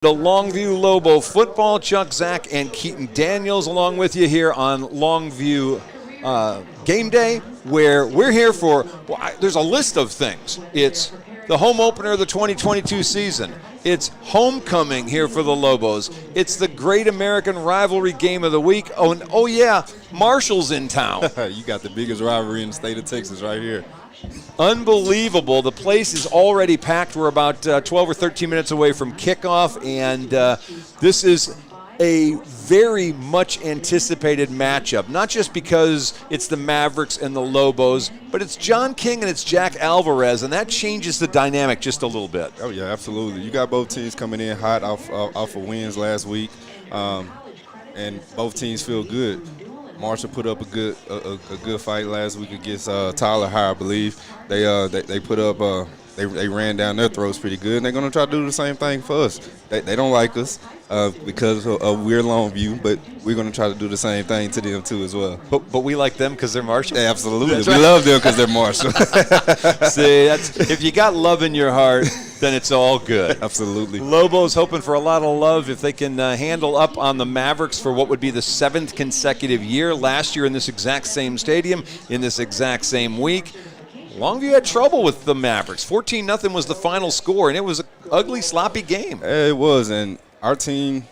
The Longview Lobo football. Chuck, Zach, and Keaton Daniels along with you here on Longview game day, where we're here for, there's a list of things. It's the home opener of the 2022 season. It's homecoming here for the Lobos. It's the Great American Rivalry Game of the Week. Oh, and yeah, Marshall's in town. You got the biggest rivalry in the state of Texas right here. Unbelievable. The place is already packed. We're about 12 or 13 minutes away from kickoff, and this is a very much anticipated matchup, not just because it's the Mavericks and the Lobos, but it's John King and it's Jack Alvarez, and that changes the dynamic just a little bit. Oh, yeah, absolutely. You got both teams coming in hot off of wins last week, and both teams feel good. Marshall put up a good fight last week against Tyler High, I believe. They put up they ran down their throats pretty good, and they're going to try to do the same thing for us. They don't like us because of we're Longview, but we're going to try to do the same thing to them too as well. But we like them because they're Marshall. Yeah, absolutely, That's we right. love them because they're Marshall. See, if you got love in your heart, then it's all good. Absolutely. Lobos hoping for a lot of love if they can handle up on the Mavericks for what would be the 7th consecutive year. Last year in this exact same stadium, in this exact same week, Longview had trouble with the Mavericks. 14-0 was the final score, and it was an ugly, sloppy game. It was, and our team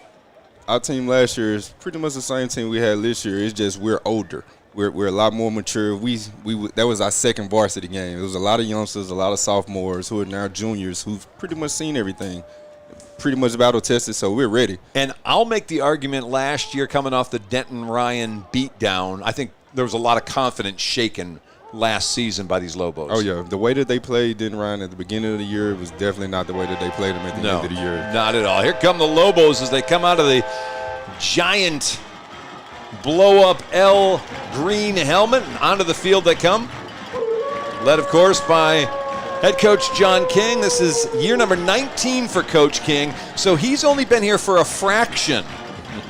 last year is pretty much the same team we had this year. It's just we're older. We're a lot more mature. That was our second varsity game. It was a lot of youngsters, a lot of sophomores who are now juniors who've pretty much seen everything, pretty much battle tested, so we're ready. And I'll make the argument last year coming off the Denton-Ryan beatdown, I think there was a lot of confidence shaken last season by these Lobos. Oh, yeah. The way that they played Denton-Ryan at the beginning of the year was definitely not the way that they played them at the end of the year. Not at all. Here come the Lobos as they come out of the giant blow-up L green helmet, and onto the field they come. Led, of course, by head coach John King. This is year number 19 for Coach King, so he's only been here for a fraction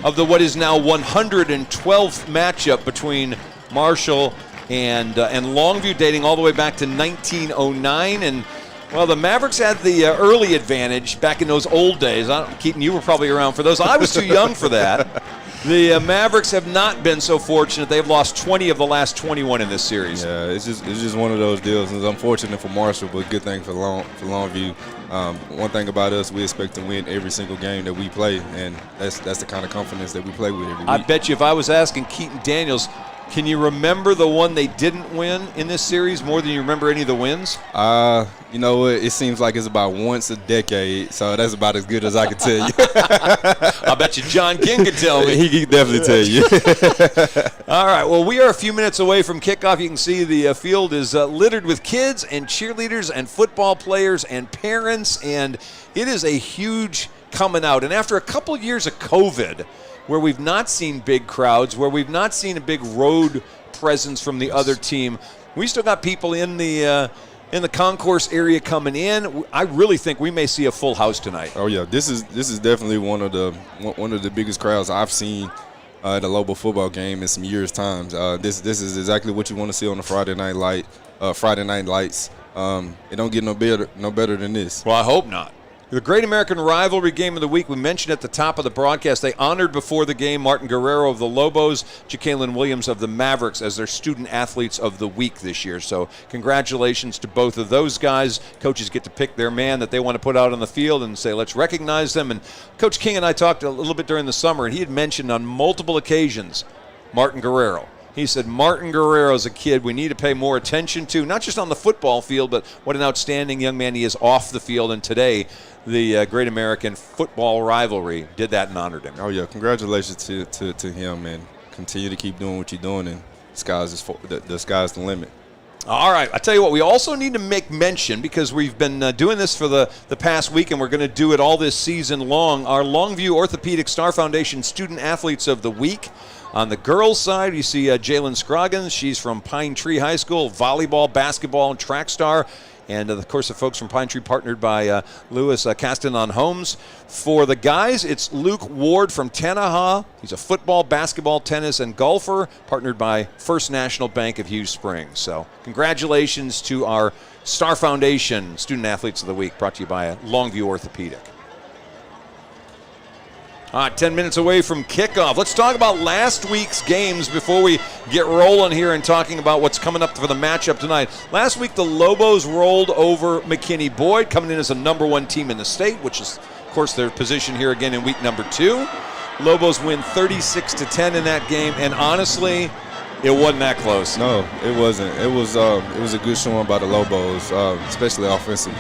of what is now 112th matchup between Marshall and Longview, dating all the way back to 1909. And, well, the Mavericks had the early advantage back in those old days. Keaton, you were probably around for those. I was too young for that. The Mavericks have not been so fortunate. They've lost 20 of the last 21 in this series. Yeah, it's just one of those deals. It's unfortunate for Marshall, but good thing for Longview. One thing about us, we expect to win every single game that we play, and that's the kind of confidence that we play with every week. I bet you if I was asking Keaton Daniels, can you remember the one they didn't win in this series more than you remember any of the wins? You know what? It seems like it's about once a decade, so that's about as good as I can tell you. I bet you John King could tell me. He can definitely tell you. All right, well, we are a few minutes away from kickoff. You can see the field is littered with kids and cheerleaders and football players and parents, and it is a huge coming out. And after a couple years of COVID, where we've not seen big crowds, where we've not seen a big road presence from the other team, we still got people in the concourse area coming in. I really think we may see a full house tonight. Oh yeah, this is definitely one of the biggest crowds I've seen at a Lobo football game in some years' times. This is exactly what you want to see on a Friday night lights. It don't get no better than this. Well, I hope not. The Great American Rivalry Game of the Week, we mentioned at the top of the broadcast, they honored before the game Martin Guerrero of the Lobos, Ja'Kalen Williams of the Mavericks as their Student Athletes of the Week this year. So congratulations to both of those guys. Coaches get to pick their man that they want to put out on the field and say, let's recognize them. And Coach King and I talked a little bit during the summer, and he had mentioned on multiple occasions Martin Guerrero. He said, Martin Guerrero is a kid we need to pay more attention to, not just on the football field, but what an outstanding young man he is off the field. And today, the Great American Football Rivalry did that and honored him. Oh, yeah. Congratulations to him, and continue to keep doing what you're doing, and the sky's the limit. All right. I tell you what, we also need to make mention, because we've been doing this for the past week, and we're going to do it all this season long, our Longview Orthopedic Star Foundation Student Athletes of the Week. On the girls' side, you see Jalen Scroggins. She's from Pine Tree High School, volleyball, basketball, and track star. And, of course, the folks from Pine Tree partnered by Lewis Castanon Homes. For the guys, it's Luke Ward from Tenaha. He's a football, basketball, tennis, and golfer, partnered by First National Bank of Hughes Springs. So congratulations to our Star Foundation Student Athletes of the Week, brought to you by Longview Orthopedic. 10 minutes away from kickoff. Let's talk about last week's games before we get rolling here and talking about what's coming up for the matchup tonight. Last week, the Lobos rolled over McKinney-Boyd, coming in as a #1 team in the state, which is, of course, their position here again in week number 2. Lobos win 36-10 in that game, and honestly, it wasn't that close. No, it wasn't. It was a good showing by the Lobos, especially offensively.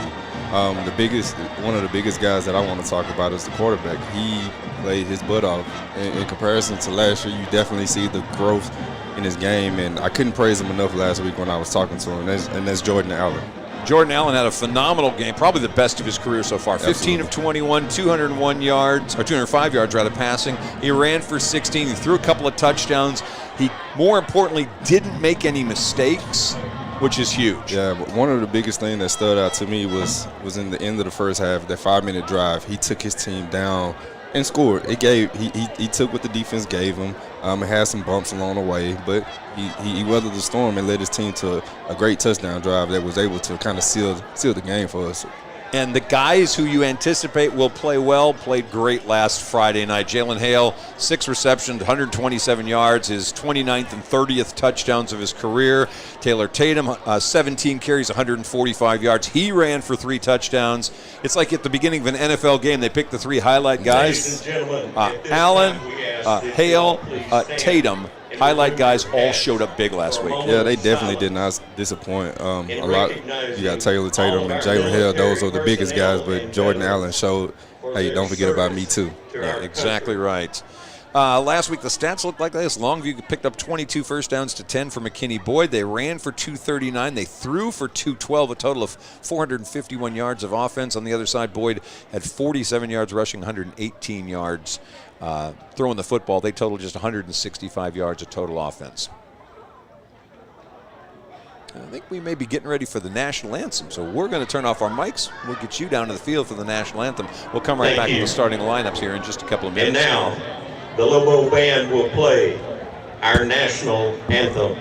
One of the biggest guys that I want to talk about is the quarterback. He played his butt off. In comparison to last year, you definitely see the growth in his game, and I couldn't praise him enough last week when I was talking to him, and that's Jordan Allen. Jordan Allen had a phenomenal game, probably the best of his career so far. Absolutely. 15 of 21, 201 yards, or 205 yards rather, passing. He ran for 16. He threw a couple of touchdowns. He, more importantly, didn't make any mistakes, which is huge. Yeah, but one of the biggest things that stood out to me was in the end of the first half, that 5-minute drive. He took his team down and scored. He took what the defense gave him. It had some bumps along the way, but he weathered the storm and led his team to a great touchdown drive that was able to kind of seal the game for us. And the guys who you anticipate will play well played great last Friday night. Jalen Hale, 6 receptions, 127 yards, his 29th and 30th touchdowns of his career. Taylor Tatum, 17 carries, 145 yards. He ran for 3 touchdowns. It's like at the beginning of an NFL game, they pick the 3 highlight guys. Allen, Hale, Tatum. Highlight guys all showed up big last week. Yeah, they definitely did not disappoint. A lot. You got Taylor Tatum and Jalen Hill. Those are the biggest guys, but Jordan Allen showed, hey, don't forget about me too. Yeah, exactly right. Last week, the stats looked like this. Longview picked up 22 first downs to 10 for McKinney-Boyd. They ran for 239. They threw for 212, a total of 451 yards of offense. On the other side, Boyd had 47 yards rushing, 118 yards throwing the football. They totaled just 165 yards of total offense. I think we may be getting ready for the national anthem, so we're going to turn off our mics. We'll get you down to the field for the national anthem. We'll come right back to the starting lineups here in just a couple of minutes. And now, the LOBO band will play our national anthem.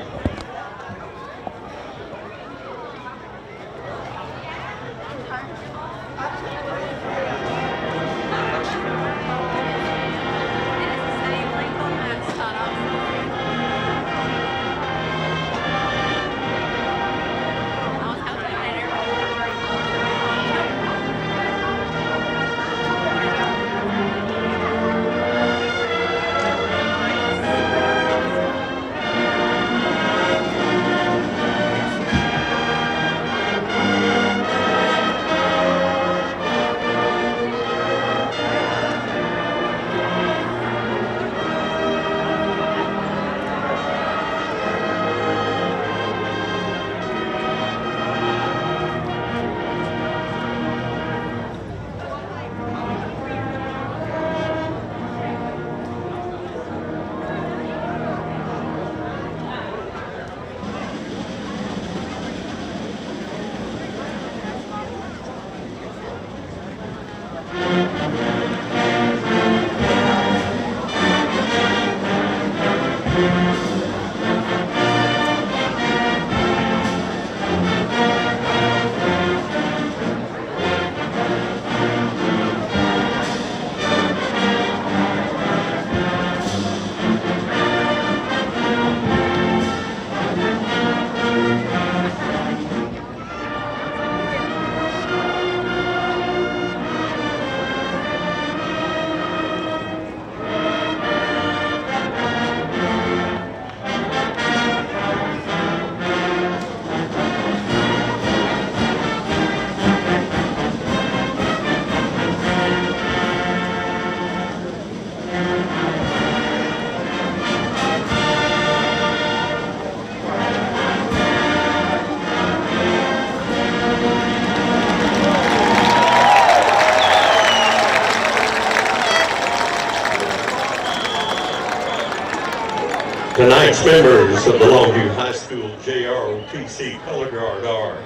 Tonight's members of the Longview High School JROTC Color Guard are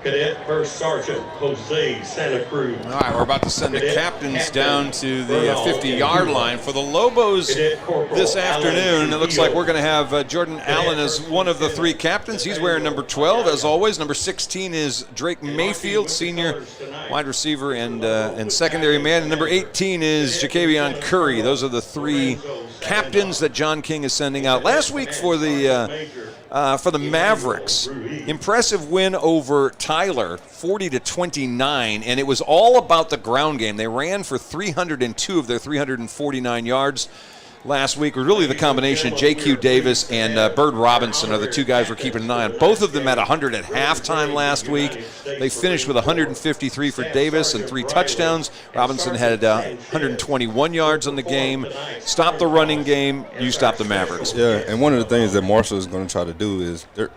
Cadet First Sergeant Jose Santa Cruz. All right, we're about to send the captains down to the 50-yard line. For the Lobos this afternoon, it looks like we're going to have Jordan Allen as one of the 3 captains. He's wearing number 12, as always. Number 16 is Drake Mayfield, senior wide receiver and secondary man. And number 18 is Jacavion Curry. Those are the 3 captains that John King is sending out. Last week for the Mavericks, impressive win over Tyler, 40-29, and it was all about the ground game. They ran for 302 of their 349 yards last week. Really the combination of J.Q. Davis and Bird Robinson are the 2 guys we're keeping an eye on. Both of them had 100 at halftime last week. They finished with 153 for Davis and 3 touchdowns. Robinson had 121 yards on the game. Stop the running game. You stop the Mavericks. Yeah, and one of the things that Marshall is going to try to do is they're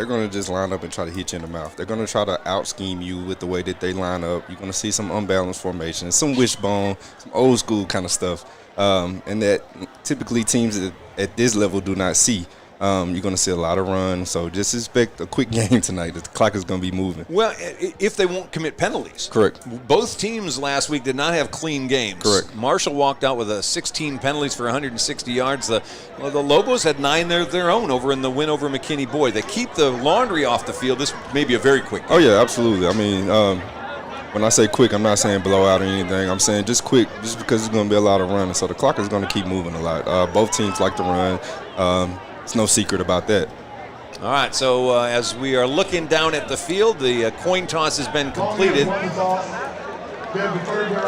going to just line up and try to hit you in the mouth. They're going to try to out-scheme you with the way that they line up. You're going to see some unbalanced formation, some wishbone, some old school kind of stuff. And that typically teams at this level do not see. You're going to see a lot of runs, so just expect a quick game tonight. The clock is going to be moving. Well, if they won't commit penalties. Correct. Both teams last week did not have clean games. Correct. Marshall walked out with 16 penalties for 160 yards. The Lobos had 9 of their own over in the win over McKinney Boyd. They keep the laundry off the field. This may be a very quick game. Oh, yeah, absolutely. I mean, when I say quick, I'm not saying blowout or anything. I'm saying just quick, just because it's going to be a lot of running. So the clock is going to keep moving a lot. Both teams like to run. It's no secret about that. All right, so as we are looking down at the field, the coin toss has been completed.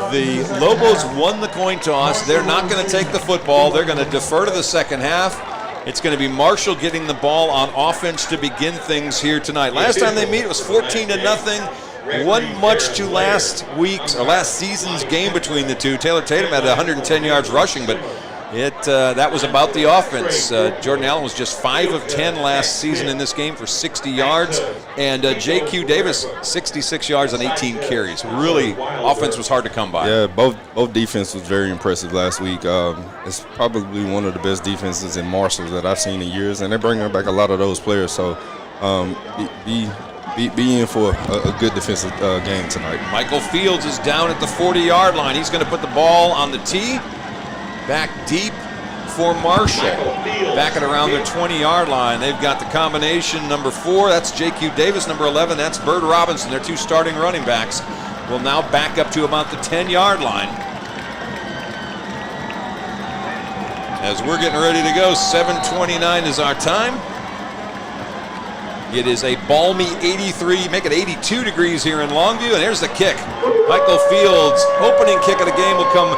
The Lobos won the coin toss. They're not going to take the football. They're going to defer to the second half. It's going to be Marshall getting the ball on offense to begin things here tonight. Last time they meet, it was 14-0. Wasn't much to last season's game between the two. Taylor Tatum had 110 yards rushing, but that was about the offense. Jordan Allen was just 5 of 10 last season in this game for 60 yards, and J.Q. Davis 66 yards on 18 carries. Really, offense was hard to come by. Yeah, both defense was very impressive last week. It's probably one of the best defenses in Marshall that I've seen in years, and they're bringing back a lot of those players. So be in for a good defensive game tonight. Michael Fields is down at the 40-yard line. He's going to put the ball on the tee. Back deep for Marshall. Back at around their 20-yard line. They've got the combination number 4. That's J.Q. Davis. Number 11, that's Bird Robinson. Their 2 starting running backs will now back up to about the 10-yard line. As we're getting ready to go, 7:29 is our time. It is a balmy 83, make it 82 degrees here in Longview, and here's the kick. Michael Fields' opening kick of the game will come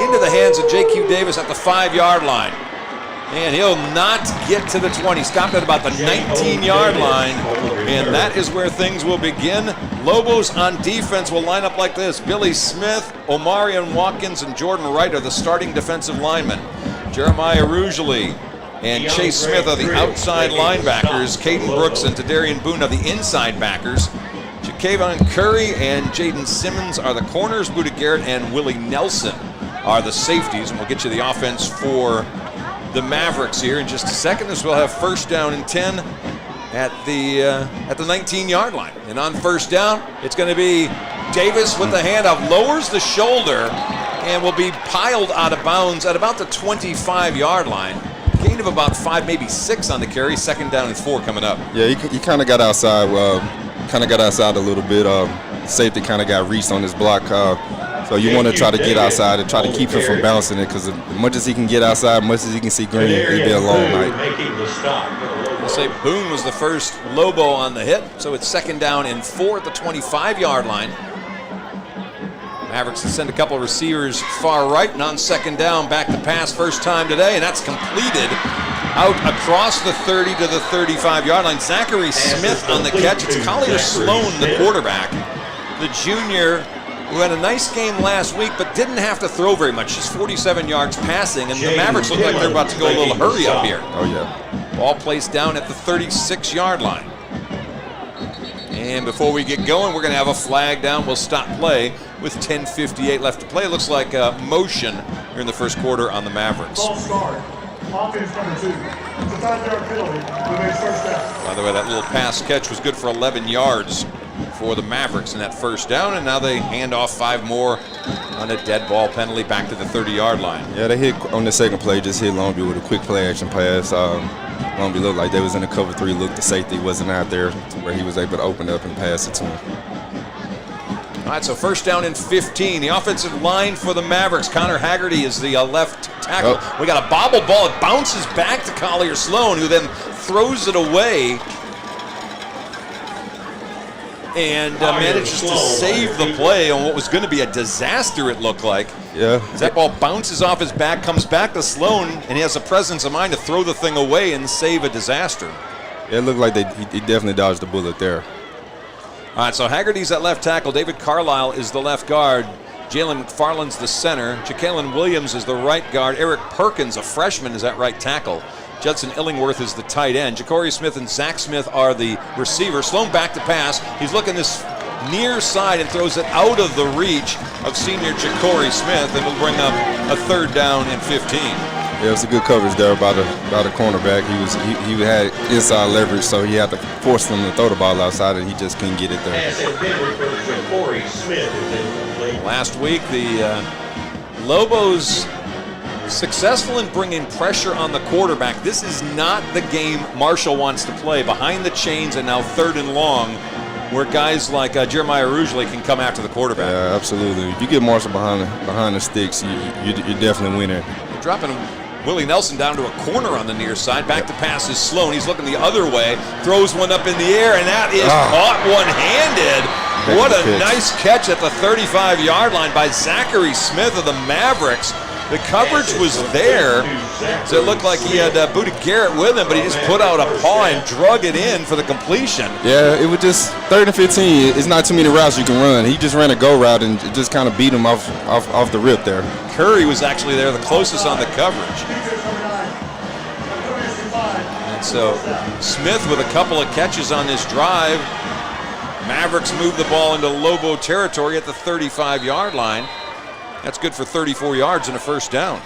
into the hands of J.Q. Davis at the 5-yard line. And he'll not get to the 20. Stopped at about the 19-yard line, and that is where things will begin. Lobos on defense will line up like this. Billy Smith, Omarion Watkins, and Jordan Wright are the starting defensive linemen. Jeremiah Rugely and Chase Smith are the outside linebackers. Caden Brooks and Tadarian Boone are the inside backers. Jacavion Curry and Jaden Simmons are the corners. Buda Garrett and Willie Nelson are the safeties. And we'll get you the offense for the Mavericks here in just a second, as we'll have first down and 10 at the 19-yard line. And on first down, it's going to be Davis with the handoff, lowers the shoulder, and will be piled out of bounds at about the 25-yard line. Gain of about 5, maybe 6 on the carry. Second down and 4 coming up. Yeah, he kind of got outside. A little bit. Safety kind of got reached on his block. So you want to try to get outside and try to keep him from bouncing it, because as much as he can get outside, as much as he can see green, it'll be a long night. We'll say Boone was the first Lobo on the hit, so it's second down and 4 at the 25-yard line. Mavericks send a couple of receivers far right, and on second down, back to pass first time today, and that's completed out across the 30 to the 35-yard line. Zachary Smith on the catch. It's Collier Sloan, the quarterback, the junior, who had a nice game last week but didn't have to throw very much. Just 47 yards passing, and the Mavericks look like they're about to go a little hurry up here. Oh, yeah. Ball placed down at the 36-yard line. And before we get going, we're going to have a flag down. We'll stop play with 10:58 left to play. It looks like motion here in the first quarter on the Mavericks. Offense number 2. It's a 5-yard penalty. The next first down. By the way, that little pass catch was good for 11 yards for the Mavericks in that first down, and now they hand off 5 more on a dead ball penalty back to the 30-yard line. Yeah, they hit on the second play, just hit Longview with a quick play action pass. Longview looked like they was in a cover 3 look. The safety wasn't out there to where he was able to open up and pass it to him. All right, so first down and 15. The offensive line for the Mavericks. Connor Haggerty is the left tackle. Oh. We got a bobble ball. It bounces back to Collier Sloan, who then throws it away and manages to save the play on what was going to be a disaster, it looked like. Yeah. As that ball bounces off his back, comes back to Sloan, and he has the presence of mind to throw the thing away and save a disaster. Yeah, it looked like he definitely dodged the bullet there. All right, so Haggerty's at left tackle. David Carlisle is the left guard. Jalen McFarland's the center. Jacqueline Williams is the right guard. Eric Perkins, a freshman, is at right tackle. Judson Illingworth is the tight end. Ja'Cory Smith and Zach Smith are the receiver. Sloan back to pass. He's looking this near side and throws it out of the reach of senior Ja'Cory Smith, and it'll bring up a third down and 15. Yeah, it was a good coverage there by the cornerback. He had inside leverage, so he had to force them to throw the ball outside, and he just couldn't get it there. Pass intended for Ja'Cory Smith is incomplete. Last week, the Lobos successful in bringing pressure on the quarterback. This is not the game Marshall wants to play. Behind the chains and now third and long, where guys like Jeremiah Rougeley can come after the quarterback. Yeah, absolutely. If you get Marshall behind the sticks, you're definitely winning. Dropping Willie Nelson down to a corner on the near side. Back to pass is Sloan. He's looking the other way. Throws one up in the air, and that is caught one-handed. What a nice catch at the 35-yard line by Zachary Smith of the Mavericks. The coverage was there, so it looked like he had Buda Garrett with him, but he just put out a paw and drug it in for the completion. Yeah, it was just 3rd and 15. It's not too many routes you can run. He just ran a go route and it just kind of beat him off the rip there. Curry was actually there, the closest on the coverage. And so Smith with a couple of catches on this drive. Mavericks move the ball into Lobo territory at the 35-yard line. That's good for 34 yards and a first down.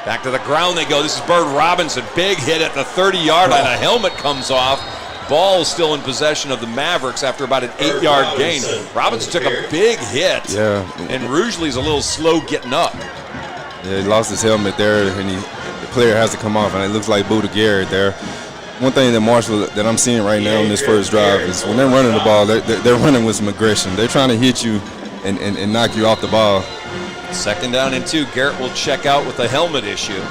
Back to the ground they go. This is Bird Robinson. Big hit at the 30-yard line. A helmet comes off. Ball still in possession of the Mavericks after about an 8-yard gain. Robinson took a big hit. Yeah. And Rougeley's a little slow getting up. Yeah, he lost his helmet there, and the player has to come off, and it looks like Buda Garrett there. One thing that Marshall that I'm seeing right now in this first drive is when they're running the ball, they're running with some aggression. They're trying to hit you and knock you off the ball. 2nd down and 2. Garrett will check out with a helmet issue.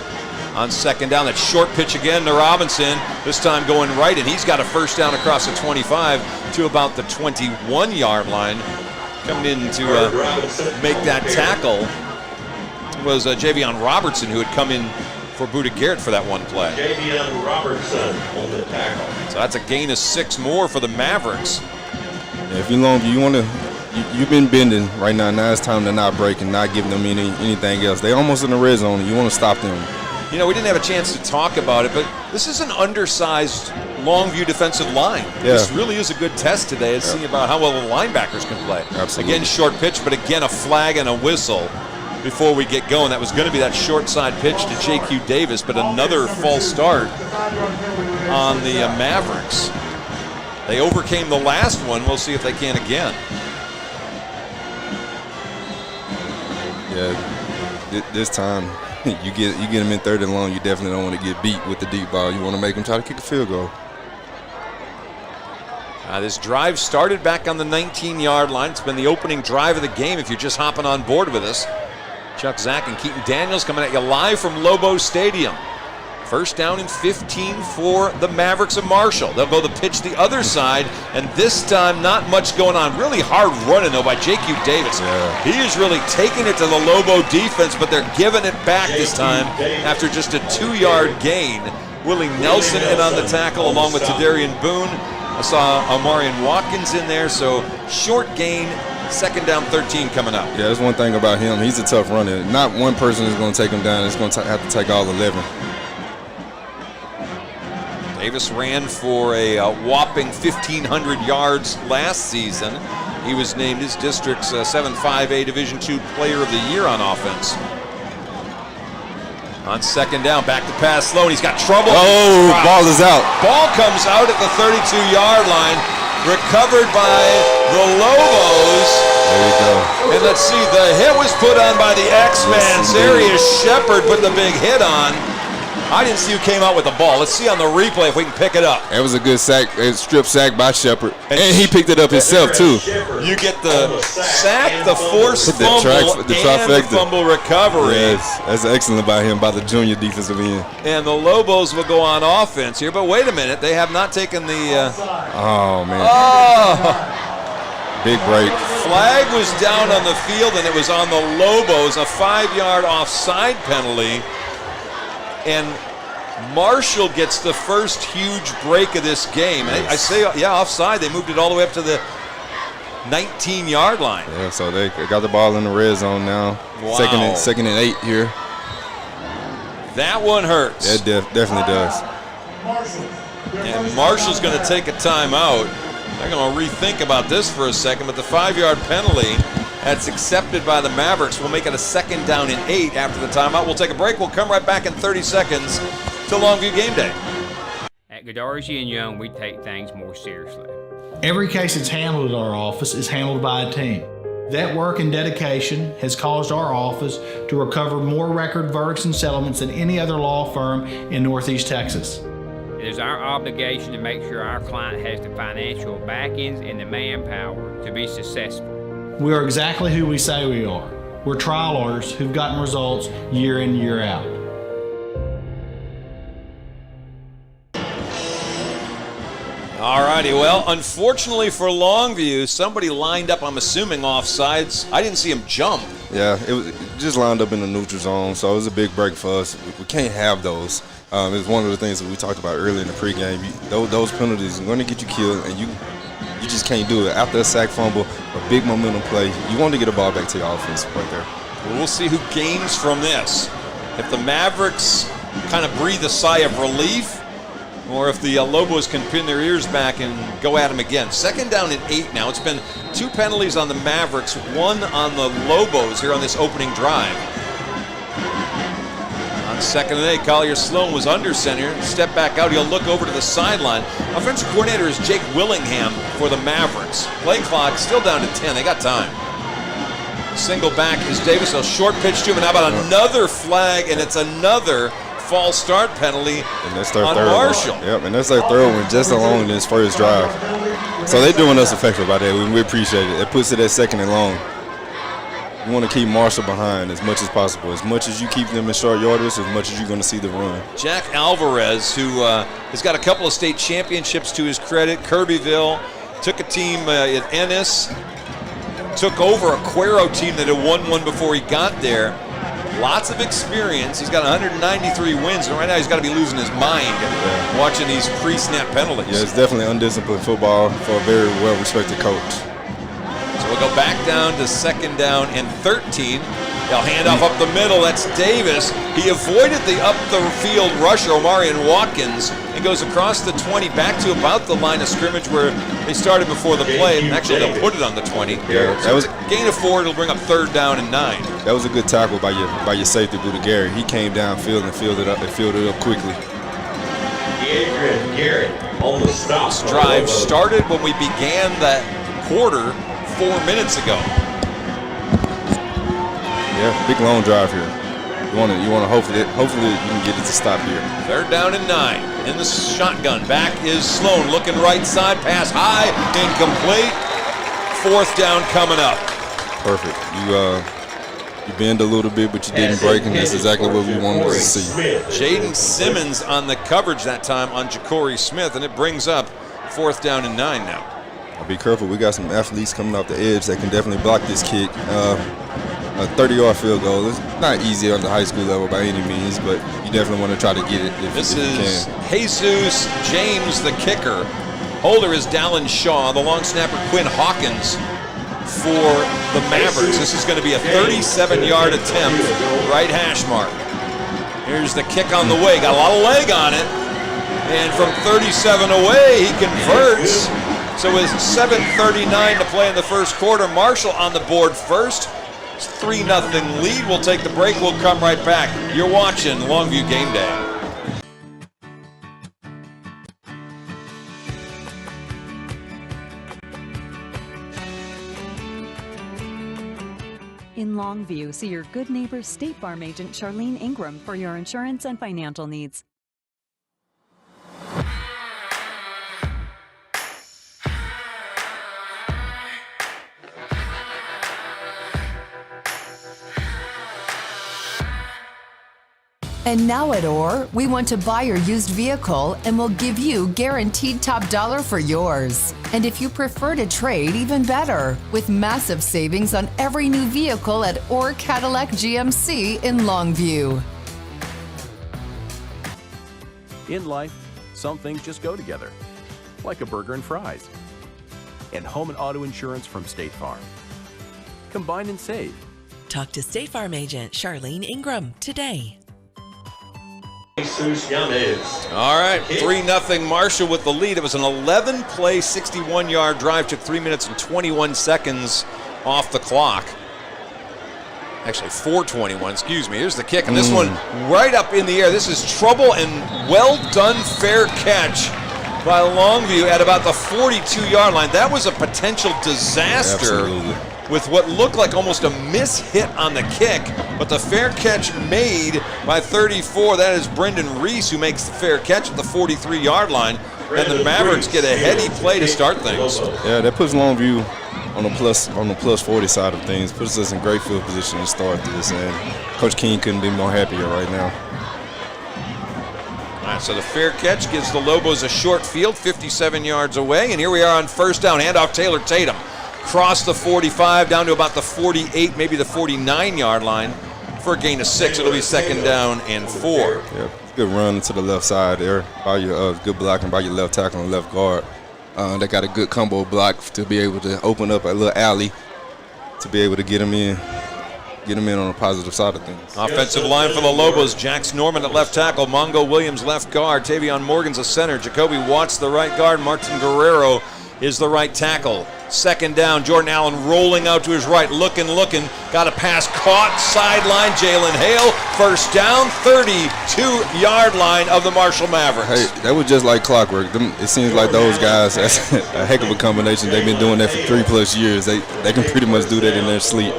On 2nd down, that short pitch again to Robinson, this time going right, and he's got a first down across the 25 to about the 21-yard line. Coming in to make that tackle was Javion Robertson, who had come in for Buda Garrett for that one play. Javion Robertson on the tackle. So that's a gain of 6 more for the Mavericks. Yeah, if you're Longview, you've been bending right now. Now it's time to not break and not giving them anything else. They're almost in the red zone, and you want to stop them. You know, we didn't have a chance to talk about it, but this is an undersized Longview defensive line. Yeah. This really is a good test today to see about how well the linebackers can play. Absolutely. Again, short pitch, but again, a flag and a whistle before we get going. That was going to be that short side pitch to J.Q. Davis, but another false start on the Mavericks. They overcame the last one. We'll see if they can again. Yeah, this time you get them in 3rd and long. You definitely don't want to get beat with the deep ball. You want to make them try to kick a field goal. This drive started back on the 19-yard line. It's been the opening drive of the game if you're just hopping on board with us. Chuck Zach and Keaton Daniels coming at you live from Lobo Stadium. First down and 15 for the Mavericks of Marshall. They'll go the pitch the other side, and this time not much going on. Really hard running, though, by J.Q. Davis. Yeah. He is really taking it to the Lobo defense, but they're giving it back this time after just a 2-yard gain. Willie Nelson in on the tackle along with Tadarian Boone. I saw Amarian Watkins in there, so short gain, 2nd down 13 coming up. Yeah, that's one thing about him. He's a tough runner. Not one person is going to take him down. It's going to have to take all 11. Davis ran for a whopping 1,500 yards last season. He was named his district's 7-5A Division II Player of the Year on offense. On second down, back to pass Sloan. He's got trouble. Oh, ball is out. Ball comes out at the 32-yard line, recovered by the Lobos. There you go. And let's see, the hit was put on by the X-Man. Sarius Shepard put the big hit on. I didn't see who came out with the ball. Let's see on the replay if we can pick it up. That was a good sack, a strip sack by Shepard. And he picked it up himself, too. You get the sack, the forced The fumble, and the trifecta. fumble recovery. Yes, that's excellent by him, by the junior defensive end. And the Lobos will go on offense here. But wait a minute, they have not taken the... Oh, man. Oh! Big break. Flag was down on the field, and it was on the Lobos, a 5-yard offside penalty. And Marshall gets the first huge break of this game. Yes. I say, yeah, offside. They moved it all the way up to the 19-yard line. Yeah, so they got the ball in the red zone now. Wow. Second and 8 here. That one hurts. It definitely does. And Marshall's going to take a timeout. They're going to rethink about this for a second, but the 5-yard penalty that's accepted by the Mavericks will make it a 2nd down and 8 after the timeout. We'll take a break. We'll come right back in 30 seconds to Longview Game Day. At Godarzi and Young, we take things more seriously. Every case that's handled at our office is handled by a team. That work and dedication has caused our office to recover more record verdicts and settlements than any other law firm in Northeast Texas. It is our obligation to make sure our client has the financial backings and the manpower to be successful. We are exactly who we say we are. We're trial lawyers who've gotten results year in, year out. All righty, well, unfortunately for Longview, somebody lined up, I'm assuming, offsides. I didn't see him jump. Yeah, it just lined up in the neutral zone, so it was a big break for us. We can't have those. It's one of the things that we talked about earlier in the pregame. Those penalties are going to get you killed, and you just can't do it. After a sack fumble, a big momentum play, you want to get a ball back to your offense right there. We'll see who gains from this. If the Mavericks kind of breathe a sigh of relief, or if the Lobos can pin their ears back and go at them again. 2nd down and 8 now. It's been 2 penalties on the Mavericks, 1 on the Lobos here on this opening drive. On 2nd and 8, Collier Sloan was under center. Step back out. He'll look over to the sideline. Offensive coordinator is Jake Willingham for the Mavericks. Play clock still down to 10. They got time. Single back is Davis. A short pitch to him. And how about another flag? And it's another false start penalty And that's their on third Marshall. one. Yep, and that's their third one just along in this first drive. So they're doing us a favor by that. We appreciate it. It puts it at 2nd and long. You want to keep Marshall behind as much as possible. As much as you keep them in short yardage, as much as you're going to see the run. Jack Alvarez, who has got a couple of state championships to his credit. Kirbyville took a team at Ennis, took over a Cuero team that had won one before he got there. Lots of experience. He's got 193 wins, and right now he's got to be losing his mind watching these pre-snap penalties. Yeah, it's definitely undisciplined football for a very well-respected coach. So we'll go back down to 2nd down and 13. They'll hand off up the middle. That's Davis. He avoided the up-the-field rusher, Omarion Watkins, and goes across the 20 back to about the line of scrimmage where they started before the play. And actually, they'll put it on the 20. Yeah, so that was a gain of 4. It'll bring up 3rd down and 9. That was a good tackle by your safety, Buda Gary. He came downfield and fielded it up quickly. Adrian Garrett on the stop. This drive started when we began that quarter 4 minutes ago. Yeah, big long drive here. You want to hopefully you can get it to stop here. 3rd down and 9. In the shotgun. Back is Sloan looking right side. Pass high. Incomplete. 4th down coming up. Perfect. You bend a little bit, but you didn't break, and that's exactly what we wanted to see. Jaden Simmons on the coverage that time on Ja'Cory Smith, and it brings up 4th down and 9 now. Be careful. We got some athletes coming off the edge that can definitely block this kick. A 30-yard field goal is not easy on the high school level by any means, but you definitely want to try to get it if This you is can. Jesus James, the kicker. Holder is Dallin Shaw. The long snapper, Quinn Hawkins, for the Mavericks. This is going to be a 37-yard attempt, right hash mark. Here's the kick on the way. Got a lot of leg on it. And from 37 away, he converts. So with 7:39 to play in the first quarter, Marshall on the board first. 3-0 lead. We'll take the break. We'll come right back. You're watching Longview Game Day. In Longview, see your good neighbor State Farm agent Charlene Ingram for your insurance and financial needs. And now at OR, we want to buy your used vehicle and we'll give you guaranteed top dollar for yours. And if you prefer to trade, even better, with massive savings on every new vehicle at OR Cadillac GMC in Longview. In life, some things just go together, like a burger and fries. And home and auto insurance from State Farm. Combine and save. Talk to State Farm agent Charlene Ingram today. All right, 3-0 Marshall with the lead. It was an 11-play, 61-yard drive. Took 3 minutes and 21 seconds off the clock. Actually, 4:21, excuse me. Here's the kick, and this one right up in the air. This is trouble and well done, fair catch by Longview at about the 42-yard line. That was a potential disaster. Absolutely. With what looked like almost a miss hit on the kick, but the fair catch made by 34. That is Brendan Reese who makes the fair catch at the 43-yard line, and the Mavericks get a heady play to start things. Yeah, that puts Longview on the plus 40 side of things, puts us in great field position to start this, and Coach King couldn't be more happier right now. All right, so the fair catch gives the Lobos a short field, 57 yards away, and here we are on first down. Handoff Taylor Tatum. Cross the 45 down to about the 48, maybe the 49-yard line for a gain of 6. It'll be second down and 4. Yeah, good run to the left side there by your good blocking by your left tackle and left guard. They got a good combo block to be able to open up a little alley to be able to get them in on the positive side of things. Offensive line for the Lobos, Jax Norman at left tackle, Mongo Williams left guard, Tavion Morgan's a center, Jacoby Watts the right guard, Martin Guerrero is the right tackle. Second down, Jordan Allen rolling out to his right, looking, got a pass caught, sideline, Jalen Hale, first down, 32-yard line of the Marshall Mavericks. Hey, that was just like clockwork. It seems like those guys, that's a heck of a combination. They've been doing that for 3+ years. They can pretty much do that in their sleep.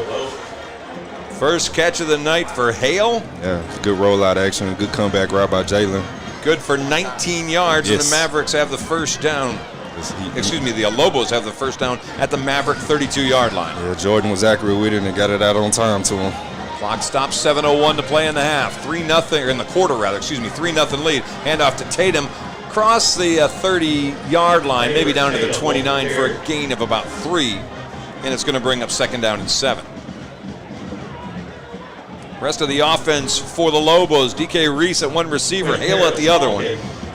First catch of the night for Hale. Yeah, good rollout action, good comeback right by Jalen. Good for 19 yards, yes. And the Mavericks have the first down. The Lobos have the first down at the Maverick 32-yard line. Yeah, Jordan was accurate with it and got it out on time to him. Clock stops, 7:01 to play in the half. 3-0, or in the quarter rather, 3-0 lead. Handoff to Tatum. Cross the 30-yard line, maybe down to the 29 for a gain of about 3. And it's going to bring up second down and 7. Rest of the offense for the Lobos. DK Reese at one receiver, Hale at the other one.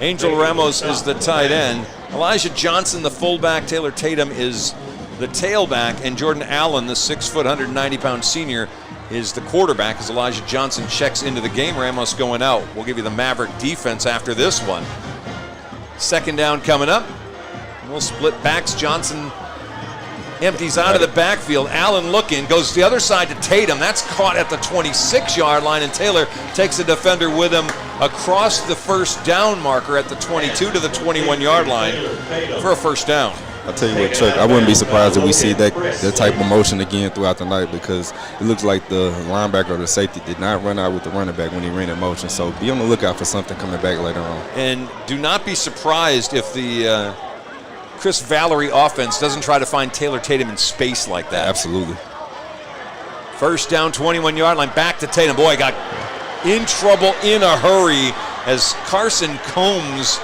Angel Ramos is the tight end. Elijah Johnson, the fullback. Taylor Tatum is the tailback. And Jordan Allen, the 6', 190-pound senior, is the quarterback as Elijah Johnson checks into the game. Ramos going out. We'll give you the Maverick defense after this one. Second down coming up. We'll split backs. Johnson empties out of the backfield. Allen looking, goes to the other side to Tatum. That's caught at the 26-yard line, and Taylor takes a defender with him across the first down marker at the 22 to the 21-yard line for a first down. I'll tell you what, Chuck, I wouldn't be surprised if we see that type of motion again throughout the night, because it looks like the linebacker or the safety did not run out with the running back when he ran that motion. So be on the lookout for something coming back later on. And do not be surprised if the Chris Valerie offense doesn't try to find Taylor Tatum in space like that. Absolutely. First down, 21-yard line, back to Tatum. Boy, got in trouble in a hurry as Carson Combs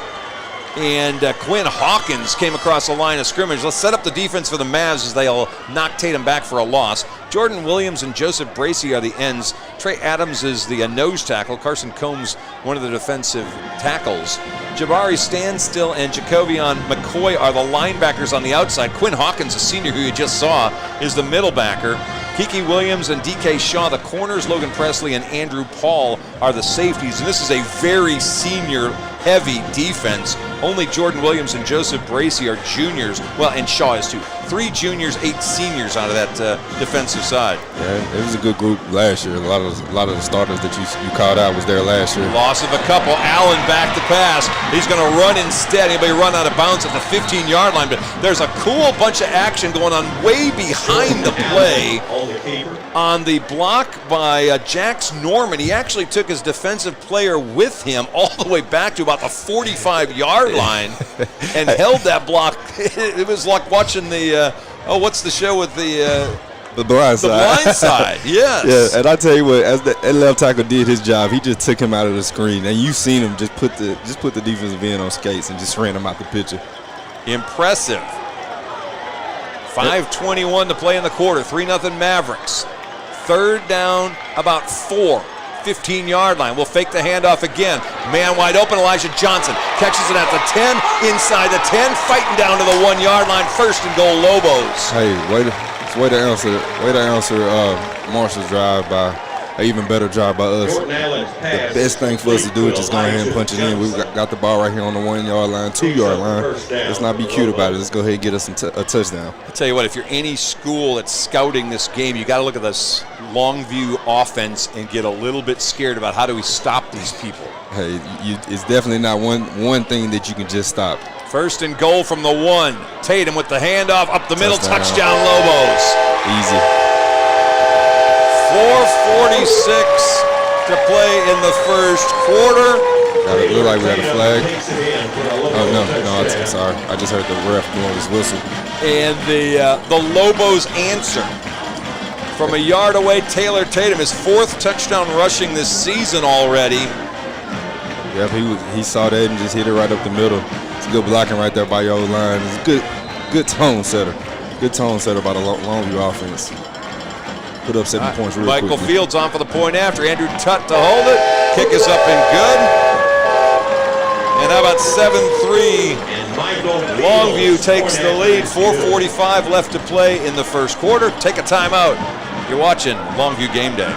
and Quinn Hawkins came across the line of scrimmage. Let's set up the defense for the Mavs as they'll knock Tatum back for a loss. Jordan Williams and Joseph Bracey are the ends. Trey Adams is the nose tackle. Carson Combs, one of the defensive tackles. Jabari Standstill and Jacobian McCoy are the linebackers on the outside. Quinn Hawkins, a senior who you just saw, is the middle backer. Kiki Williams and DK Shaw, the corners. Logan Presley and Andrew Paul are the safeties. And this is a very senior-heavy defense. Only Jordan Williams and Joseph Bracey are juniors. Well, and Shaw is too. 3 juniors, 8 seniors out of that defensive side. Yeah, it was a good group last year. A lot of the starters that you called out was there last year. Loss of a couple. Allen back to pass. He's going to run instead. He'll be run out of bounds at the 15-yard line. But there's a cool bunch of action going on way behind the play on the block by Jax Norman. He actually took his defensive player with him all the way back to about the 45-yard line and held that block. It was like watching the, what's the show with the blind side. The blind side, yes. Yeah, and I tell you what, as that left tackle did his job, he just took him out of the screen, and you seen him just put the defensive end on skates and just ran him out the picture. Impressive. 5:21 to play in the quarter. 3-0 Mavericks. Third down, about 4. 15-yard line. We'll fake the handoff again. Man wide open, Elijah Johnson catches it at the 10, inside the 10, fighting down to the 1-yard line. First and goal, Lobos. Hey, way to answer Marshall's drive by an even better job by us. The best thing for us to do is just go ahead and punch it in. We got the ball right here on the 1-yard line, 2-yard line. Let's not be cute about it. Let's go ahead and get us a touchdown. I'll tell you what, if you're any school that's scouting this game, you got to look at this Longview offense and get a little bit scared about how do we stop these people. Hey, it's definitely not one thing that you can just stop. First and goal from the 1. Tatum with the handoff up the middle, touchdown Lobos. Easy. 4:46 to play in the first quarter. It looked like we had a flag. Oh, no, I'm sorry. I just heard the ref blowing his whistle. And the Lobos answer. From a yard away, Taylor Tatum, his 4th touchdown rushing this season already. Yep, he saw that and just hit it right up the middle. It's good blocking right there by your old line. It's a good tone setter. Good tone setter by the Longview offense. Put up 7 points real Michael quickly. Fields on for the point after. Andrew Tutt to hold it. Kick is up and good. And how about 7-3? Longview takes the lead. 4:45 left to play in the first quarter. Take a timeout. You're watching Longview Game Day.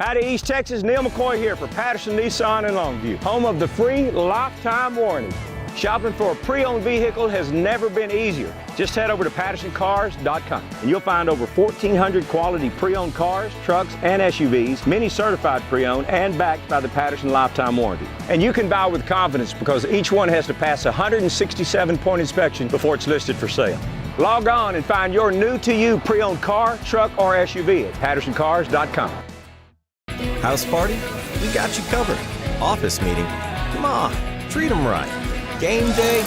Howdy, East Texas. Neil McCoy here for Patterson Nissan in Longview, home of the free lifetime warranty. Shopping for a pre-owned vehicle has never been easier. Just head over to PattersonCars.com and you'll find over 1,400 quality pre-owned cars, trucks, and SUVs, many certified pre-owned and backed by the Patterson Lifetime Warranty. And you can buy with confidence because each one has to pass a 167-point inspection before it's listed for sale. Log on and find your new-to-you pre-owned car, truck, or SUV at PattersonCars.com. House party? We got you covered. Office meeting? Come on, treat them right. Game day?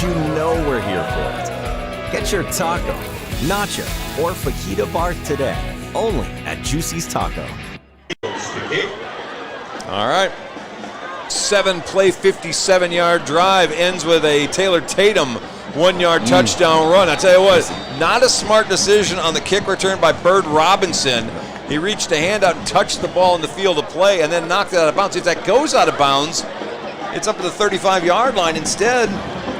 You know we're here for it. Get your taco, nacho, or fajita bar today, only at Juicy's Taco. All right. 7-play, 57-yard drive ends with a Taylor Tatum 1-yard touchdown run. I tell you what, not a smart decision on the kick return by Bird Robinson. He reached a hand out and touched the ball in the field of play and then knocked it out of bounds. If that goes out of bounds, it's up to the 35-yard line. Instead,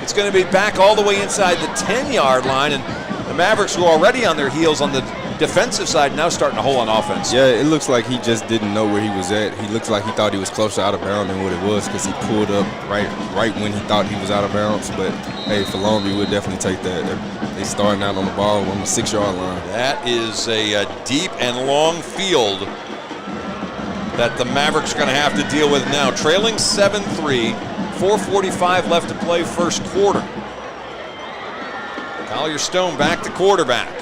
it's going to be back all the way inside the 10-yard line. And the Mavericks, who are already on their heels on the defensive side, now starting to hold on offense. Yeah, it looks like he just didn't know where he was at. He looks like he thought he was closer out of bounds than what it was because he pulled up right when he thought he was out of bounds. But, hey, for Longview, we'll definitely take that. They're starting out on the ball on the 6-yard line. That is a deep and long field that the Mavericks are going to have to deal with now. Trailing 7-3, 4:45 left to play first quarter. Collier Stone back to quarterback.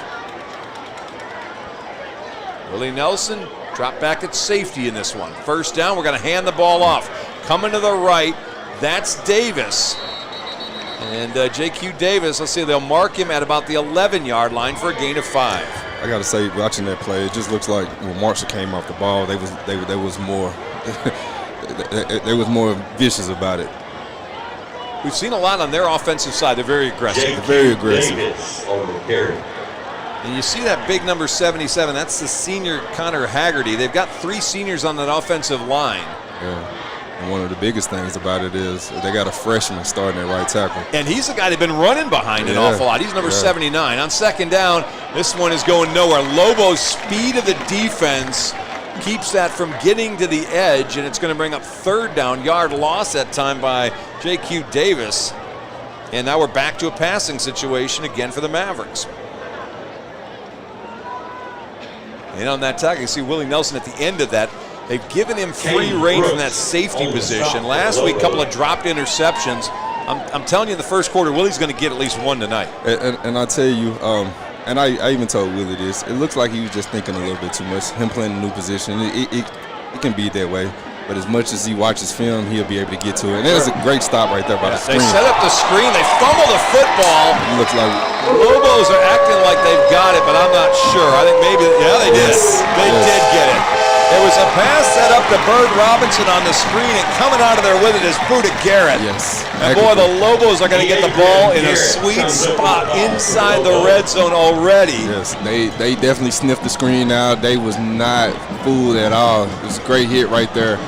Willie Nelson dropped back at safety in this one. First down, we're going to hand the ball off. Coming to the right, that's Davis. And JQ Davis, let's see, they'll mark him at about the 11-yard line for a gain of 5. I got to say, watching that play, it just looks like when Marshall came off the ball, they was more they was more vicious about it. We've seen a lot on their offensive side. They're very aggressive. Very aggressive. On the carry. And you see that big number 77. That's the senior Connor Haggerty. They've got 3 seniors on that offensive line. Yeah. And one of the biggest things about it is they got a freshman starting at right tackle. And he's the guy they've been running behind an awful lot. He's number 79. On second down, this one is going nowhere. Lobo's speed of the defense keeps that from getting to the edge, and it's going to bring up third down. Yard loss that time by JQ Davis. And now we're back to a passing situation again for the Mavericks. And on that tackle, you see Willie Nelson at the end of that. They've given him free reign from that safety position. Last week, a couple of dropped interceptions. I'm telling you, in the first quarter, Willie's going to get at least one tonight. And I tell you, and I even told Willie this, it looks like he was just thinking a little bit too much. Him playing a new position, it can be that way. But as much as he watches film, he'll be able to get to it. And there's a great stop right there by the screen. They set up the screen. They fumble the football. It looks like Lobos are acting like they've got it, but I'm not sure. I think maybe, yeah, they did. They did get it. There was a pass set up to Bird Robinson on the screen, and coming out of there with it is Buda Garrett. Yes. And boy, the Lobos are going to get the ball in a sweet spot inside the red zone already. Yes, they definitely sniffed the screen out. They was not fooled at all. It was a great hit right there.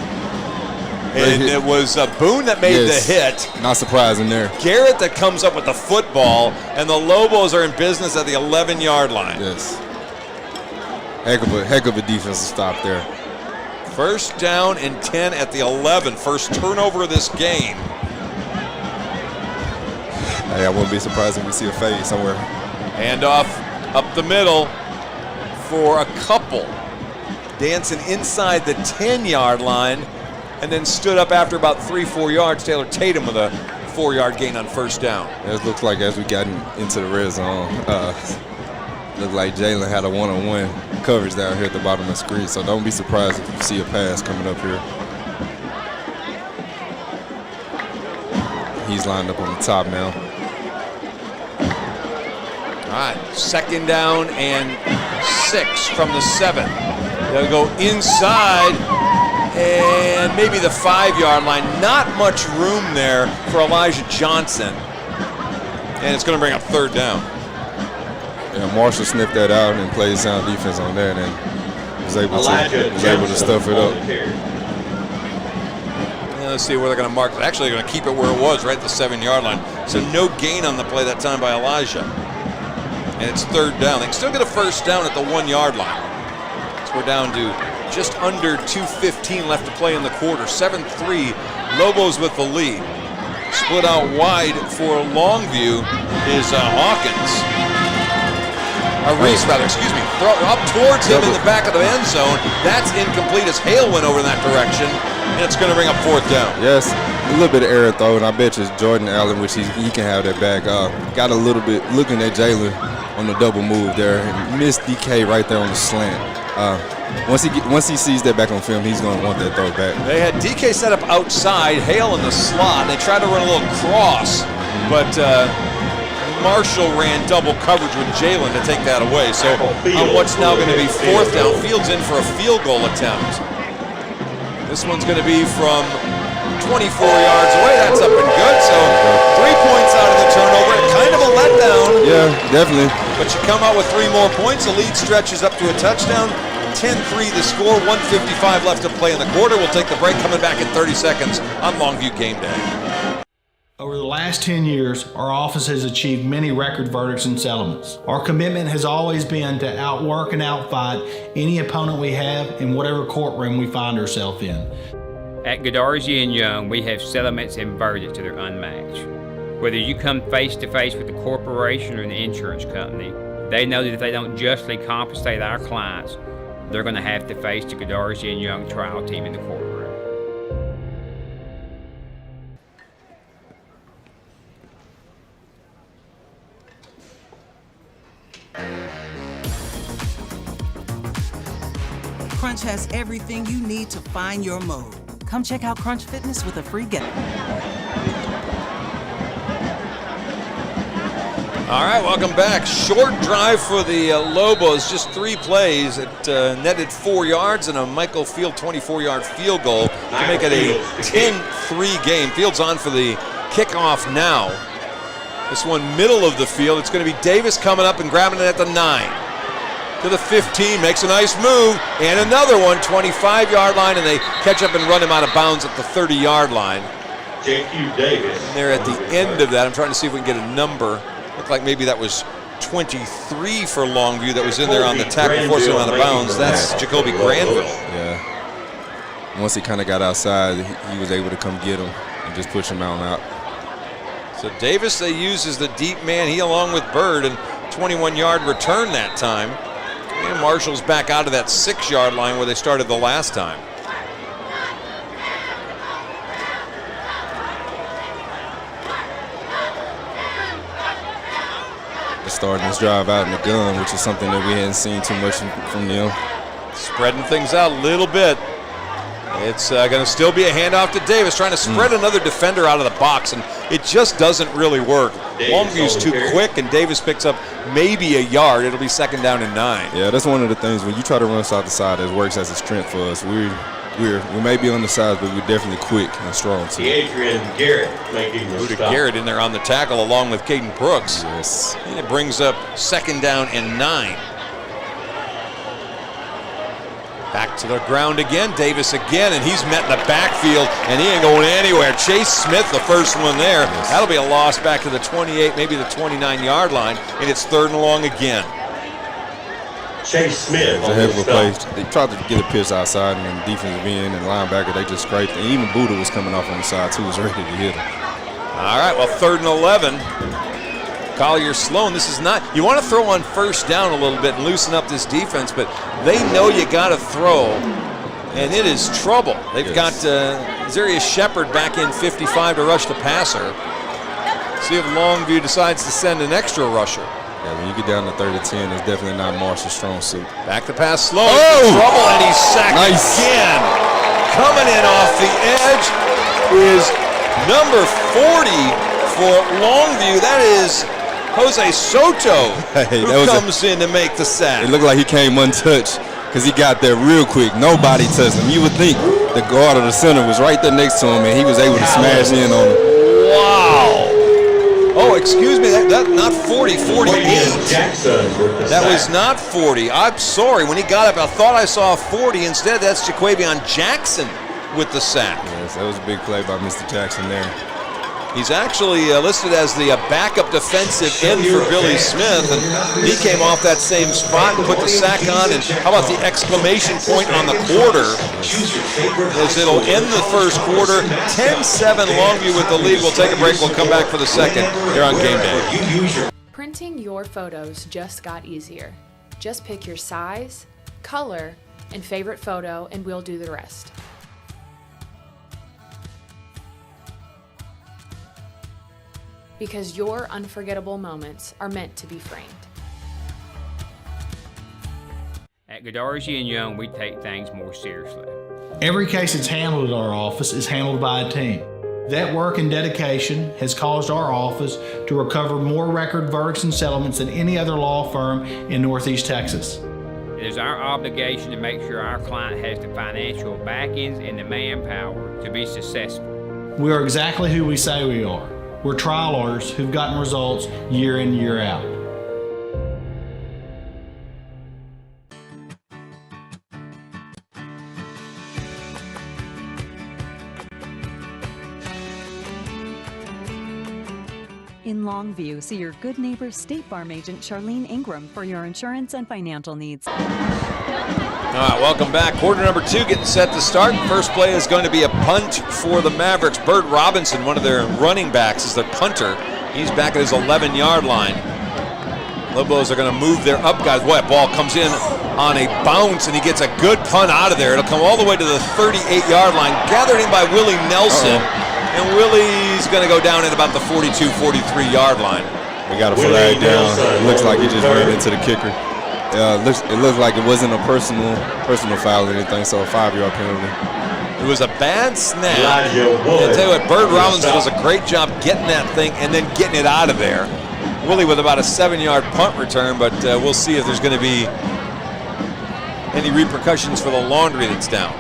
And it was Boone that made the hit. Not surprising there. Garrett that comes up with the football, and the Lobos are in business at the 11-yard line. Yes. Heck of a defensive stop there. First down and 10 at the 11. First turnover of this game. Hey, I wouldn't be surprised if we see a fade somewhere. And off up the middle for a couple. Dancing inside the 10-yard line, and then stood up after about 3-4 yards. Taylor Tatum with a 4-yard gain on first down. It looks like as we got into the red zone, looked like Jalen had a one-on-one coverage down here at the bottom of the screen. So don't be surprised if you see a pass coming up here. He's lined up on the top now. All right, second down and 6 from the 7. They'll go inside and maybe the 5-yard line. Not much room there for Elijah Johnson. And it's going to bring up third down. Yeah, Marshall sniffed that out and played sound defense on that and was able to stuff it up. Let's see where they're going to mark it. Actually, they're going to keep it where it was, right at the 7-yard line. So no gain on the play that time by Elijah. And it's third down. They can still get a first down at the 1-yard line. So we're down to just under 2:15 left to play in the quarter. 7-3, Lobos with the lead. Split out wide for Longview is Hawkins. Reese, rather, excuse me. Throw up towards him in the back of the end zone. That's incomplete as Hale went over in that direction. And it's going to bring up fourth down. Yes, a little bit of error throw, and I bet you Jordan Allen, which he can have that back. Got a little bit looking at Jalen on the double move there, and missed DK right there on the slant. Once he sees that back on film, he's going to want that throw back. They had DK set up outside, Hale in the slot. They tried to run a little cross, but Marshall ran double coverage with Jalen to take that away. So on what's now going to be fourth down, Fields in for a field goal attempt. This one's going to be from 24 yards away. That's up and good. So 3 points out of the turnover. Kind of a letdown. Yeah, definitely. But you come out with 3 more points. The lead stretches up to a touchdown. 10-3 the score. 1:55 left to play in the quarter. We'll take the break. Coming back in 30 seconds on Longview Game Day. Over the last 10 years, our office has achieved many record verdicts and settlements. Our commitment has always been to outwork and outfight any opponent we have in whatever courtroom we find ourselves in. At Godarzi & Young, we have settlements and verdicts that are unmatched. Whether you come face to face with the corporation or the insurance company, they know that if they don't justly compensate our clients, they're going to have to face the Godarzi & Young trial team in the courtroom. Crunch has everything you need to find your mode. Come check out Crunch Fitness with a free gift. All right, welcome back. Short drive for the Lobos, just 3 plays. It netted 4 yards and a Michael Field 24-yard field goal to make it a 10-3 game. Field's on for the kickoff now. This one middle of the field. It's going to be Davis coming up and grabbing it at the 9. To the 15, makes a nice move, and another one, 25-yard line, and they catch up and run him out of bounds at the 30-yard line. J.Q. Davis. And they're at the end of that. I'm trying to see if we can get a number. Looked like maybe that was 23 for Longview that was in there on the tackle, forcing him out of bounds. That's Jacoby Granville. Yeah. Once he kind of got outside, he was able to come get him and just push him out. So Davis they use as the deep man, he along with Bird, and 21-yard return that time. And Marshall's back out of that 6-yard line where they started the last time. They're starting this drive out in the gun, which is something that we hadn't seen too much from them. Spreading things out a little bit. It's going to still be a handoff to Davis, trying to spread another defender out of the box, and it just doesn't really work. Longview's too quick, and Davis picks up maybe a yard. It'll be 2nd down and 9. Yeah, that's one of the things when you try to run side to side, it works as a strength for us. We may be on the sides, but we're definitely quick and strong too. Adrian Garrett making the stop. Garrett in there on the tackle along with Caden Brooks. Yes. And it brings up 2nd down and 9. Back to the ground again, Davis again, and he's met in the backfield, and he ain't going anywhere. Chase Smith, the first one there. Yes. That'll be a loss back to the 28, maybe the 29-yard line, and it's 3rd and long again. Chase Smith. It's a heck of a play. They tried to get a pitch outside, and then defensive end and linebacker, they just scraped it. And even Buddha was coming off on the side, too, was ready to hit him. All right, well, 3rd and 11. Collier Sloan, this is not, you want to throw on 1st down a little bit and loosen up this defense, but they know you got to throw, and it is trouble. They've got Zarius Shepard back in 55 to rush the passer. See if Longview decides to send an extra rusher. Yeah, when you get down to 3rd and 10, it's definitely not Marshall's strong suit. Back to pass Sloan. Oh! Trouble, and he's sacked again. Coming in off the edge is number 40 for Longview. That is Jose Soto, who comes in to make the sack. It looked like he came untouched because he got there real quick. Nobody touched him. You would think the guard or the center was right there next to him, and he was able to smash in on him. Wow. Oh, excuse me, that not 40, 48. That was not 40. I'm sorry. When he got up, I thought I saw 40. Instead, that's Jaquavion Jackson with the sack. Yes, that was a big play by Mr. Jackson there. He's actually listed as the backup defensive end for Billy Smith, and he came off that same spot and put the sack on. And how about the exclamation point on the quarter, as it'll end the first quarter. 10-7 Longview with the lead. We'll take a break. We'll come back for the second here on Game Day. Printing your photos just got easier. Just pick your size, color, and favorite photo, and we'll do the rest. Because your unforgettable moments are meant to be framed. At Godarzi and Young, we take things more seriously. Every case that's handled at our office is handled by a team. That work and dedication has caused our office to recover more record verdicts and settlements than any other law firm in Northeast Texas. It is our obligation to make sure our client has the financial backings and the manpower to be successful. We are exactly who we say we are. We're trial lawyers who've gotten results year in, year out. In Longview, see your good neighbor State Farm agent Charlene Ingram for your insurance and financial needs. All right, welcome back. Quarter number 2 getting set to start. First play is going to be a punt for the Mavericks. Bird Robinson, one of their running backs, is their punter. He's back at his 11-yard line. Lobos are going to move their up guys. Boy, ball comes in on a bounce, and he gets a good punt out of there. It'll come all the way to the 38-yard line. Gathered in by Willie Nelson. And Willie's going to go down at about the 42, 43-yard line. We got a flag down. It looks like he just ran into the kicker. It looks like it wasn't a personal foul or anything, so a 5-yard penalty. It was a bad snap. I'll tell you what, Bird Robinson does a great job getting that thing and then getting it out of there. Willie with about a 7-yard punt return, but we'll see if there's going to be any repercussions for the laundry that's down.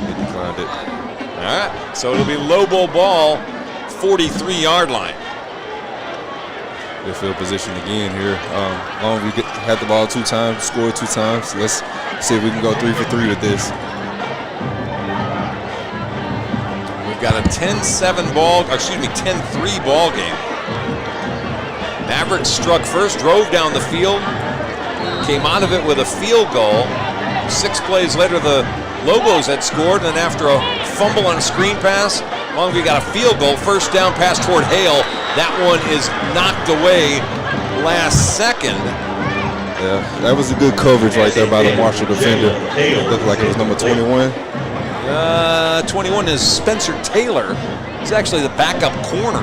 He declined it. All right, so it'll be Lobo ball, 43-yard line. Good field position again here. Longview had the ball 2 times, scored 2 times. Let's see if we can go 3 for 3 with this. We've got a 10-3 ball game. Mavericks struck first, drove down the field, came out of it with a field goal. 6 plays later, the Lobos had scored, and then after a fumble on a screen pass, Longview got a field goal. First down pass toward Hale. That one is knocked away last second. Yeah, that was a good coverage right there by the Marshall defender. Looked like it was number 21. 21 is Spencer Taylor. He's actually the backup corner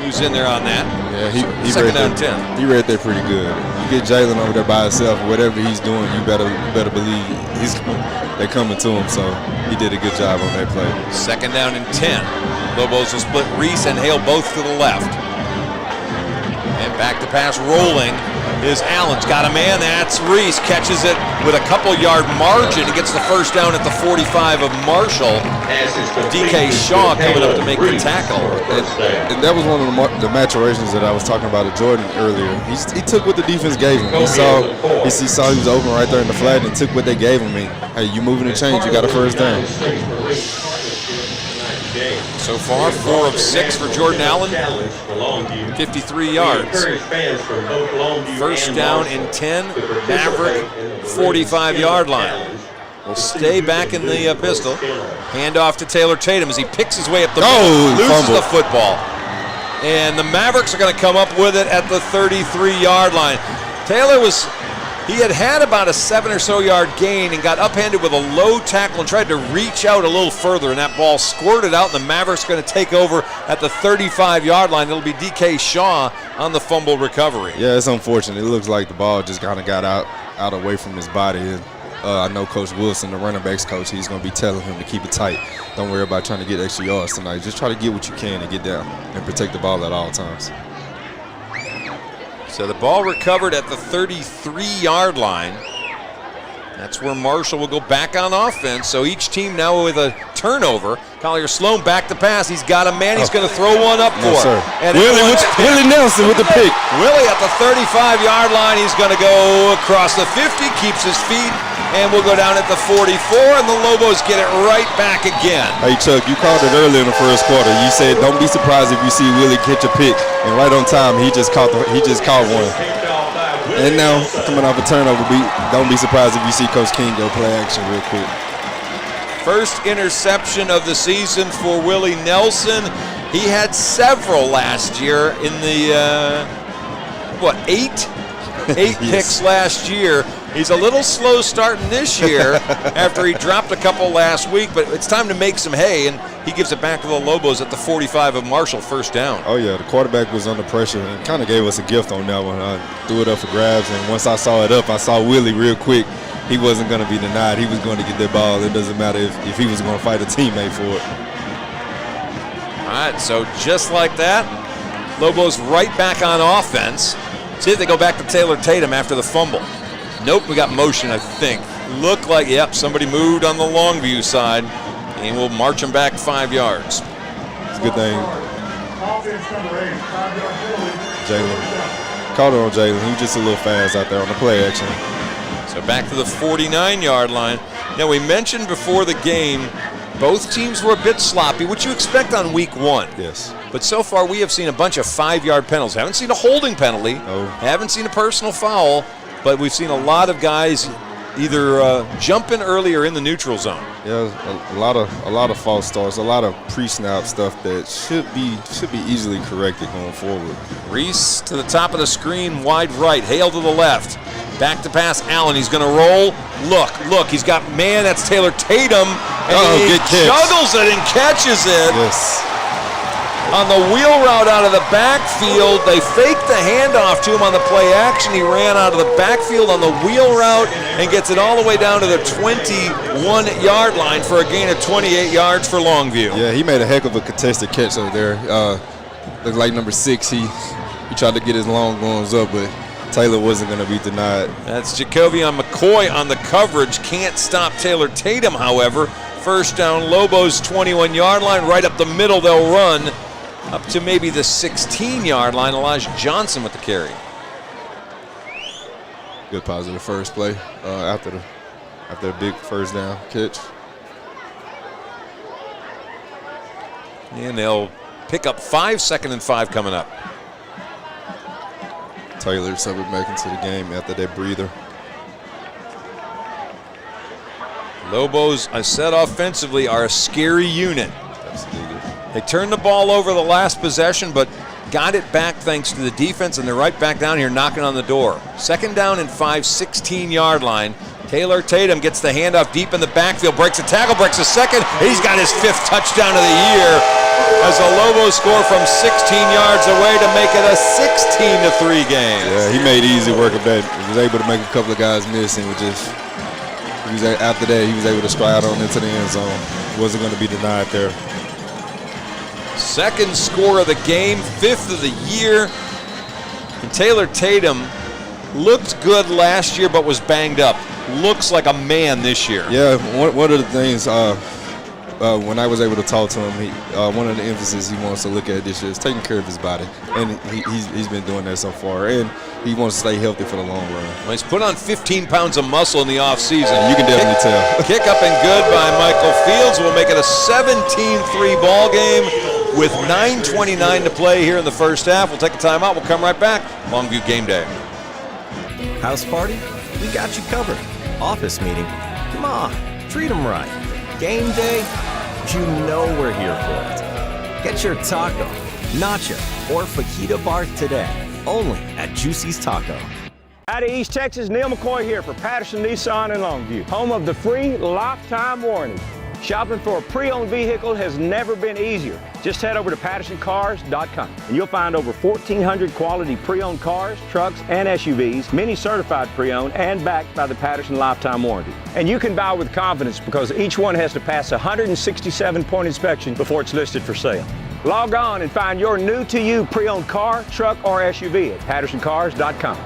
who's in there on that. Yeah, he second read down 10. He read that pretty good. You get Jalen over there by himself, whatever he's doing, you better believe they're coming to him. So he did a good job on that play. Second down and 10. Lobos will split Reese and Hale both to the left. And back to pass rolling is Allen's got a man. That's Reese. Catches it with a couple-yard margin. He gets the first down at the 45 of Marshall. DK Shaw coming up to make the tackle. And that was one of the maturations that I was talking about to Jordan earlier. He took what the defense gave him. He saw he was open right there in the flat and took what they gave him. Hey, you moving and change. You got a first down. So far, 4 of 6 for Jordan Allen, 53 yards. First down and 10, Maverick 45-yard line. Will stay back in the pistol. Hand off to Taylor Tatum as he picks his way up the middle, loses the football. And the Mavericks are going to come up with it at the 33-yard line. Taylor had about a 7 or so yard gain and got upended with a low tackle and tried to reach out a little further, and that ball squirted out, and the Mavericks are going to take over at the 35-yard line. It'll be DK Shaw on the fumble recovery. Yeah, it's unfortunate. It looks like the ball just kind of got out away from his body. And I know Coach Wilson, the running backs coach, he's going to be telling him to keep it tight. Don't worry about trying to get extra yards tonight. Just try to get what you can and get down and protect the ball at all times. So the ball recovered at the 33-yard line. That's where Marshall will go back on offense. So each team now with a turnover. Collier Sloan back to pass. He's got a man. He's going to throw one up for it. And Willie Nelson with the pick. Willie at the 35-yard line. He's going to go across the 50, keeps his feet, and we'll go down at the 44, and the Lobos get it right back again. Hey, Chuck, you called it early in the first quarter. You said don't be surprised if you see Willie catch a pick, and right on time he just caught one. And now coming off a turnover, don't be surprised if you see Coach King go play action real quick. First interception of the season for Willie Nelson. He had several last year in the eight yes. Picks last year. He's a little slow starting this year after he dropped a couple last week, but it's time to make some hay, and he gives it back to the Lobos at the 45 of Marshall, first down. Oh, yeah, the quarterback was under pressure and kind of gave us a gift on that one. I threw it up for grabs, and once I saw it up, I saw Willie real quick. He wasn't going to be denied. He was going to get that ball. It doesn't matter if he was going to fight a teammate for it. All right, so just like that, Lobos right back on offense. See if they go back to Taylor Tatum after the fumble. Nope, we got motion, I think. Looked like, yep, somebody moved on the Longview side, and we'll march them back 5 yards. It's a good thing. Jalen. Called it on Jalen. He was just a little fast out there on the play action. So back to the 49-yard line. Now, we mentioned before the game, both teams were a bit sloppy, which you expect on week 1. Yes. But so far, we have seen a bunch of 5-yard penalties. Haven't seen a holding penalty. No. Haven't seen a personal foul. But we've seen a lot of guys either jumping early or in the neutral zone. Yeah, a lot of false starts, a lot of pre-snap stuff that should be easily corrected going forward. Reese to the top of the screen, wide right. Hale to the left. Back to pass Allen. He's going to roll. Look, he's got man. That's Taylor Tatum. And he juggles it and catches it. Yes. On the wheel route out of the backfield, they faked the handoff to him on the play action. He ran out of the backfield on the wheel route and gets it all the way down to the 21-yard line for a gain of 28 yards for Longview. Yeah, he made a heck of a contested catch over there. Looked like number 6. He tried to get his long ones up, but Taylor wasn't going to be denied. That's Jacovian McCoy on the coverage. Can't stop Taylor Tatum, however. First down, Lobos 21-yard line. Right up the middle they'll run. Up to maybe the 16-yard line. Elijah Johnson with the carry. Good positive first play after a big first down catch. And they'll pick up 5, 2nd and 5 coming up. Taylor suffered back into the game after that breather. Lobos, I said offensively, are a scary unit. Absolutely. They turned the ball over the last possession, but got it back thanks to the defense, and they're right back down here knocking on the door. 2nd down and 5, 16-yard line. Taylor Tatum gets the handoff deep in the backfield, breaks a tackle, breaks a second. He's got his 5th touchdown of the year as the Lobos score from 16 yards away to make it a 16-3 game. Yeah, he made easy work of that. He was able to make a couple of guys miss, and after that, he was able to stride on into the end zone. Wasn't going to be denied there. 2nd score of the game, 5th of the year. And Taylor Tatum looked good last year but was banged up. Looks like a man this year. Yeah, one of the things when I was able to talk to him, one of the emphasis he wants to look at this year is taking care of his body, and he's been doing that so far, and he wants to stay healthy for the long run. Well, he's put on 15 pounds of muscle in the offseason. You can definitely tell. Kick up and good by Michael Fields will make it a 17-3 ball game with 9:29 to play here in the first half. We'll take a timeout. We'll come right back. Longview game day. House party? We got you covered. Office meeting? Come on, treat them right. Game day? You know we're here for it. Get your taco, nacho, or fajita bar today, only at Juicy's Taco. Howdy, East Texas. Neil McCoy here for Patterson Nissan in Longview, home of the free lifetime warranty. Shopping for a pre-owned vehicle has never been easier. Just head over to PattersonCars.com and you'll find over 1,400 quality pre-owned cars, trucks, and SUVs, many certified pre-owned and backed by the Patterson Lifetime Warranty. And you can buy with confidence because each one has to pass a 167-point inspection before it's listed for sale. Log on and find your new-to-you pre-owned car, truck, or SUV at PattersonCars.com.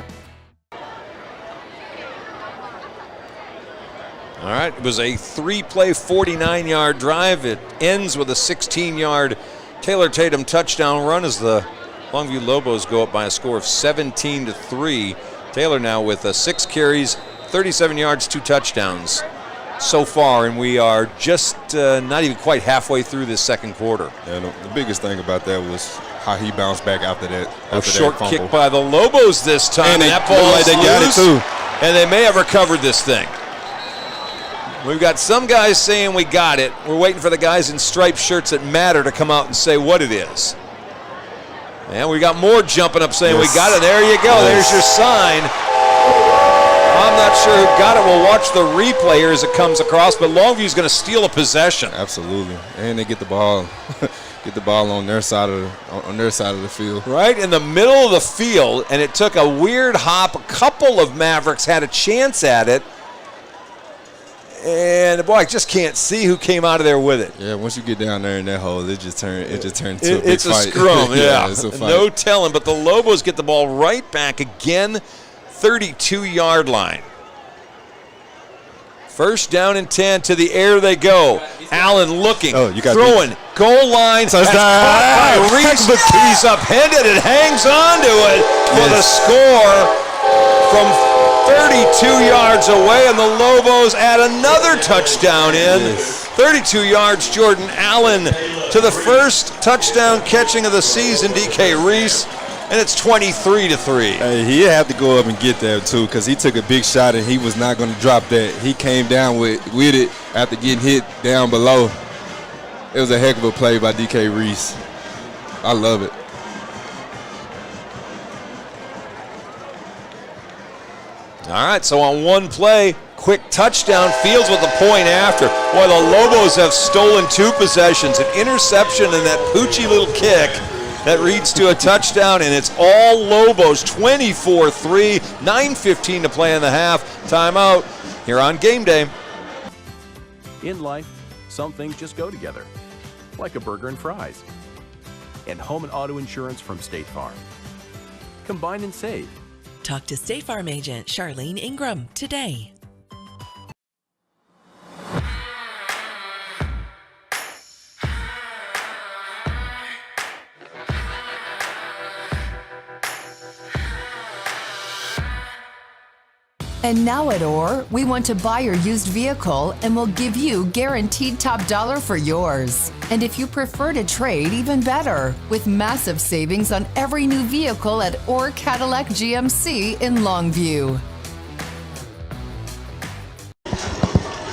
All right, it was a 3-play, 49-yard drive. It ends with a 16-yard Taylor Tatum touchdown run as the Longview Lobos go up by a score of 17-3. Taylor now with 6 carries, 37 yards, 2 touchdowns so far, and we are just not even quite halfway through this second quarter. Yeah, the biggest thing about that was how he bounced back after that. A short kick by the Lobos this time. And that ball like they got it too. And they may have recovered this thing. We've got some guys saying we got it. We're waiting for the guys in striped shirts that matter to come out and say what it is. And we got more jumping up saying we got it. There you go. There's your sign. I'm not sure who got it. We'll watch the replay here as it comes across, but Longview's going to steal a possession. Absolutely. And they get the ball on their side of the field. Right in the middle of the field, and it took a weird hop. A couple of Mavericks had a chance at it. And boy, I just can't see who came out of there with it. Yeah, once you get down there in that hole, it just turns into a big fight. It's a scrum, yeah. It's a fight. No telling, but the Lobos get the ball right back again, 32-yard line. 1st down and 10, to the air they go. Allen looking, throwing, goal line. That's caught by Reese. He's upended and hangs on to it for the score from 32 yards away, and the Lobos add another touchdown in. 32 yards, Jordan Allen to the first touchdown catching of the season, DK Reese, and it's 23-3. Hey, he had to go up and get that too, because he took a big shot and he was not going to drop that. He came down with it after getting hit down below. It was a heck of a play by DK Reese. I love it. All right, so on one play, quick touchdown, Fields with the point after. Boy, the Lobos have stolen 2 possessions, an interception and that poochy little kick that leads to a touchdown, and it's all Lobos, 24-3, 9:15 to play in the half. Timeout here on Game Day. In life, some things just go together, like a burger and fries. And home and auto insurance from State Farm. Combine and save. Talk to State Farm agent Charlene Ingram today. And now at OR, we want to buy your used vehicle and we'll give you guaranteed top dollar for yours. And if you prefer to trade, even better, with massive savings on every new vehicle at OR Cadillac GMC in Longview.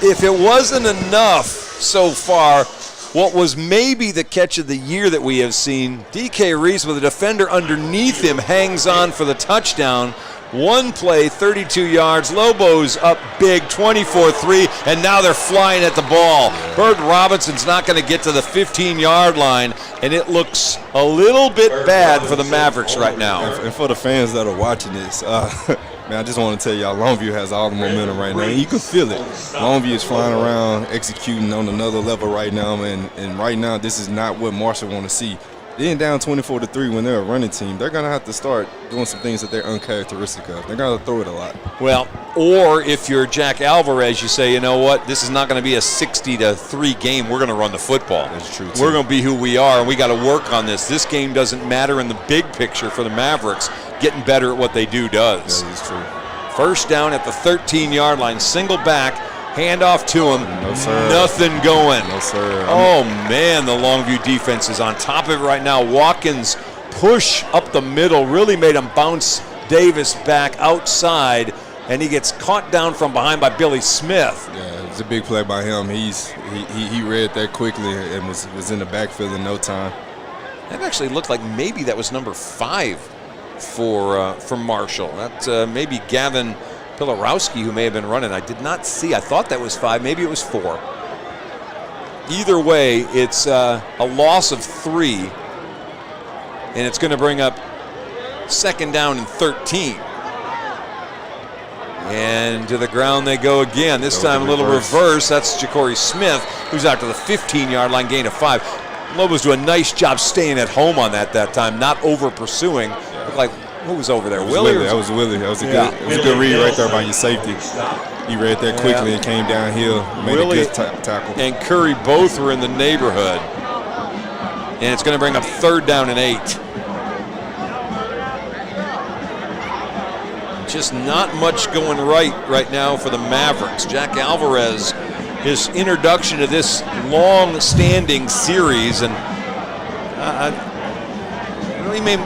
If it wasn't enough so far what was maybe the catch of the year that we have seen. DK Reese with a defender underneath him hangs on for the touchdown. One play, 32 yards. Lobos up big, 24-3, and now they're flying at the ball. Bird Robinson's not going to get to the 15-yard line, and it looks a little bit bad for the Mavericks right now. And for the fans that are watching this, man, I just want to tell y'all, Longview has all the momentum right now. And you can feel it. Longview is flying around, executing on another level right now, and right now this is not what Marshall want to see. Being down 24-3 when they're a running team, they're going to have to start doing some things that they're uncharacteristic of. They're going to throw it a lot. Well, or if you're Jack Alvarez, you say, you know what, this is not going to be a 60-3 game. We're going to run the football. That's true, too. We're going to be who we are, and we got to work on this. This game doesn't matter in the big picture for the Mavericks. Getting better at what they do does. That is true. First down at the 13-yard line, single back, handoff to him. No, sir. Nothing going. No, sir. Oh, man, the Longview defense is on top of it right now. Watkins push up the middle really made him bounce Davis back outside, and he gets caught down from behind by Billy Smith. Yeah, it was a big play by him. He read that quickly and was in the backfield in no time. That actually looked like maybe that was number 5 for Marshall. That maybe Gavin Pilarowski, who may have been running. I did not see. I thought that was 5. Maybe it was 4. Either way, it's a loss of 3, and it's going to bring up second down and 13. And to the ground they go again. This time a little reverse. That's Ja'Cory Smith, who's out to the 15-yard line, gain of 5. Lobos do a nice job staying at home on that time, not over pursuing. Looked like, who was over there? Willie? That was Willie. That was a good read right there by your safety. He read that quickly and came downhill. Made Willie a good tackle. And Curry both were in the neighborhood. And it's going to bring up third down and 8. Just not much going right now for the Mavericks. Jack Alvarez, his introduction to this long-standing series, and he may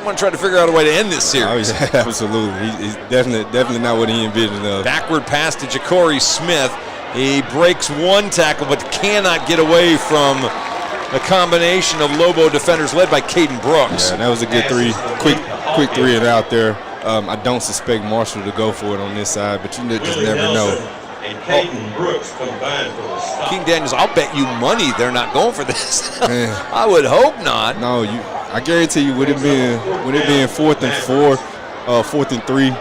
want to try to figure out a way to end this series. Oh, yeah, absolutely. He's definitely not what he envisioned of. Backward pass to Ja'Cory Smith. He breaks one tackle but cannot get away from a combination of Lobo defenders led by Caden Brooks. Yeah, that was a good quick 3 and out there. I don't suspect Marshall to go for it on this side, but you just never know. And Caden Brooks combined for the stop. King Daniels, I'll bet you money they're not going for this. I would hope not. No, I guarantee you, would it being 4th and 4, 4th and 3,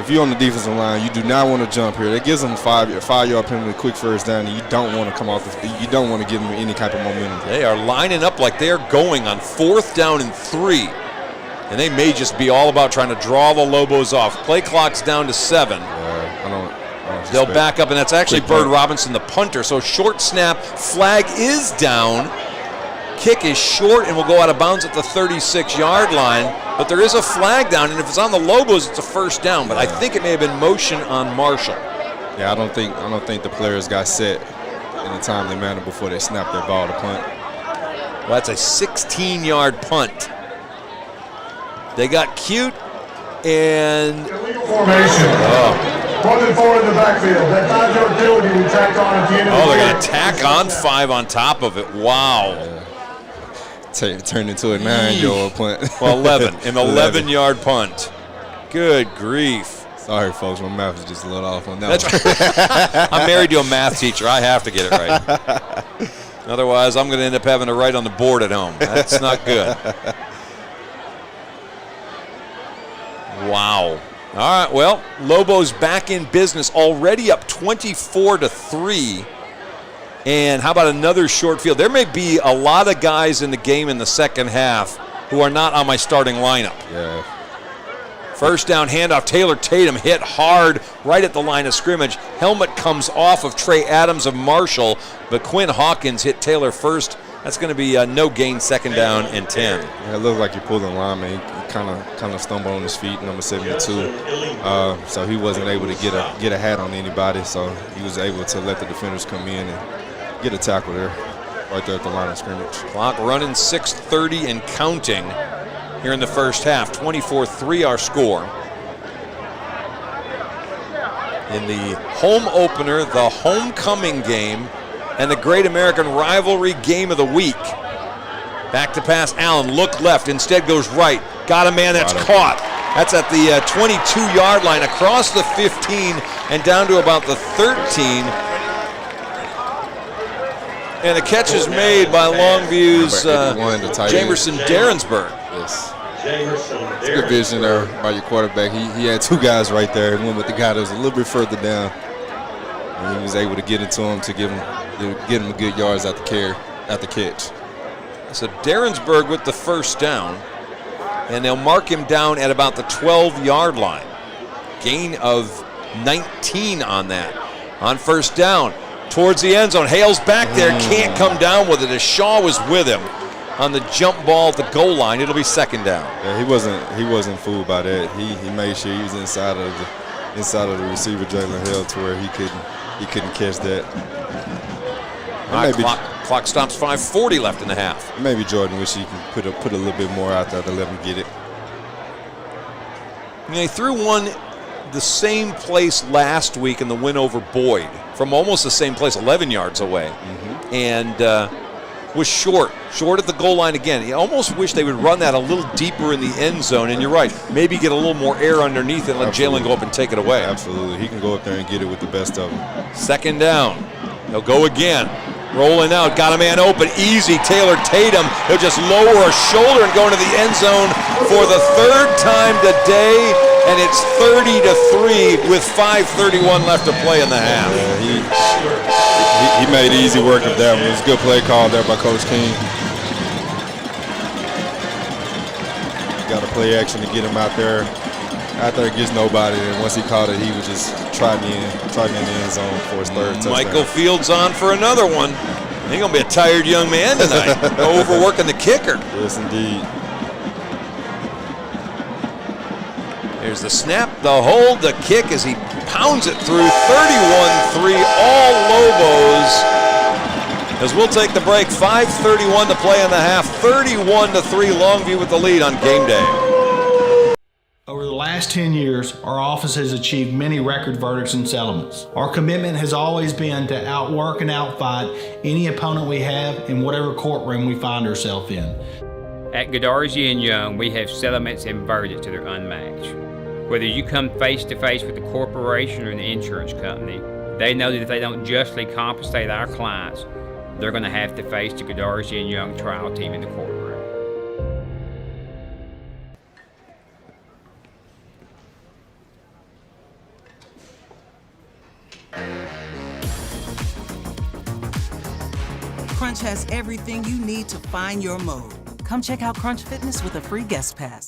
if you're on the defensive line, you do not want to jump here. That gives them a 5-yard penalty, quick first down, and you don't want to come off you don't want to give them any type of momentum. They are lining up like they're going on 4th down and 3. And they may just be all about trying to draw the Lobos off. Play clock's down to 7. I don't They'll back up, and that's actually Bird Robinson, the punter. So short snap, flag is down. Kick is short and will go out of bounds at the 36-yard line. But there is a flag down, and if it's on the Lobos, it's a first down. But I think it may have been motion on Marshall. Yeah, I don't think the players got set in a timely manner before they snapped their ball to punt. Well, that's a 16-yard punt. They got cute and Illegal formation. 1 and 4 in the backfield. That 5-yard penalty we tacked on at the end of the they're game. going to tack on 5 on top of it. Wow. Turned into a 9-yard punt. Well, 11. An 11-yard punt. Good grief. Sorry, folks. My math is just a little off on that. That's right. I'm married to a math teacher. I have to get it right. Otherwise, I'm going to end up having to write on the board at home. That's not good. Wow. All right, well, Lobos back in business, already up 24-3. And how about another short field? There may be a lot of guys in the game in the second half who are not on my starting lineup. Yeah. First down handoff, Taylor Tatum hit hard right at the line of scrimmage. Helmet comes off of Trey Adams of Marshall, but Quinn Hawkins hit Taylor first. That's going to be a no gain, second down and 10. Yeah, it looked like he pulled a lineman. He kind of stumbled on his feet, number 72. So he wasn't able to get a hat on anybody. So he was able to let the defenders come in and get a tackle there, right there at the line of scrimmage. Clock running, 6:30 and counting here in the first half. 24-3 our score. In the home opener, the homecoming game and the Great American Rivalry Game of the Week. Back to pass, Allen, look left, instead goes right. Got a man that's caught. That's at the 22-yard line, across the 15 and down to about the 13. And the catch is made by Longview's Jamerson Derensburg. Yes. It's a good vision there by your quarterback. He had two guys right there, and one with the guy that was a little bit further down. And he was able to get into him to give him good yards at the catch. So Derensburg with the first down, and they'll mark him down at about the 12-yard line. Gain of 19 on that. On first down, towards the end zone. Hale's back there, can't come down with it as Shaw was with him on the jump ball at the goal line. It'll be second down. Yeah, he wasn't fooled by that. He made sure he was inside of the receiver Jalen Hale to where he couldn't catch that. Clock stops, 5:40 left in the half. Maybe Jordan wish he could put a little bit more out there to let him get it. And they threw one the same place last week in the win over Boyd from almost the same place, 11 yards away, and was short at the goal line again. You almost wish they would run that a little deeper in the end zone, and you're right, maybe get a little more air underneath it and let Jalen go up and take it away. Absolutely, he can go up there and get it with the best of them. Second down, they'll go again. Rolling out, got a man open, easy, Taylor Tatum. He'll just lower a shoulder and go into the end zone for the third time today, and it's 30-3 with 5:31 left to play in the half. Yeah, he made easy work of that one. It was a good play call there by Coach King. Got a play action to get him out there against nobody, and once he caught it, he was just trotting in the end zone for his third touchdown. Michael Fields on for another one. He's going to be a tired young man tonight, overworking the kicker. Yes, indeed. There's the snap, the hold, the kick as he pounds it through. 31-3, all Lobos. As we'll take the break, 5:31 to play in the half, 31-3, Longview with the lead on game day. Over the last 10 years, our office has achieved many record verdicts and settlements. Our commitment has always been to outwork and outfight any opponent we have in whatever courtroom we find ourselves in. At Godarzi & Young, we have settlements and verdicts that are unmatched. Whether you come face to face with the corporation or the insurance company, they know that if they don't justly compensate our clients, they're going to have to face the Godarzi & Young trial team in the courtroom. Crunch has everything you need to find your mode. Come check out Crunch Fitness with a free guest pass.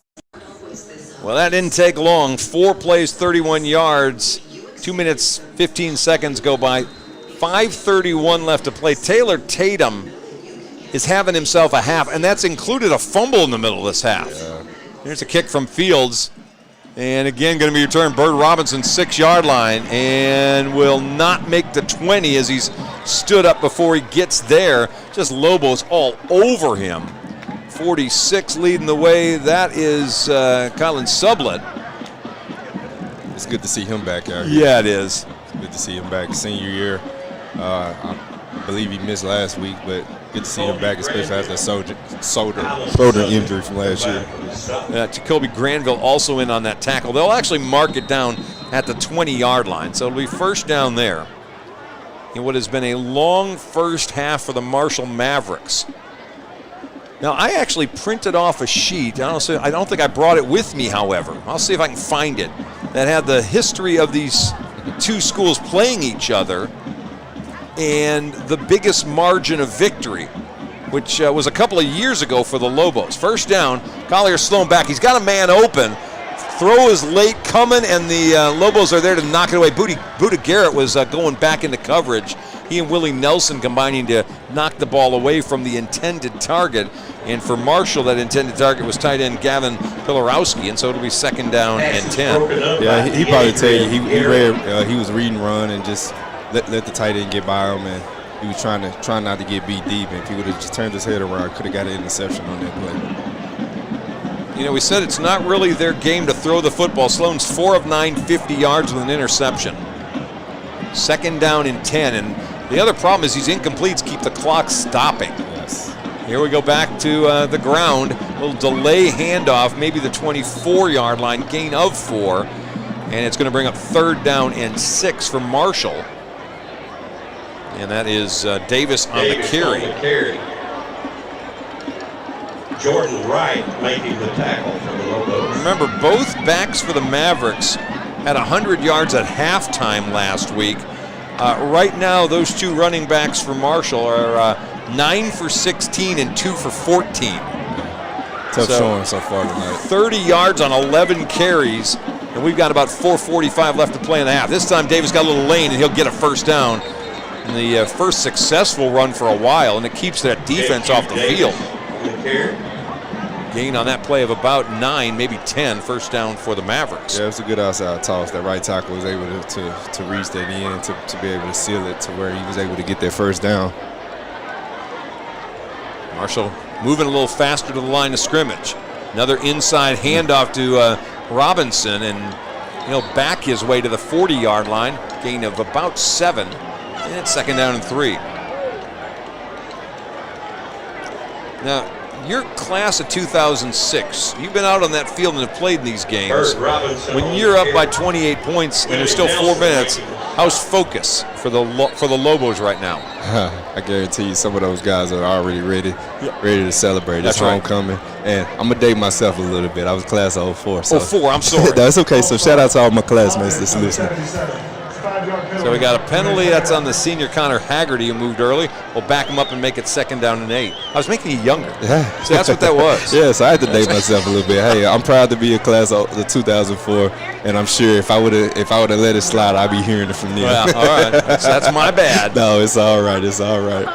Well, that didn't take long. 4 plays, 31 yards. 2 minutes, 15 seconds go by. 5:31 left to play. Taylor Tatum is having himself a half, and that's included a fumble in the middle of this half. Yeah. Here's a kick from Fields. And again, going to be returned. Bird Robinson, 6-yard line, and will not make the 20 as he's stood up before he gets there. Just Lobos all over him. 46 leading the way. That is Colin Sublett. It's good to see him back out here. Yeah, it is. It's good to see him back. Senior year. I believe he missed last week, but good to see him back, especially after that shoulder injury from last year. Jacoby Granville also in on that tackle. They'll actually mark it down at the 20-yard line, so it'll be first down there in what has been a long first half for the Marshall Mavericks. Now, I actually printed off a sheet. I don't think I brought it with me, however. I'll see if I can find it. That had the history of these two schools playing each other and the biggest margin of victory, which was a couple of years ago for the Lobos. First down, Collier's slowing back. He's got a man open. Throw is late coming, and the Lobos are there to knock it away. Buda Garrett was going back into coverage. He and Willie Nelson combining to knock the ball away from the intended target. And for Marshall, that intended target was tight end Gavin Pilarowski, and so it'll be second down and 10. Yeah, he probably tell you he was reading run and just let the tight end get by him, and he was trying not to get beat deep. And if he would have just turned his head around, could have got an interception on that play. You know, we said it's not really their game to throw the football. Sloan's 4 of 9, 50 yards with an interception. Second down and 10, and The other problem is these incompletes keep the clock stopping. Yes. Here we go back to the ground. A little delay handoff, maybe the 24-yard line, gain of 4. And it's going to bring up 3rd down and 6 for Marshall. And that is Davis on the carry. Jordan Wright making the tackle for the Lobos. Remember, both backs for the Mavericks had 100 yards at halftime last week. Right now, those 2 running backs for Marshall are 9 for 16 and 2 for 14. Tough showing so far tonight. 30 yards on 11 carries, and we've got about 4:45 left to play in the half. This time, Davis got a little lane, and he'll get a 1st down. And the first successful run for a while, and it keeps that defense off the field. Gain on that play of about 9, maybe 10, 1st down for the Mavericks. Yeah, it was a good outside toss. That right tackle was able to reach that end to be able to seal it to where he was able to get that 1st down. Marshall moving a little faster to the line of scrimmage. Another inside handoff to Robinson, and he'll back his way to the 40-yard line. Gain of about 7, and it's 2nd down and 3. Now, your class of 2006, you've been out on that field and have played in these games. When you're up by 28 points and there's still 4 minutes, how's focus for the Lobos right now? I guarantee you some of those guys are already ready to celebrate. It's homecoming. And I'm going to date myself a little bit. I was class of 04. So. 04, I'm sorry. That's okay. So shout out to all my classmates that's listening. So we got a penalty. That's on the senior Connor Haggerty, who moved early. We'll back him up and make it 2nd down and 8. I was making you younger. Yeah. So that's what that was. Yes, I had to date myself a little bit. Hey, I'm proud to be a class of the 2004, and I'm sure if I would have let it slide, I'd be hearing it from you. Well, all right. That's my bad. No, it's all right. It's all right.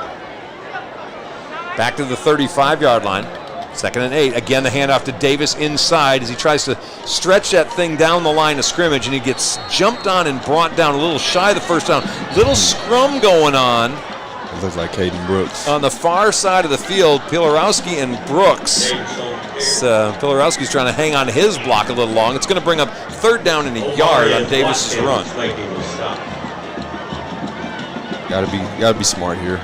Back to the 35-yard line. 2nd and 8. Again, the handoff to Davis inside as he tries to stretch that thing down the line of scrimmage, and he gets jumped on and brought down a little shy of the 1st down. Little scrum going on. It looks like Caden Brooks. On the far side of the field, Pilarowski and Brooks. Pilarowski's trying to hang on to his block a little long. It's going to bring up 3rd down and a yard on Davis's run. Gotta be smart here.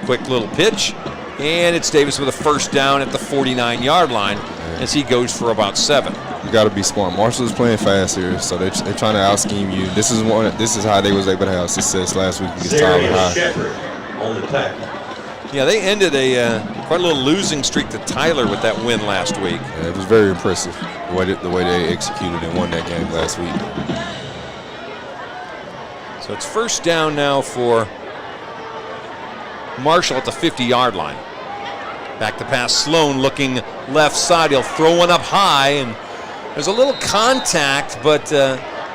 Quick little pitch. And it's Davis with a 1st down at the 49-yard line as he goes for about 7. You got to be smart. Marshall is playing fast here, so they're trying to out-scheme you. This is how they was able to have success last week against Tyler High. On the tackle. Yeah, they ended quite a little losing streak to Tyler with that win last week. Yeah, it was very impressive the way they executed and won that game last week. So it's 1st down now for Marshall at the 50-yard line. Back to pass, Sloan looking left side. He'll throw one up high, and there's a little contact, but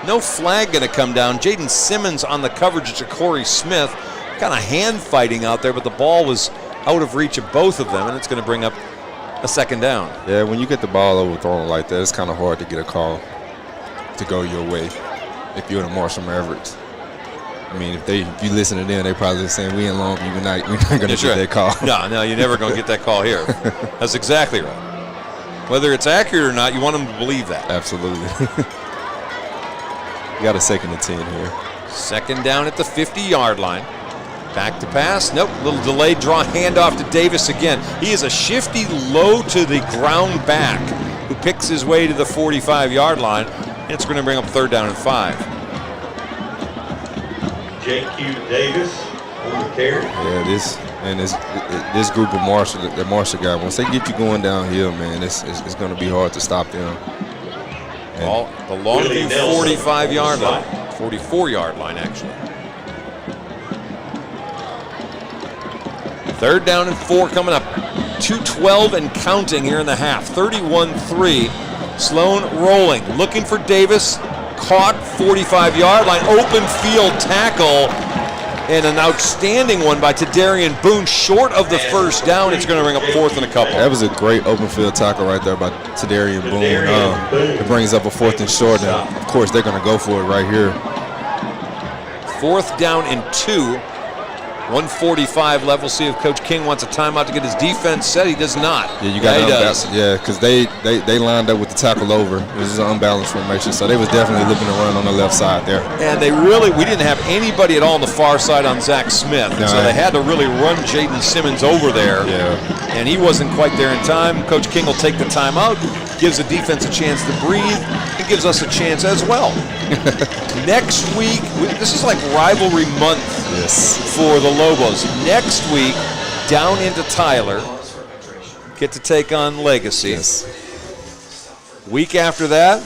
no flag going to come down. Jaden Simmons on the coverage to Corey Smith. Kind of hand fighting out there, but the ball was out of reach of both of them, and it's going to bring up a 2nd down. Yeah, when you get the ball overthrown like that, it's kind of hard to get a call to go your way if you're the Marshall Mavericks. I mean, if you listen to them, they probably saying we in Longview, we're not going to get that call. No, you're never going to get that call here. That's exactly right. Whether it's accurate or not, you want them to believe that. Absolutely. You got a 2nd and 10 here. 2nd down at the 50-yard line. Back to pass. Nope. Little delayed draw handoff to Davis again. He is a shifty, low to the ground back who picks his way to the 45-yard line. And it's going to bring up 3rd down and 5. J.Q. Davis on the carry. Yeah, this group of the Marshall guy, once they get you going downhill, man, it's going to be hard to stop them. The Longview 45-yard line, 44-yard line actually. 3rd down and 4 coming up. 2:12 and counting here in the half. 31-3. Sloan rolling, looking for Davis. Caught 45-yard line, open field tackle, and an outstanding one by Tadarian Boone, short of the 1st down. It's going to bring up 4th and a couple. That was a great open field tackle right there by Tadarian Boone. It brings up a 4th and short, and of course they're going to go for it right here. 4th down and 2 1:45 left. We'll see if Coach King wants a timeout to get his defense set. He does not. Yeah, you got to Yeah, because they lined up with the tackle over. It was an unbalanced formation, so they was definitely looking to run on the left side there. And we didn't have anybody at all on the far side on Zach Smith. No, so they had to really run Jaden Simmons over there. Yeah. And he wasn't quite there in time. Coach King will take the timeout, gives the defense a chance to breathe, and gives us a chance as well. Next week, this is like rivalry month for the Lobos. Next week, down into Tyler, get to take on Legacy. Yes. Week after that,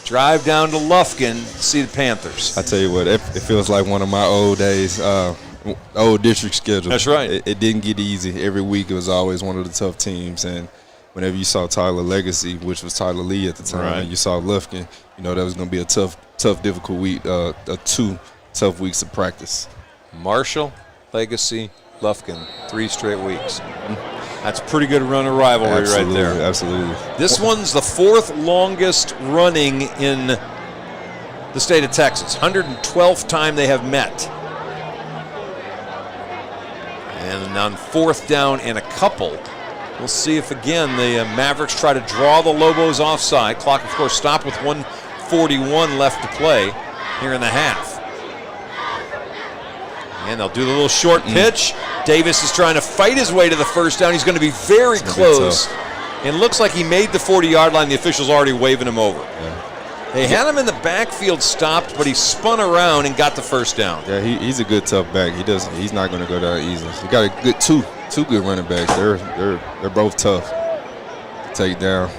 drive down to Lufkin, see the Panthers. I tell you what, it feels like one of my old days, old district schedule. That's right. It didn't get easy. Every week it was always one of the tough teams, and whenever you saw Tyler Legacy, which was Tyler Lee at the time, and you saw Lufkin, that was going to be a tough, difficult week, 2 tough weeks of practice. Marshall, Legacy, Lufkin, 3 straight weeks. That's a pretty good run of rivalry right there. Absolutely. This one's the 4th longest running in the state of Texas. 112th time they have met. And on 4th down and a couple, we'll see if again the Mavericks try to draw the Lobos offside. Clock, of course, stopped with 1:41 left to play here in the half. And they'll do the little short pitch. Davis is trying to fight his way to the first down. He's going to be very close. And looks like he made the 40-yard line. The official's already waving him over. Yeah. They had him in the backfield stopped, but he spun around and got the first down. Yeah, he's a good tough back. He's not going to go down easily. He got a good two good running backs. They're both tough to take down.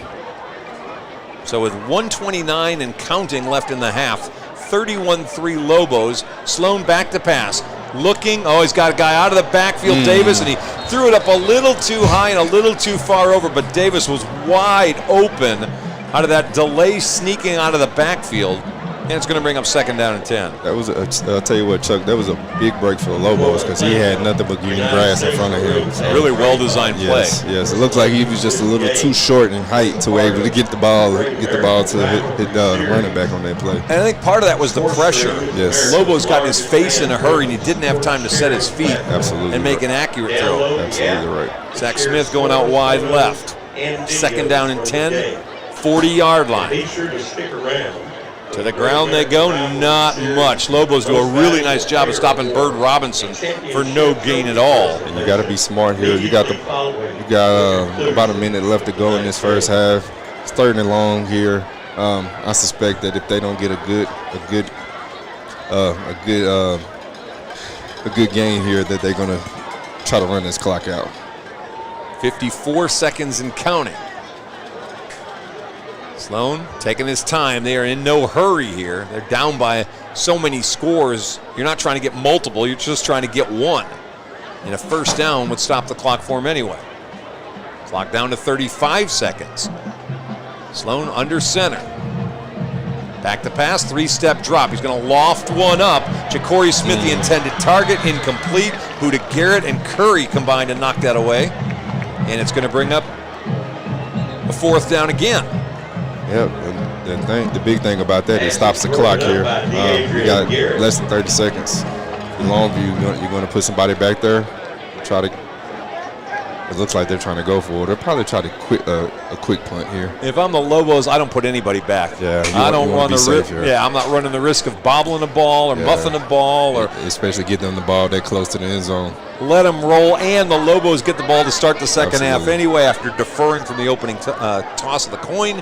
So with 1:29 and counting left in the half, 31-3 Lobos. Sloan back to pass. Looking, he's got a guy out of the backfield, Davis, and he threw it up a little too high and a little too far over, but Davis was wide open out of that delay sneaking out of the backfield, and it's going to bring up 2nd down and 10. That was I'll tell you what, Chuck, that was a big break for the Lobos because he had nothing but green grass in front of him. So. Really well-designed play. Yes. It looked like he was just a little too short in height to be able to get the ball to hit the running back on that play. And I think part of that was the pressure. Yes. Lobos got in his face in a hurry, and he didn't have time to set his feet and make an accurate throw. Absolutely right. Zach Smith going out wide left. 2nd down and 10, 40-yard line. Be sure to stick around. To the ground they go, not much. Lobos do a really nice job of stopping Bird Robinson for no gain at all. And you got to be smart here. You got about a minute left to go in this first half. It's 3rd and long here. I suspect that if they don't get a good gain here, that they're going to try to run this clock out. 54 seconds and counting. Sloan taking his time. They are in no hurry here. They're down by so many scores. You're not trying to get multiple. You're just trying to get one. And a first down would stop the clock for him anyway. Clock down to 35 seconds. Sloan under center. Back to pass, 3-step drop. He's going to loft one up. Ja'Cory Smith, the intended target, incomplete. Huda Garrett and Curry combined to knock that away. And it's going to bring up a 4th down again. Yep, and the big thing about that, it stops the clock here. We got less than 30 seconds. In Longview, you're going to put somebody back there, it looks like they're trying to go for it. They'll probably try to quit a quick punt here. If I'm the Lobos, I don't put anybody back. Yeah, I don't run the risk. Yeah, I'm not running the risk of bobbling a ball or muffing a ball, or especially getting them the ball that close to the end zone. Let them roll, and the Lobos get the ball to start the second half anyway after deferring from the opening toss of the coin.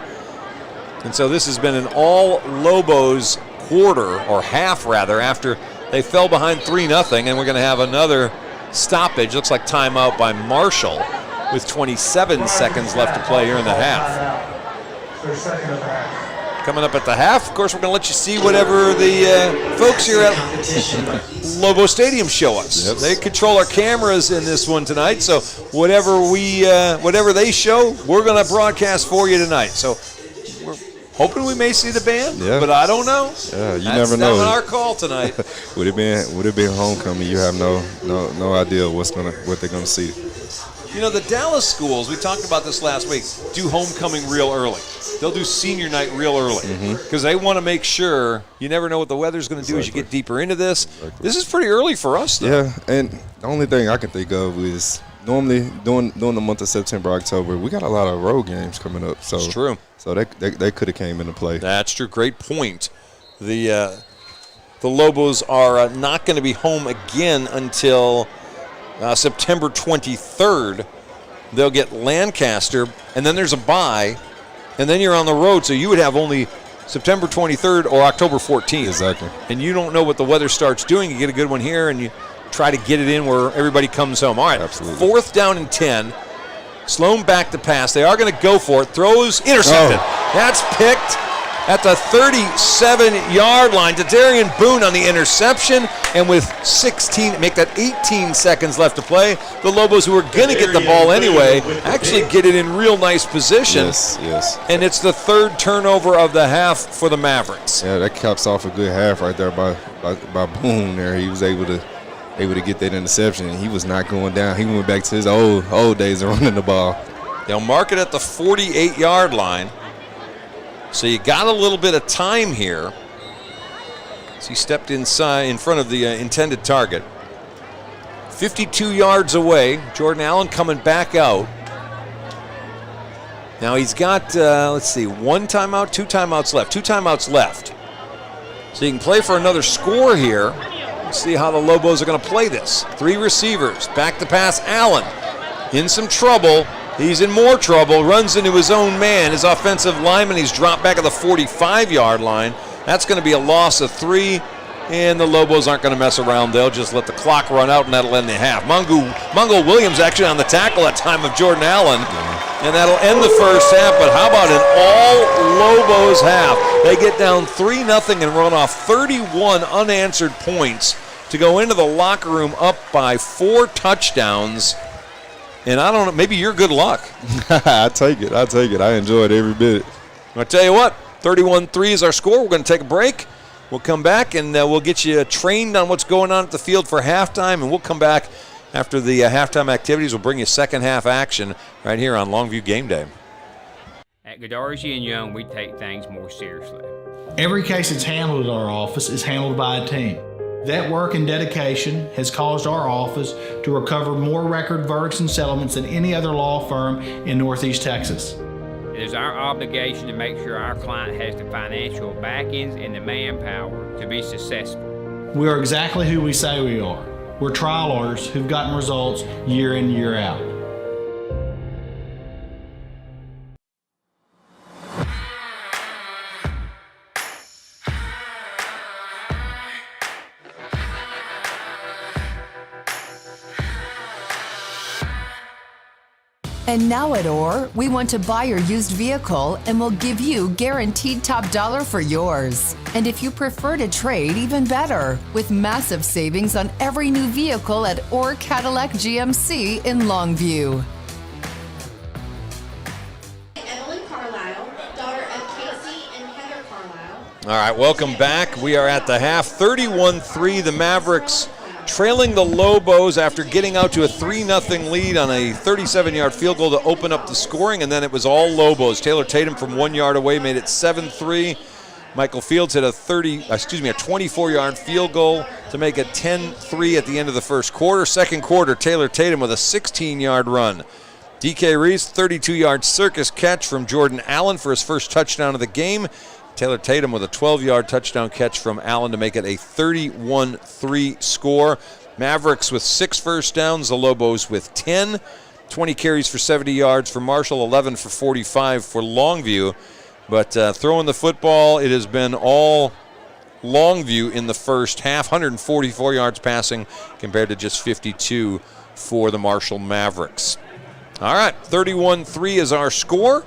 And so this has been an all Lobos quarter, or half rather, after they fell behind 3-0, and we're going to have another stoppage. Looks like timeout by Marshall with 27 seconds left to play here in the half. Coming up at the half, of course, we're going to let you see whatever the folks here at Lobo Stadium show us. Yep. They control our cameras in this one tonight, so whatever they show, we're going to broadcast for you tonight. So we're hoping we may see the band, but I don't know. Yeah, you never know. That's not our call tonight. would it been homecoming? You have no idea what they're gonna see. You know, the Dallas schools, we talked about this last week, do homecoming real early. They'll do senior night real early because they want to make sure you never know what the weather's going to do as you get deeper into this. This is pretty early for us, though. Yeah, and the only thing I can think of is normally during the month of September, October, we got a lot of road games coming up. So it's true. So they could have came into play. That's true. Great point. The Lobos are not going to be home again until September 23rd. They'll get Lancaster, and then there's a bye, and then you're on the road, so you would have only September 23rd or October 14th. Exactly. And you don't know what the weather starts doing. You get a good one here, and you try to get it in where everybody comes home. All right, absolutely. 4th down and 10. Sloan back to pass. They are going to go for it. Throws, intercepted. That's picked at the 37-yard line. Darian Boone on the interception, and with 18 seconds left to play, the Lobos, who are going to get the ball anyway, actually get it in real nice position. Yes. And it's the 3rd turnover of the half for the Mavericks. Yeah, that caps off a good half right there by Boone there. He was able to get that interception, and he was not going down. He went back to his old days of running the ball. They'll mark it at the 48-yard line. So you got a little bit of time here. As he stepped inside in front of the intended target. 52 yards away. Jordan Allen coming back out. Now he's got, one timeout, 2 timeouts left. 2 timeouts left. So you can play for another score here. Let's see how the Lobos are going to play this. 3 receivers. Back to pass, Allen. In some trouble. He's in more trouble, runs into his own man, his offensive lineman. He's dropped back at the 45-yard line. That's going to be a loss of 3, and the Lobos aren't going to mess around. They'll just let the clock run out, and that'll end the half. Mongo Williams actually on the tackle at time of Jordan Allen, and that'll end the first half. But how about an all-Lobos half? They get down 3-0 and run off 31 unanswered points to go into the locker room up by 4 touchdowns. And I don't know, maybe you're good luck. I take it. I enjoyed every bit. I tell you what, 31-3 is our score. We're going to take a break. We'll come back, and we'll get you trained on what's going on at the field for halftime, and we'll come back after the halftime activities. We'll bring you second half action right here on Longview Game Day. At Godarzi & Young, we take things more seriously. Every case that's handled at our office is handled by a team. That work and dedication has caused our office to recover more record verdicts and settlements than any other law firm in Northeast Texas. It is our obligation to make sure our client has the financial backings and the manpower to be successful. We are exactly who we say we are. We're trial lawyers who've gotten results year in, year out. And now at OR, we want to buy your used vehicle and we'll give you guaranteed top dollar for yours. And if you prefer to trade, even better, with massive savings on every new vehicle at OR Cadillac GMC in Longview. Evelyn Carlisle, daughter of Casey and Heather Carlisle. All right, welcome back. We are at the half, 31-3, the Mavericks trailing the Lobos after getting out to a 3-0 lead on a 37-yard field goal to open up the scoring, and then it was all Lobos. Taylor Tatum from 1 yard away made it 7-3. Michael Fields hit a 24-yard field goal to make it 10-3 at the end of the first quarter. Second quarter, Taylor Tatum with a 16-yard run. DK Reese, 32-yard circus catch from Jordan Allen for his first touchdown of the game. Taylor Tatum with a 12-yard touchdown catch from Allen to make it a 31-3 score. Mavericks with 6 first downs, the Lobos with 10. 20 carries for 70 yards for Marshall, 11 for 45 for Longview. But throwing the football, it has been all Longview in the first half, 144 yards passing compared to just 52 for the Marshall Mavericks. All right, 31-3 is our score.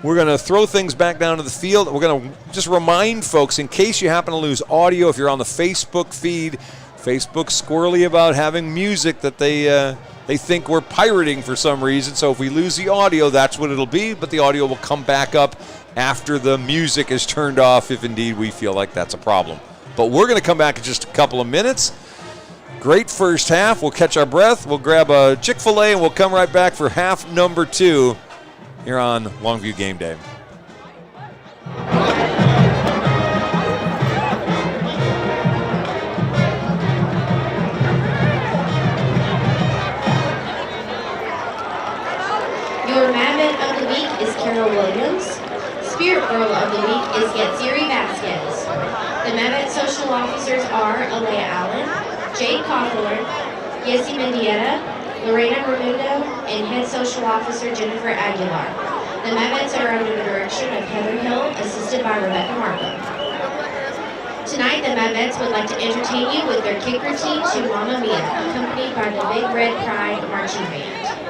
We're going to throw things back down to the field. We're going to just remind folks, in case you happen to lose audio, if you're on the Facebook feed, Facebook's squirrely about having music that they think we're pirating for some reason. So if we lose the audio, that's what it'll be. But the audio will come back up after the music is turned off, if indeed we feel like that's a problem. But we're going to come back in just a couple of minutes. Great first half. We'll catch our breath. We'll grab a Chick-fil-A, and we'll come right back for half number 2 here on Longview Game Day. Your Madman of the Week is Carol Williams. Spirit Girl of the Week is Yatsiri Vasquez. The Madman Social Officers are Alea Allen, Jade Cawthorn, Yessi Mendieta, Lorena Ramundo, and Head Social Officer Jennifer Aguilar. The Madmans are under the direction of Heather Hill, assisted by Rebecca Markham. Tonight, the Madmans would like to entertain you with their kick routine to Mamma Mia, accompanied by the Big Red Pride Marching Band.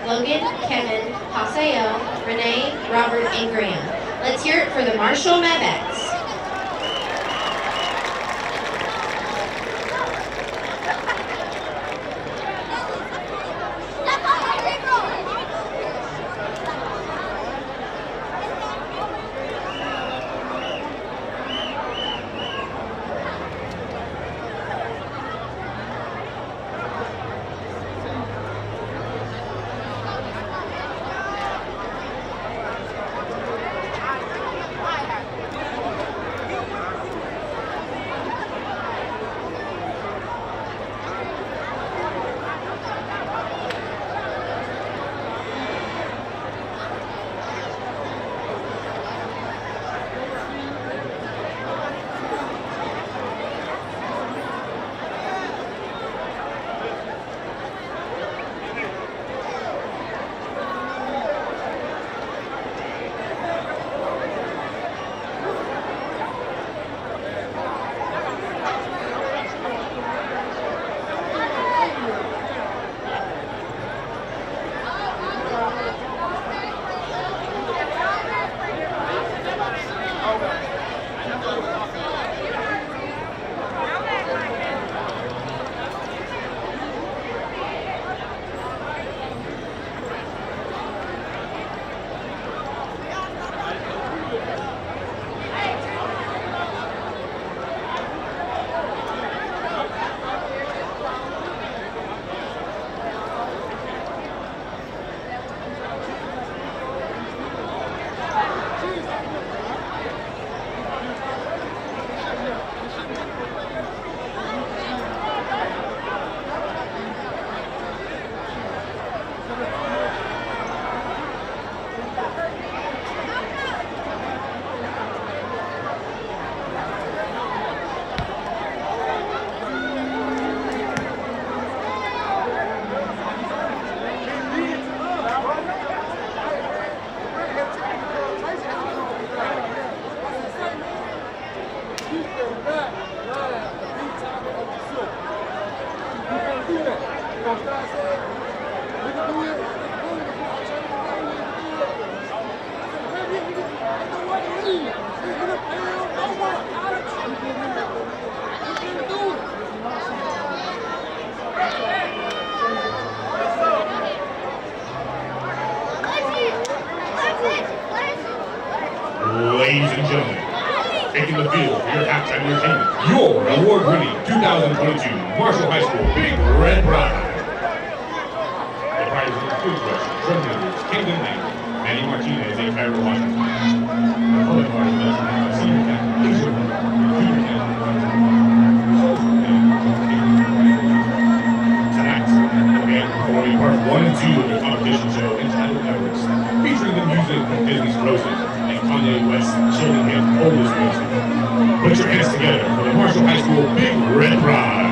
Logan, Kevin, Paseo, Renee, Robert, and Graham. Let's hear it for the Marshall Mavets. Ladies and gentlemen, taking the field for your halftime entertainment, your award-winning 2022 Marshall High School Big Red Pride. The prize is in food rush, drum members, Kingdom Knight, Manny Martinez, and Kyra Washington. The color card is best named by senior captain, Asia Moore, junior captain, tonight, the band performing part 1 and 2 of the competition show entitled Everest, featuring the music from Disney's Frozen and Kanye West's Chillingham's oldest music. Put your hands together for the Marshall High School Big Red Pride.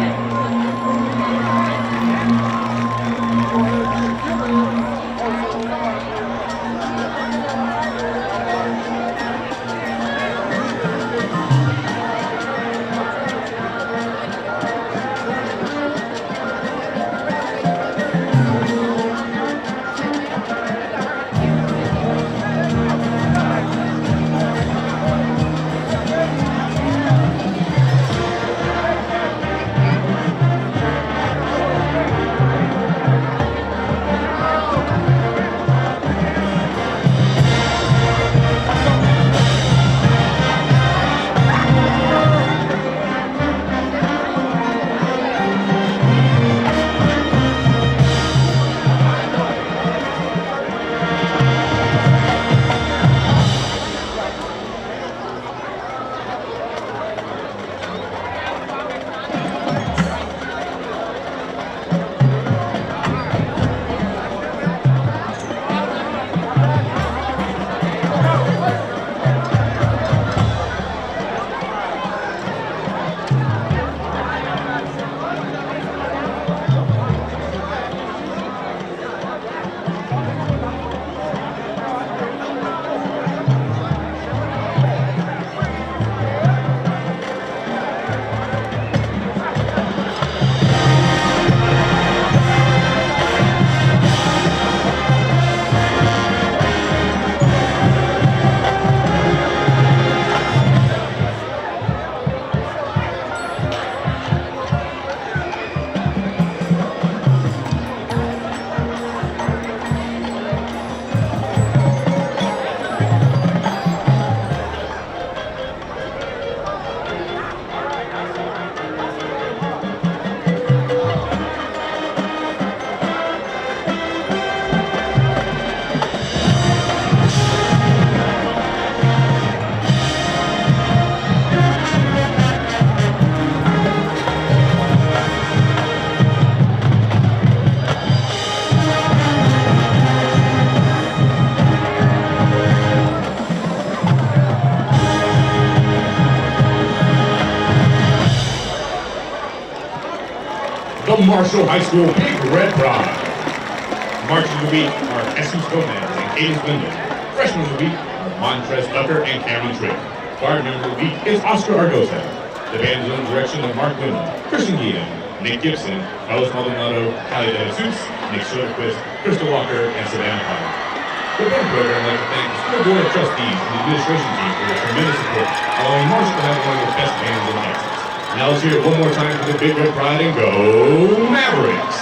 The Marshall High School Big Red Pride. Marchers of the week are Jesus Gomez and Cadence Linden. Freshmen of the week are Montrez Tucker and Cameron Tripp. Guard member of the week is Oscar Argosa. The band is under the direction of Mark Linden, Christian Guillen, Nick Gibson, Carlos Maldonado, Callie De Jesus, Nick Soderquist, Crystal Walker, and Savannah Potter. The band program would like to thank the school board of trustees and the administration team for their tremendous support, allowing Marshall to have one of the best bands in Texas. Now let's hear it one more time for the Big Red Pride and go Mavericks!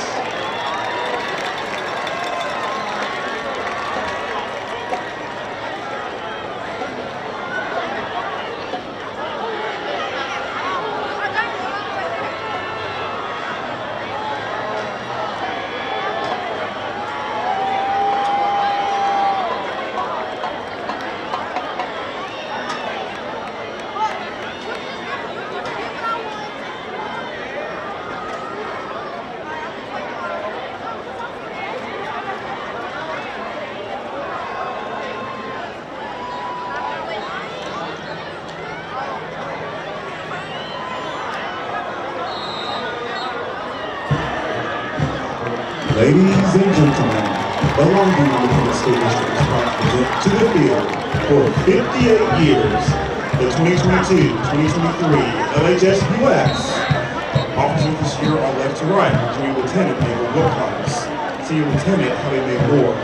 Ladies and gentlemen, the Longview Independent School District is proud to present to the field for 58 years the 2022-2023 LHS US Officers this year are left to right. Junior Lieutenant Abel Wilcox. Senior Lieutenant Holly Mae Moore.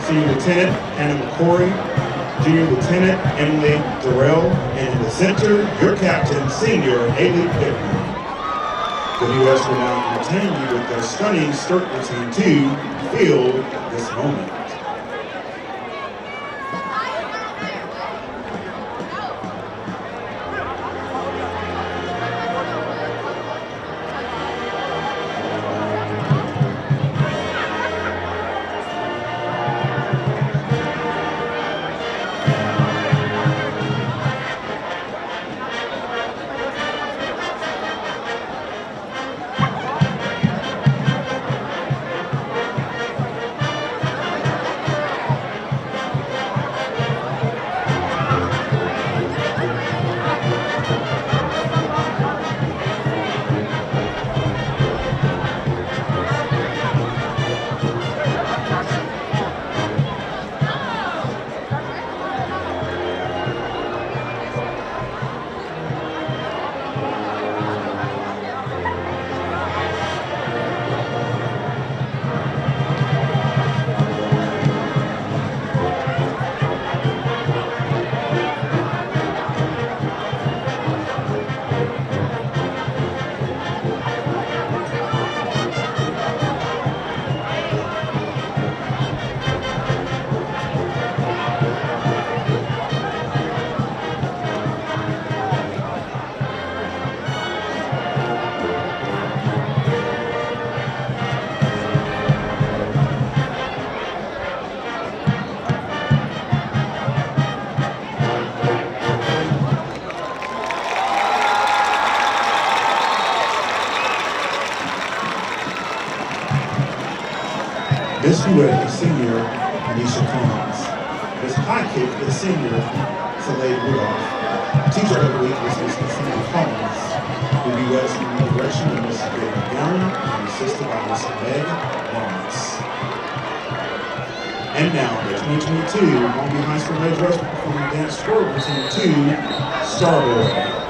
Senior Lieutenant Hannah McCory. Junior Lieutenant Emily Durrell. And in the center, your captain, Senior Ailey Pittman. The U.S. will now entertain you with their stunning skirt routine to feel this moment. Miss Duet is Senior Anisha Collins. Miss High Kick is Senior Soleil Rudolph. Teacher of the Week is Miss Cassandra Collins. The U.S. in the direction of Miss David Gallen and assisted by Miss Meg Lawrence. And now, the 2022 Longview High School Red Dress performing dance score routine 2, Starboy.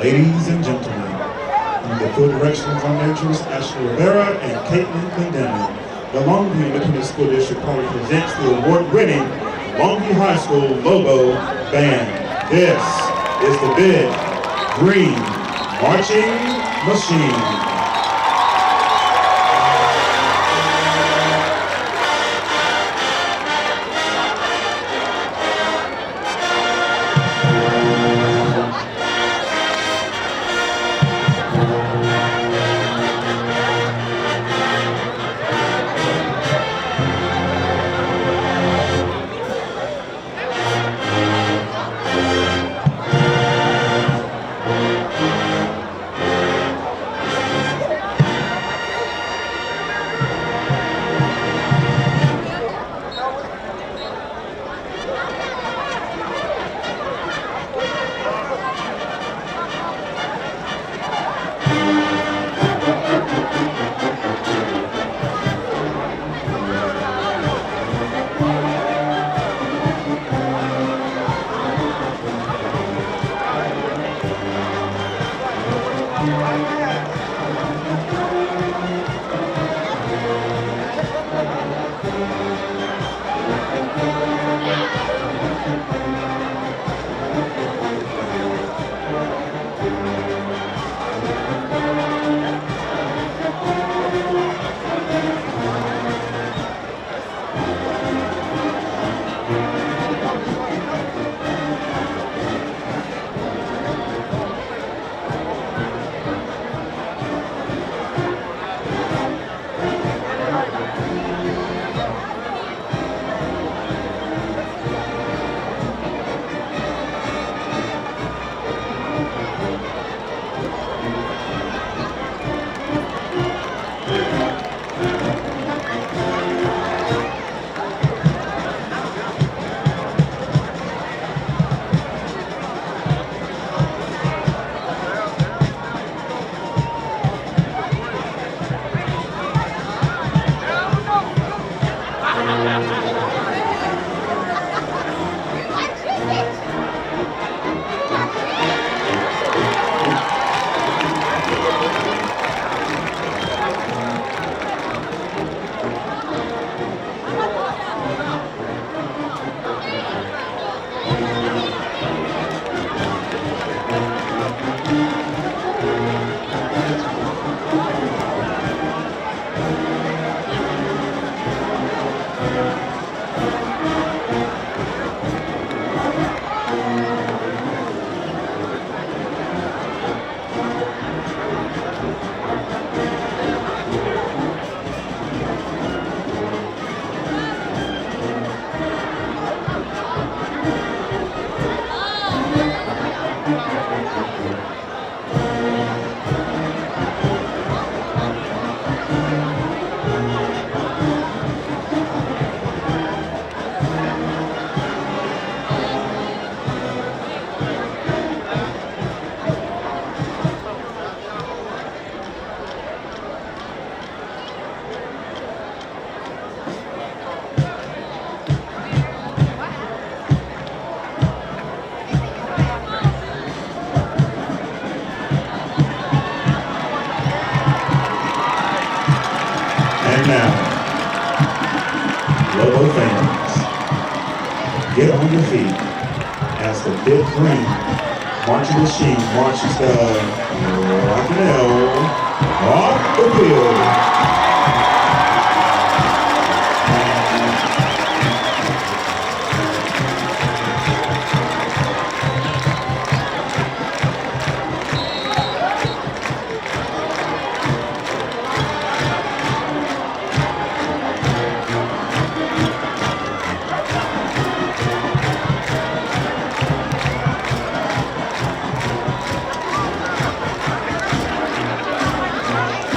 Ladies and gentlemen, under the full direction of our mentors, Ashley Rivera and Caitlin Clendenin, the Longview Independent School District proudly presents the award-winning Longview High School LOBO Band. This is the Big Green Marching Machine. And now, LOBO fans, get on your feet as the Big Green Marching Machine marches the Raquel off the field.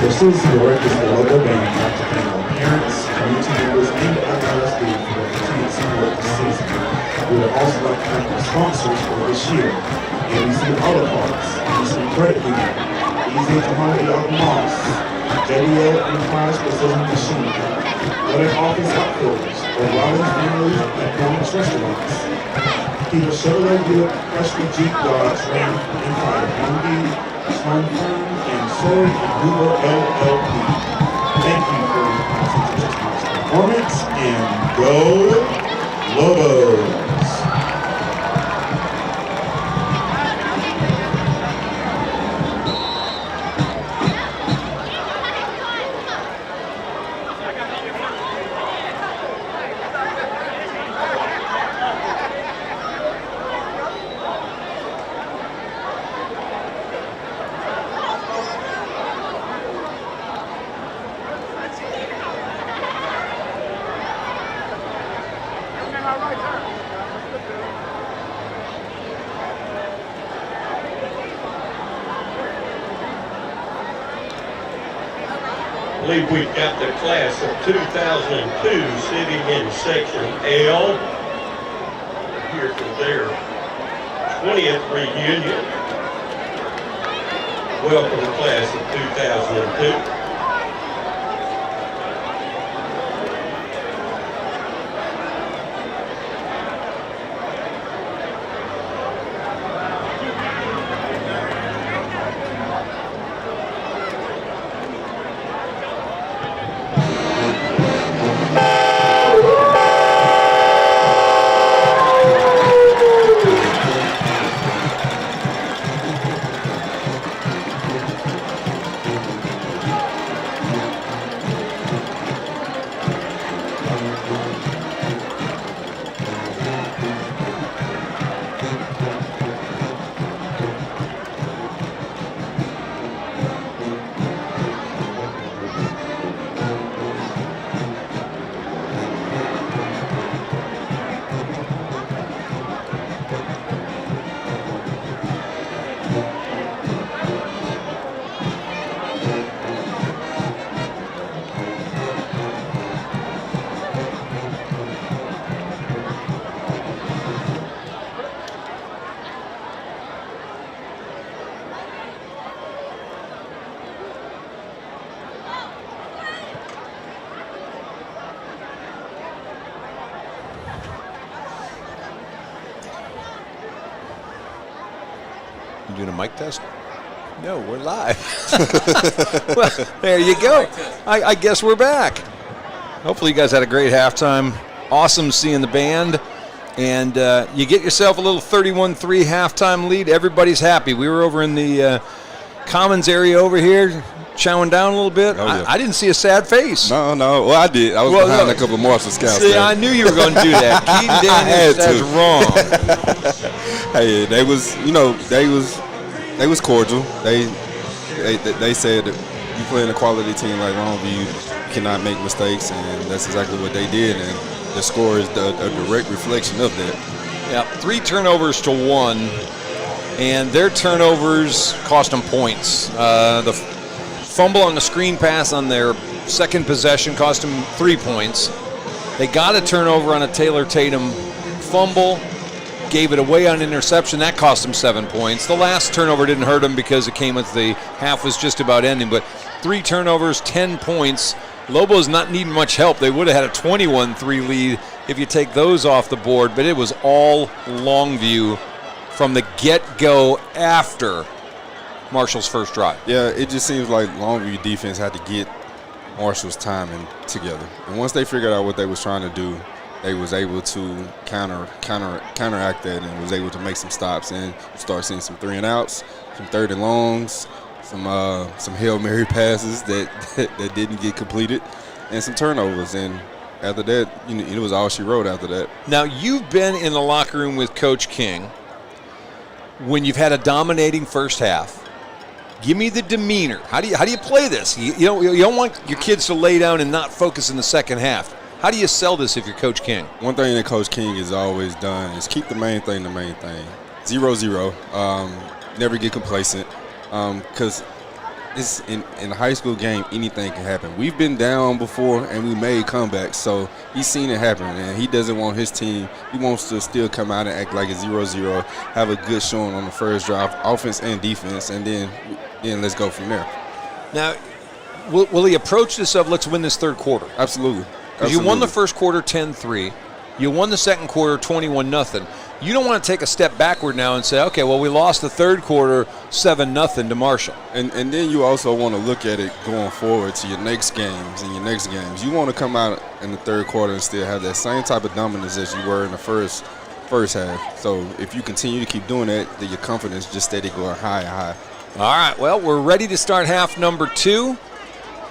The citizen directors of the LOBO band want to thank our parents, community members, and LSD for their continued support this season. We would also like to thank our sponsors for this year: ABC Auto Parts, ABC Credit Union, Easy to Home Moss, JDL Enterprise Precision Machine, Letter Office Outfitters, O'Reilly's Families and Promise Restaurants, Peter Chevrolet Buick Chrysler Jeep Dodge Ram and Fire Longview, Storm Firm, and Soy and Hoover LLP. Thank you for your attention to tonight's performance, and go Lobos! I believe we've got the class of 2002 sitting in section L here for their 20th reunion. Welcome to class of 2002. You doing a mic test? No, we're live. Well, there you go. I guess we're back. Hopefully you guys had a great halftime. Awesome seeing the band. And you get yourself a little 31-3 halftime lead. Everybody's happy. We were over in the Commons area over here, chowing down a little bit. Oh, yeah. I didn't see a sad face. No. Well, I did. I was behind a couple of Marshall Scouts. See, there. I knew you were going to do that. Keaton Daniels, that's wrong. Hey, they was cordial. They said that you play in a quality team like Longview, you cannot make mistakes, and that's exactly what they did. And the score is a direct reflection of that. Yeah, 3 turnovers to 1, and their turnovers cost them points. The fumble on the screen pass on their second possession cost them 3 points. They got a turnover on a Taylor Tatum fumble, gave it away on interception. That cost them 7 points. The last turnover didn't hurt them because it came as the half was just about ending, but 3 turnovers, 10 points. Lobo's not needing much help. They would have had a 21-3 lead if you take those off the board, but it was all Longview from the get-go after Marshall's first drive. Yeah, it just seems like Longview defense had to get Marshall's timing together. And once they figured out what they was trying to do, they was able to counteract that and was able to make some stops and start seeing some 3-and-outs, some 3rd and longs, some Hail Mary passes that didn't get completed, and some turnovers. And after that, it was all she wrote after that. Now, you've been in the locker room with Coach King when you've had a dominating first half. Give me the demeanor. How do you play this? You don't want your kids to lay down and not focus in the second half. How do you sell this if you're Coach King? One thing that Coach King has always done is keep the main thing the main thing. 0-0. Never get complacent. Because it's in a high school game, anything can happen. We've been down before, and we made comebacks. So he's seen it happen, and he doesn't want his team. He wants to still come out and act like it's 0-0, have a good showing on the first drive, offense and defense, and then let's go from there. Now, will he approach this of let's win this third quarter? Absolutely. Because you won the first quarter 10-3. You won the second quarter 21-0. you don't want to take a step backward now and say, okay, well, we lost the third quarter 7-0 to Marshall. And then you also want to look at it going forward to your next games and your next games. You want to come out in the third quarter and still have that same type of dominance as you were in the first half. So if you continue to keep doing that, then your confidence just steady going high and high. All right, well, we're ready to start half number 2.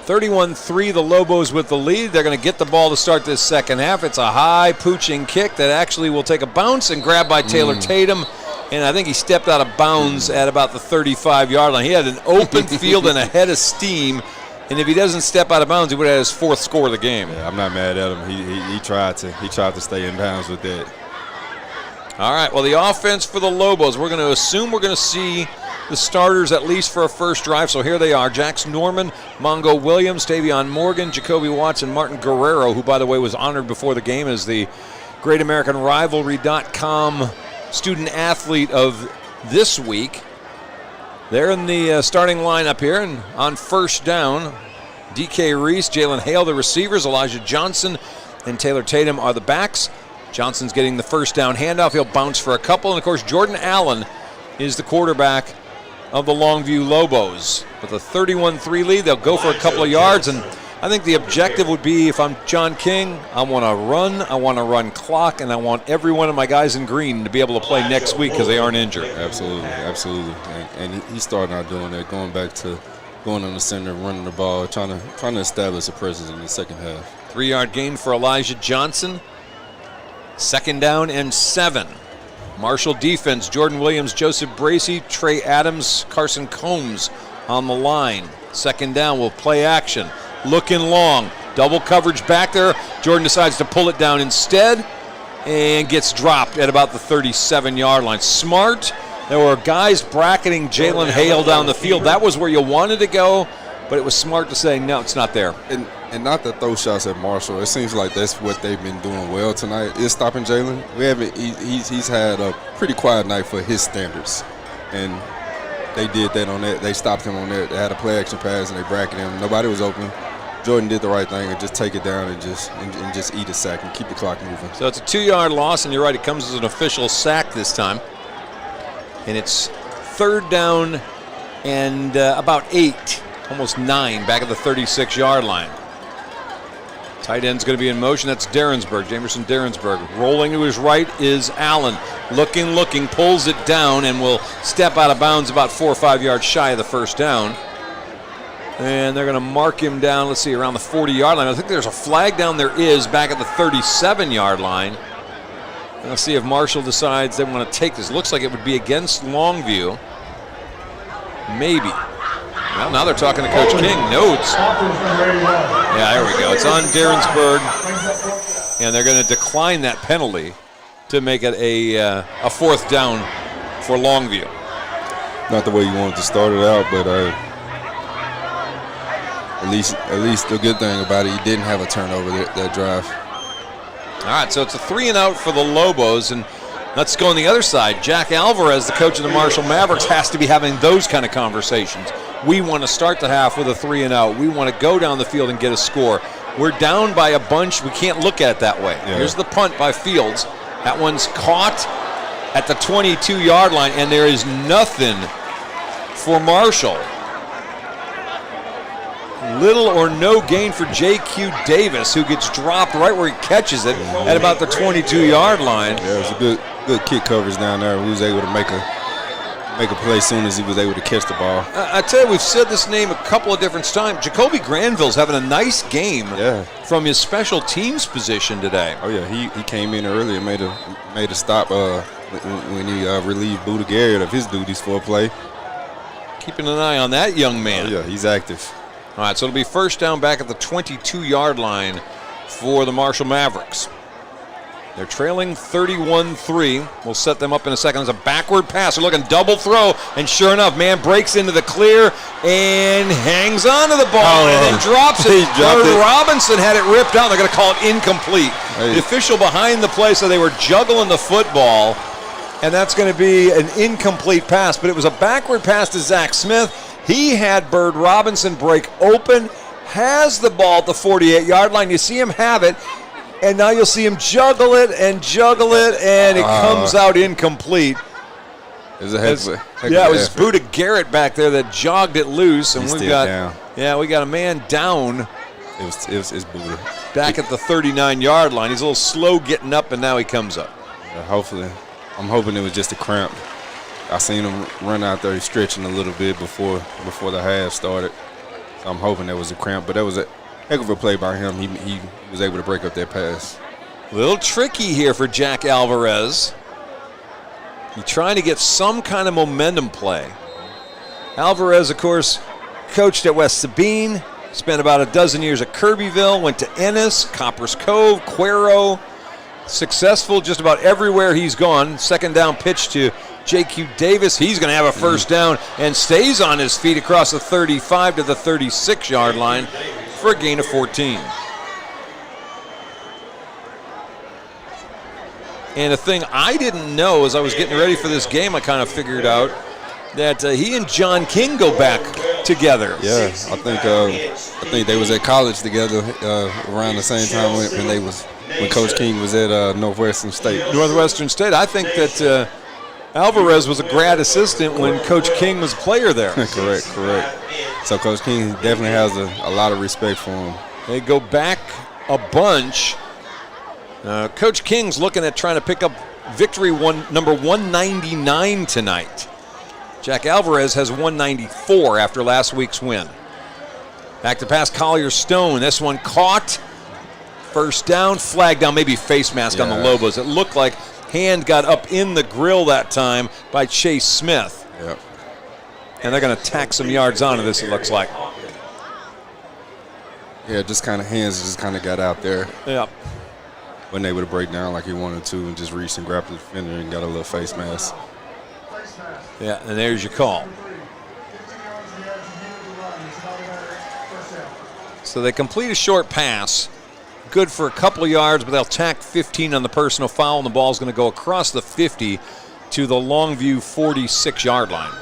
31-3, the Lobos with the lead. They're going to get the ball to start this second half. It's a high pooching kick that actually will take a bounce and grab by Taylor Tatum. And I think he stepped out of bounds at about the 35-yard line. He had an open field and a head of steam. And if he doesn't step out of bounds, he would have his 4th score of the game. Yeah, I'm not mad at him. He tried to stay in bounds with that. All right, well, the offense for the Lobos, we're going to assume we're going to see the starters at least for a first drive. So here they are: Jax Norman, Mongo Williams, Tavion Morgan, Jacoby Watson, Martin Guerrero, who, by the way, was honored before the game as the Great American Rivalry.com student athlete of this week. They're in the starting lineup here, and on first down, DK Reese, Jalen Hale, the receivers, Elijah Johnson and Taylor Tatum are the backs. Johnson's getting the first down handoff. He'll bounce for a couple, and of course, Jordan Allen is the quarterback of the Longview Lobos. With a 31-3 lead, they'll go for a couple of yards, and I think the objective would be, if I'm John King, I want to run clock, and I want every one of my guys in green to be able to play next week because they aren't injured. Absolutely. And he's starting out doing that, going back to going on the center, running the ball, trying to establish a presence in the second half. 3-yard gain for Elijah Johnson. 2nd down and 7. Marshall defense: Jordan Williams, Joseph Bracey, Trey Adams, Carson Combs on the line. 2nd down, will play action. Looking long. Double coverage back there. Jordan decides to pull it down instead and gets dropped at about the 37-yard line. Smart. There were guys bracketing Jalen Hale down the field. That was where you wanted to go, but it was smart to say, no, it's not there. And not to throw shots at Marshall. It seems like that's what they've been doing well tonight, is stopping Jalen. He's had a pretty quiet night for his standards. And they did that on that. They stopped him on that. They had a play action pass and they bracketed him. Nobody was open. Jordan did the right thing and just take it down and just eat a sack and keep the clock moving. So it's a 2-yard loss, and you're right, it comes as an official sack this time. And it's 3rd down and about 8, almost 9, back at the 36-yard line. Tight end's going to be in motion. That's Derensburg, Jamerson Derensburg. Rolling to his right is Allen. Looking, pulls it down and will step out of bounds about 4 or 5 yards shy of the first down. And they're going to mark him down, let's see, around the 40-yard line. I think there's a flag down. There is, back at the 37-yard line. And let's see if Marshall decides they want to take this. Looks like it would be against Longview. Maybe. Well, now they're talking to Coach King. Notes. Yeah, there we go. It's on Derensburg. And they're going to decline that penalty to make it a 4th down for Longview. Not the way you wanted to start it out, but at least the good thing about it, you didn't have a turnover that drive. All right, so it's a 3-and-out for the Lobos, and let's go on the other side. Jack Alvarez, the coach of the Marshall Mavericks, has to be having those kind of conversations. We want to start the half with a 3-and-out. We want to go down the field and get a score. We're down by a bunch. We can't look at it that way. Yeah. Here's the punt by Fields. That one's caught at the 22-yard line, and there is nothing for Marshall. Little or no gain for J.Q. Davis, who gets dropped right where he catches it at about the 22-yard line. Yeah, it was a good kick coverage down there. He was able to make a play as soon as he was able to catch the ball. I tell you, we've said this name a couple of different times. Jacoby Granville's having a nice game from his special teams position today. Oh yeah, he came in early and made a stop when he relieved Buda Garrett of his duties for a play. Keeping an eye on that young man. Oh yeah, he's active. All right, so it'll be first down back at the 22-yard line for the Marshall Mavericks. They're trailing 31-3. We'll set them up in a second. There's a backward pass. They're looking double throw, and sure enough, man breaks into the clear and hangs on to the ball and then drops it. Robinson had it ripped out. They're going to call it incomplete. The official behind the play said they were juggling the football, and that's going to be an incomplete pass. But it was a backward pass to Zach Smith. He had Bird Robinson break open, has the ball at the 48-yard line. You see him have it, And now you'll see him juggle it, and it comes out incomplete. It was a heck of it was effort. Buda Garrett back there that jogged it loose, and He's we still got down. we got a man down. It's Buda back at the 39-yard line. He's a little slow getting up, and now he comes up. Hopefully, I'm hoping it was just a cramp. I seen him run out there stretching a little bit before the half started. So I'm hoping that was a cramp, but that was a heck of a play by him. He was able to break up that pass. A little tricky here for Jack Alvarez. He's trying to get some kind of momentum play. Alvarez, of course, coached at West Sabine, spent about a dozen years at Kirbyville, went to Ennis, Coppers Cove, Cuero. Successful just about everywhere he's gone. Second down pitch to J.Q. Davis. He's going to have a first down and stays on his feet across the 35 to the 36-yard line for a gain of 14. And a thing I didn't know as I was getting ready for this game, I kind of figured out that he and John King go back together. Yeah, I think they was at college together around the same time when Coach King was at Northwestern State. I think that Alvarez was a grad assistant when Coach King was a player there. Correct. So Coach King definitely has a lot of respect for him. They go back a bunch. Coach King's looking at trying to pick up victory number 199 tonight. Jack Alvarez has 194 after last week's win. Back to pass, Collier Stone. This one caught. First down, flag down, maybe face mask on the Lobos. It looked like hand got up in the grill that time by Chase Smith. Yep. And they're going to tack some yards onto this, it looks like. Yeah, just kind of hands just kind of got out there. Yep. Wasn't able to break down like he wanted to and just reached and grabbed the defender and got a little face mask. Yeah, and there's your call. So they complete a short pass. Good for a couple of yards, but they'll tack 15 on the personal foul, and the ball's going to go across the 50 to the Longview 46-yard line.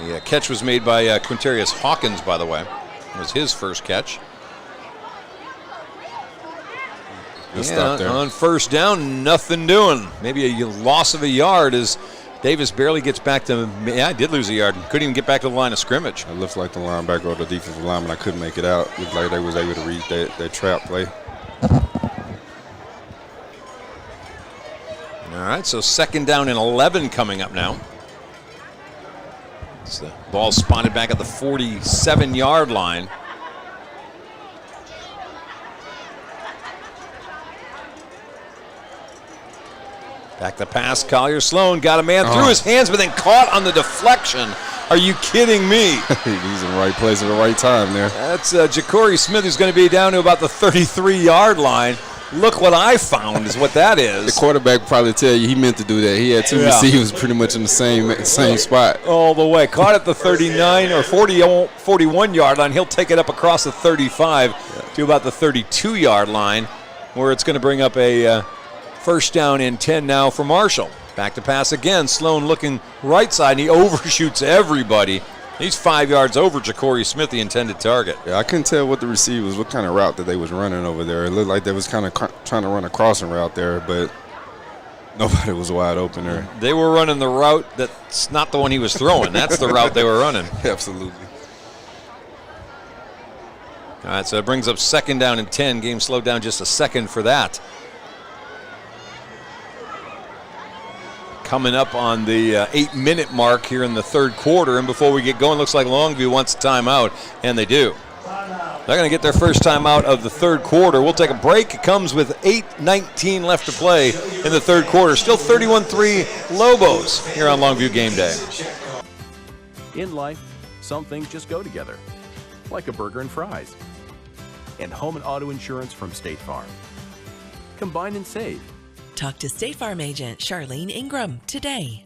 The catch was made by Quintarius Hawkins, by the way. It was his first catch. On first down, nothing doing. Maybe a loss of a yard as Davis barely gets back to, I did lose a yard. Couldn't even get back to the line of scrimmage. It looks like the linebacker or the defensive lineman, I couldn't make it out. Looked like they was able to read that trap play. All right, so second down and 11 coming up now. It's the ball spotted back at the 47-yard line. Back to pass, Collier Sloan got a man through his hands, but then caught on the deflection. Are you kidding me? He's in the right place at the right time there. That's Ja'Cory Smith, who's going to be down to about the 33-yard line. Look what I found is what that is. The quarterback will probably tell you he meant to do that. He had two receivers pretty much in the same spot. All the way. Caught at the 39 or 41-yard line. He'll take it up across the 35 to about the 32-yard line, where it's going to bring up a first down and 10 now for Marshall. Back to pass again. Sloan looking right side, and he overshoots everybody. He's 5 yards over Ja'Cory Smith, the intended target. Yeah, I couldn't tell what the receivers, what kind of route that they was running over there. It looked like they was kind of trying to run a crossing route there, but nobody was wide open there. They were running the route that's not the one he was throwing. That's the route they were running. Absolutely. All right, so it brings up second down and 10. Game slowed down just a second for that. Coming up on the 8-minute mark here in the third quarter, and before we get going, looks like Longview wants a timeout, and they do. They're going to get their first timeout of the third quarter. We'll take a break. It comes with 8:19 left to play in the third quarter. Still 31-3 Lobos here on Longview Game Day. In life, some things just go together, like a burger and fries. And home and auto insurance from State Farm. Combine and save. Talk to State Farm agent Charlene Ingram today.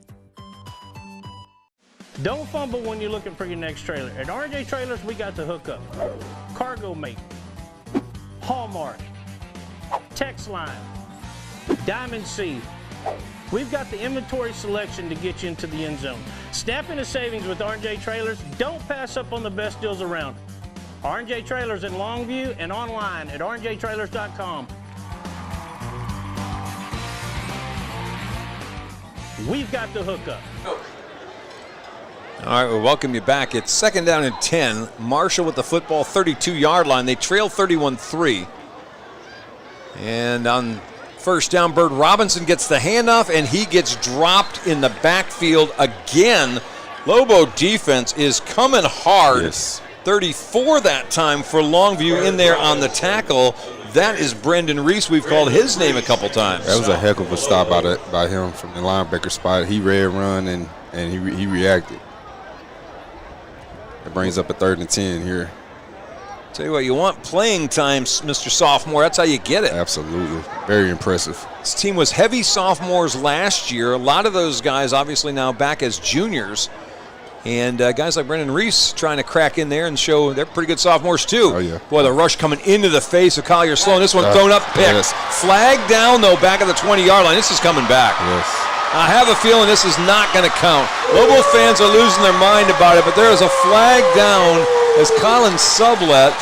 Don't fumble when you're looking for your next trailer. At R&J Trailers, we got the hookup. Cargo Mate, Hallmark, Text Line, Diamond C. We've got the inventory selection to get you into the end zone. Snap into savings with R&J Trailers. Don't pass up on the best deals around. R&J Trailers in Longview and online at rnjtrailers.com. We've got the hookup. All right, we'll welcome you back. It's 2nd down and 10. Marshall with the football, 32-yard line. They trail 31-3. And on 1st down, Bird Robinson gets the handoff, and he gets dropped in the backfield again. Lobo defense is coming hard. Yes. 34 that time for Longview in there on the tackle. That is Brendan Reese. We've called his name a couple times. That was a heck of a stop by him from the linebacker spot. He read run, and he reacted. It brings up a 3rd and 10 here. Tell you what, you want playing time, Mr. Sophomore. That's how you get it. Absolutely. Very impressive. This team was heavy sophomores last year. A lot of those guys obviously now back as juniors. And guys like Brendan Reese trying to crack in there and show they're pretty good sophomores too. Oh, yeah. Boy, the rush coming into the face of Collier Sloan. This one thrown up, picked. Yes. Flag down, though, back at the 20-yard line. This is coming back. Yes. I have a feeling this is not going to count. Lobo fans are losing their mind about it, but there is a flag down as Colin Sublett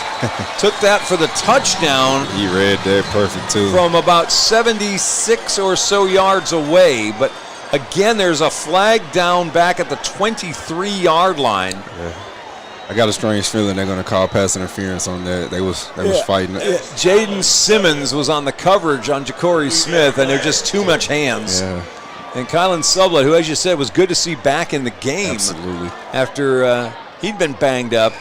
took that for the touchdown. He read that perfect, too. From about 76 or so yards away. But again, there's a flag down back at the 23-yard line. Yeah. I got a strange feeling they're going to call pass interference on that. They was fighting it. Yeah. Jaden Simmons was on the coverage on Ja'Cory Smith, and they're just too much hands. Yeah. And Kylan Sublett, who, as you said, was good to see back in the game. Absolutely. After he'd been banged up,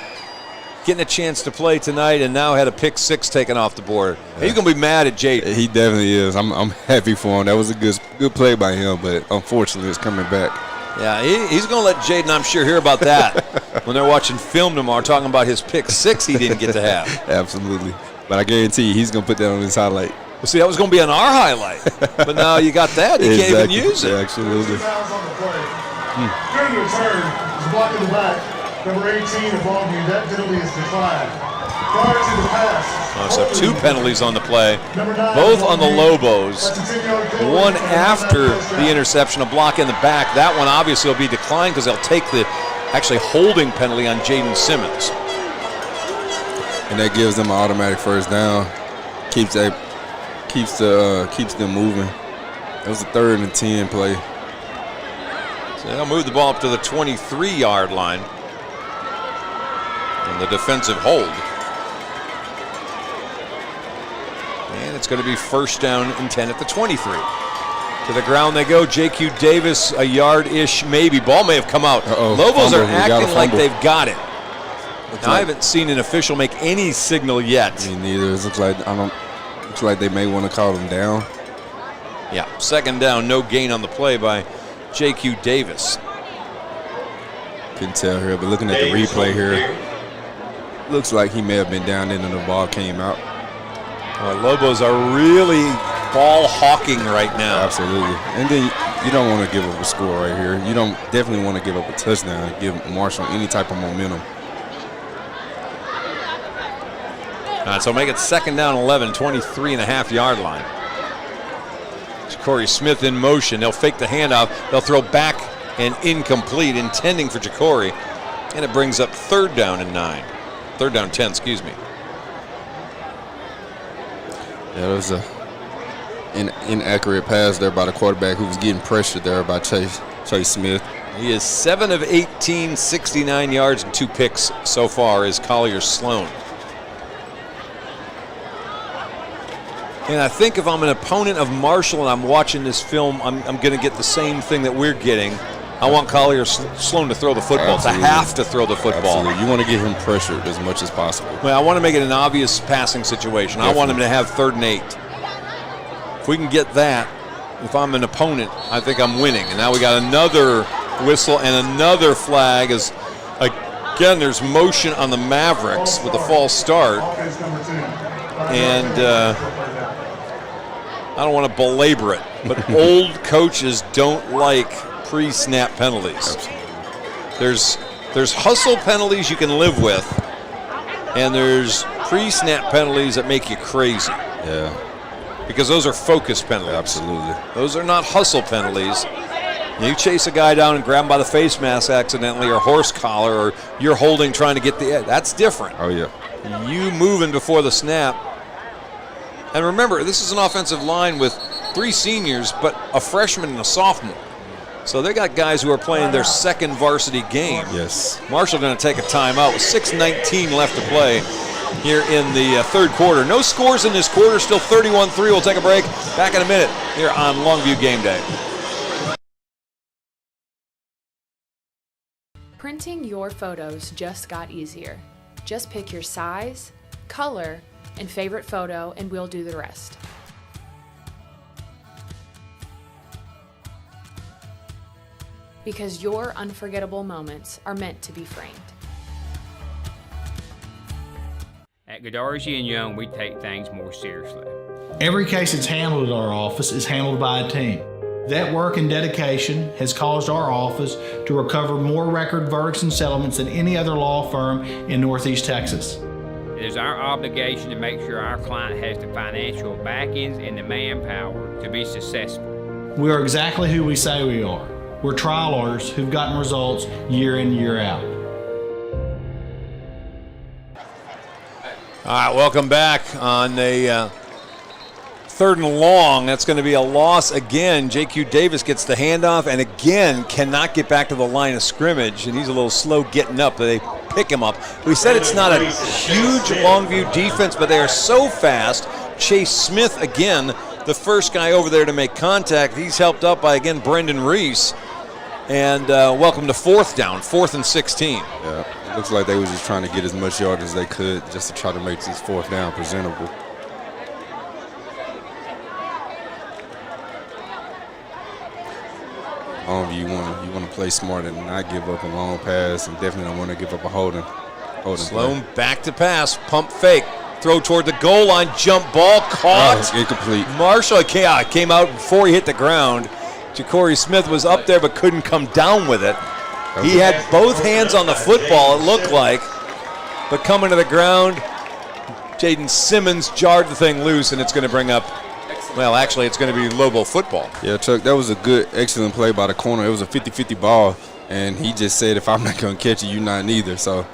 getting a chance to play tonight, and now had a pick 6 taken off the board. Yeah. He's going to be mad at Jaden. He definitely is. I'm happy for him. That was a good play by him, but unfortunately it's coming back. Yeah, he's going to let Jaden, I'm sure, hear about that when they're watching film tomorrow, talking about his pick 6 he didn't get to have. Absolutely. But I guarantee you he's going to put that on his highlight. Well, see, that was going to be on our highlight, but now you got that. You can't even use it. Absolutely. During the return, is blocking the back. Number 18 of Longview, that penalty is declined. Prior to the pass. So 2 penalties on the play, both on the Lobos. One after the interception, a block in the back. That one obviously will be declined because they'll take the actually holding penalty on Jaden Simmons. And that gives them an automatic 1st down. Keeps them moving. It was a 3rd and 10 play. So they'll move the ball up to the 23-yard line. And the defensive hold. And it's going to be 1st down and 10 at the 23. To the ground they go. J.Q. Davis, a yard-ish maybe. Ball may have come out. Lobos are acting like they've got it. Now, I haven't seen an official make any signal yet. Me neither. It looks like they may want to call them down. Yeah, 2nd down, no gain on the play by J.Q. Davis. Couldn't tell here, but looking at the replay here, looks like he may have been down and the ball came out. Lobos are really ball hawking right now. Absolutely. And then you don't want to give up a score right here. You don't definitely want to give up a touchdown, give Marshall any type of momentum. All right, so make it 2nd down 11, 23.5-yard line. Ja'Cory Smith in motion. They'll fake the handoff. They'll throw back and incomplete, intending for Ja'Cory. And it brings up 3rd down and 9. 3rd down 10, excuse me. Yeah, it was a inaccurate pass there by the quarterback who was getting pressured there by Chase Smith. He is 7 of 18, 69 yards and 2 picks so far is Collier Sloan. And I think if I'm an opponent of Marshall and I'm watching this film, I'm going to get the same thing that we're getting. I want Collier Sloan to throw the football, to have to throw the football. Absolutely. You want to get him pressured as much as possible. Well, I want to make it an obvious passing situation. Definitely. I want him to have 3rd and 8. If we can get that, if I'm an opponent, I think I'm winning. And now we got another whistle and another flag as, again, there's motion on the Mavericks with a false start. And I don't want to belabor it, but old coaches don't like pre-snap penalties. There's hustle penalties you can live with, and there's pre-snap penalties that make you crazy. Yeah. Because those are focus penalties. Absolutely. Those are not hustle penalties. You chase a guy down and grab him by the face mask accidentally, or horse collar, or you're holding trying to get the edge. That's different. Oh, yeah. You moving before the snap. And remember, this is an offensive line with 3 seniors, but a freshman and a sophomore. So they got guys who are playing their second varsity game. Yes. Marshall going to take a timeout with 6:19 left to play here in the third quarter. No scores in this quarter, still 31-3. We'll take a break. Back in a minute here on Longview Game Day. Printing your photos just got easier. Just pick your size, color, and favorite photo, and we'll do the rest. Because your unforgettable moments are meant to be framed. At Godarzi and Young, we take things more seriously. Every case that's handled at our office is handled by a team. That work and dedication has caused our office to recover more record verdicts and settlements than any other law firm in Northeast Texas. It is our obligation to make sure our client has the financial backings and the manpower to be successful. We are exactly who we say we are. We're trial lawyers who've gotten results year in, year out. All right, welcome back on a 3rd and long. That's going to be a loss again. J.Q. Davis gets the handoff and again cannot get back to the line of scrimmage, and he's a little slow getting up. They pick him up. We said it's not a huge Longview defense, but they are so fast. Chase Smith again, the first guy over there to make contact. He's helped up by, again, Brendan Reese. And welcome to 4th down, 4th and 16. Yeah, it looks like they were just trying to get as much yard as they could just to try to make this 4th down presentable. Longview, you want to play smart and not give up a long pass, and definitely don't want to give up a holding Sloan back to pass, pump fake, throw toward the goal line, jump ball, caught. Oh, incomplete. Marshall came out before he hit the ground. Ja'Cory Smith was up there but couldn't come down with it. He had both hands on the football, it looked like, but coming to the ground, Jaden Simmons jarred the thing loose, and it's going to bring up, well, actually, it's going to be Lobo football. Yeah, Chuck, that was a good, excellent play by the corner. It was a 50-50 ball, and he just said, if I'm not going to catch it, you're not neither. So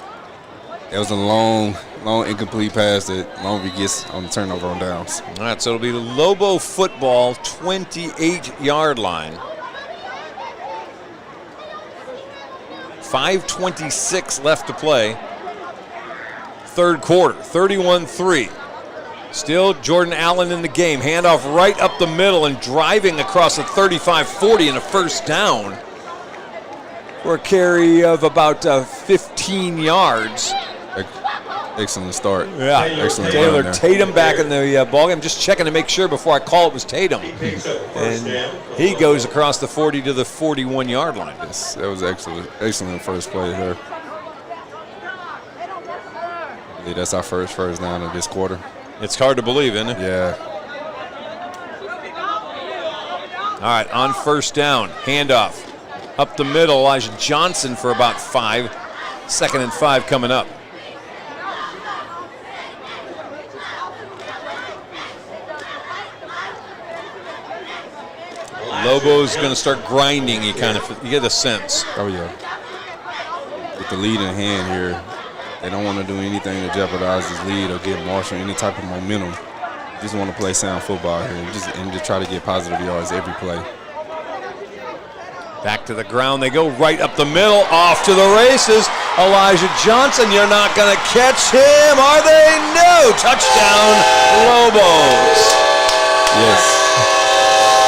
it was a long incomplete pass that Longview gets on the turnover on downs. All right, so it'll be the Lobo football 28-yard line. 5:26 left to play. 3rd quarter, 31-3. Still Jordan Allen in the game. Handoff right up the middle and driving across the 35-40 and a 1st down for a carry of about 15 yards. Excellent start. Yeah, excellent. Taylor Tatum back in the ball game. Just checking to make sure before I call it was Tatum. And he goes across the 40 to the 41-yard line. Yes, that was excellent first play there. I believe that's our first down of this quarter. It's hard to believe, isn't it? Yeah. All right, on 1st down, handoff. Up the middle, Elijah Johnson for about 5. 2nd and 5 coming up. Lobo's going to start grinding. You get a sense. Oh yeah. With the lead in hand here, they don't want to do anything to jeopardize this lead or give Marshall any type of momentum. Just want to play sound football here and just try to get positive yards every play. Back to the ground they go, right up the middle, off to the races. Elijah Johnson, you're not going to catch him, are they? No! Touchdown, Lobos. Yes.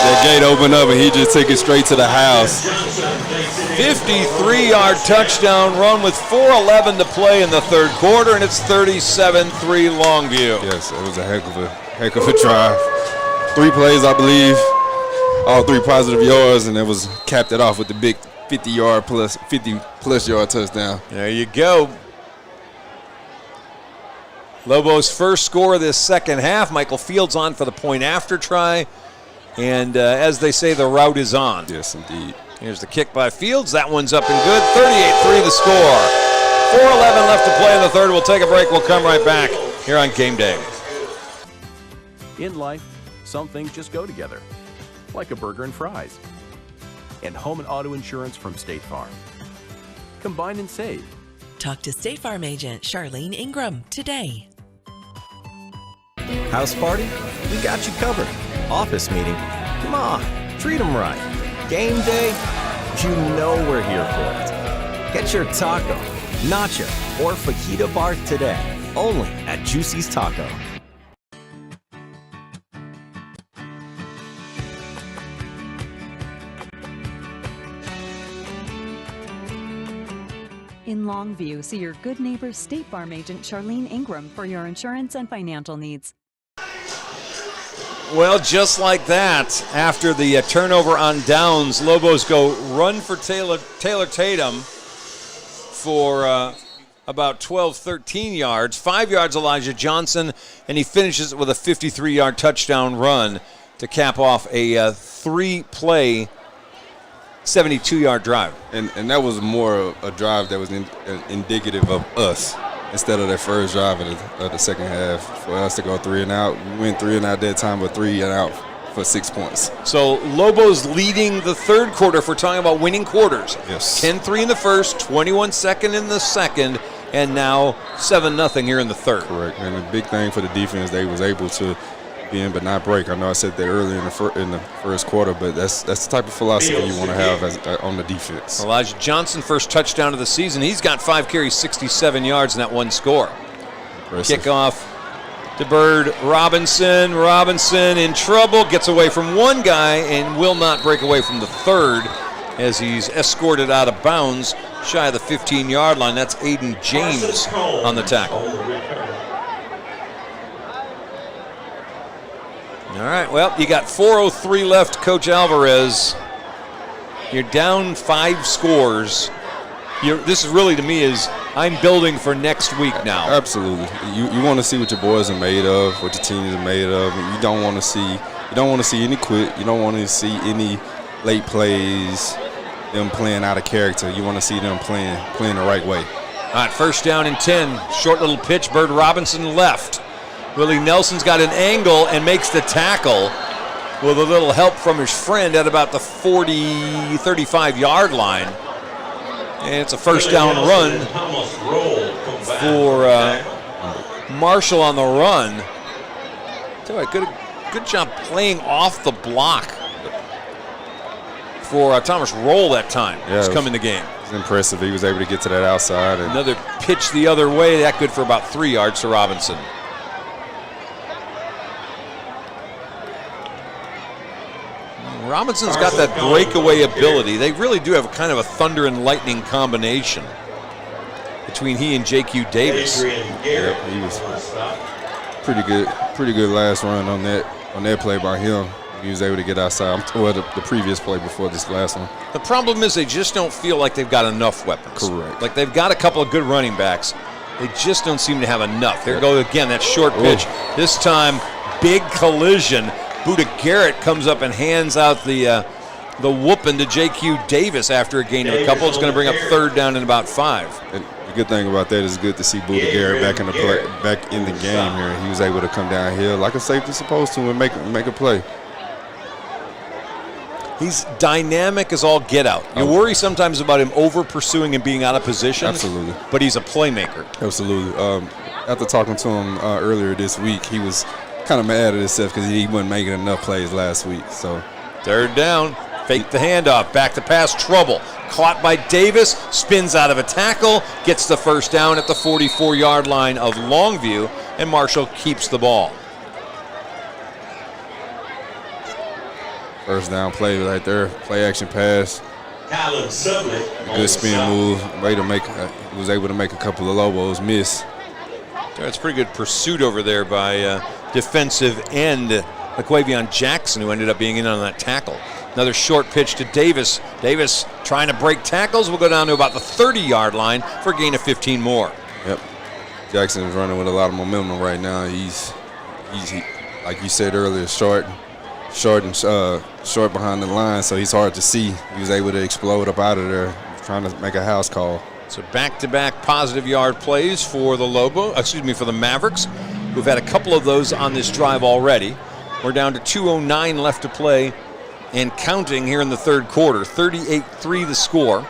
That gate opened up and he just took it straight to the house. 53-yard touchdown run with 4:11 to play in the 3rd quarter, and it's 37-3 Longview. Yes, it was a heck of a drive. 3 plays, I believe, all 3 positive yards, and it was capped it off with the big 50-plus yard touchdown. There you go. Lobo's first score of this 2nd half. Michael Fields on for the point after try. And as they say, the route is on. Yes, indeed. Here's the kick by Fields. That one's up and good. 38-3 the score. 4:11 left to play in the 3rd. We'll take a break. We'll come right back here on Game Day. In life, some things just go together, like a burger and fries. And home and auto insurance from State Farm. Combine and save. Talk to State Farm agent Charlene Ingram today. House party? We got you covered. Office meeting? Come on, treat them right. Game day? You know we're here for it. Get your taco, nacho, or fajita bar today, only at Juicy's Taco. In Longview, see your good neighbor State Farm agent Charlene Ingram for your insurance and financial needs. Well, just like that, after the turnover on downs, Lobos go run for Taylor Tatum for about 12, 13 yards. 5 yards, Elijah Johnson, and he finishes it with a 53-yard touchdown run to cap off a three-play 72-yard drive. And that was more a drive that was indicative of us instead of their first drive of the second half. For us to go 3 and out, we went 3 and out that time, but 3 and out for 6 points. So Lobos leading the third quarter if we're talking about winning quarters. Yes. 10-3 in the first, 21-2 in the second, and now 7-0 here in the third. Correct. And the big thing for the defense, they was able to in but not break. I know I said that earlier in the first quarter, but that's the type of philosophy you want to have on the defense. Elijah Johnson, first touchdown of the season. He's got 5 carries, 67 yards, and that one score. Impressive. Kickoff to Bird Robinson. Robinson in trouble, gets away from one guy and will not break away from the third as he's escorted out of bounds shy of the 15-yard line. That's Aiden James on the tackle. All right, well, you got 4:03 left, Coach Alvarez. You're down 5 scores. This is really, to me, is I'm building for next week now. Absolutely. You want to see what your boys are made of, what your teams are made of. You don't want to see any quit. You don't want to see any late plays, them playing out of character. You want to see them playing the right way. All right, first down and 10. Short little pitch, Bird Robinson left. Willie Nelson's got an angle and makes the tackle with a little help from his friend at about the 35-yard line. And it's a first down run for Marshall on the run. Tell you what, good job playing off the block for Thomas Roll that time. Yeah, He's come in the game. It was impressive. He was able to get to that outside. And another pitch the other way, that good for about 3 yards to Robinson. Robinson's got that breakaway ability. They really do have kind of a thunder and lightning combination between he and J.Q. Davis. Yeah, he was pretty good last run on that play by him. He was able to get outside. Well, the previous play before this last one. The problem is they just don't feel like they've got enough weapons. Correct. Like they've got a couple of good running backs. They just don't seem to have enough. There goes again that short pitch. This time, big collision. Buda Garrett comes up and hands out the whooping to J.Q. Davis after a gain of a couple. It's going to bring up third down and about 5. And the good thing about that is good to see Buda Garrett back in the game here. He was able to come down here like a safety supposed to and make a play. He's dynamic as all get out. You worry sometimes about him over pursuing and being out of position. Absolutely. But he's a playmaker. Absolutely. After talking to him earlier this week, he was kind of mad at himself because he wasn't making enough plays last week. So third down, fake the handoff, back to pass, trouble. Caught by Davis, spins out of a tackle, gets the first down at the 44-yard line of Longview, and Marshall keeps the ball. First down play right there, play action pass. Good spin move, was able to make a couple of Lobos miss. That's pretty good pursuit over there by defensive end LaQuavion Jackson, who ended up being in on that tackle. Another short pitch to Davis. Davis trying to break tackles. Will go down to about the 30-yard line for a gain of 15 more. Yep. Jackson is running with a lot of momentum right now. He's like you said earlier, short behind the line, so he's hard to see. He was able to explode up out of there, trying to make a house call. So back-to-back positive yard plays for the Mavericks, who've had a couple of those on this drive already. We're down to 2:09 left to play and counting here in the third quarter. 38-3 the score.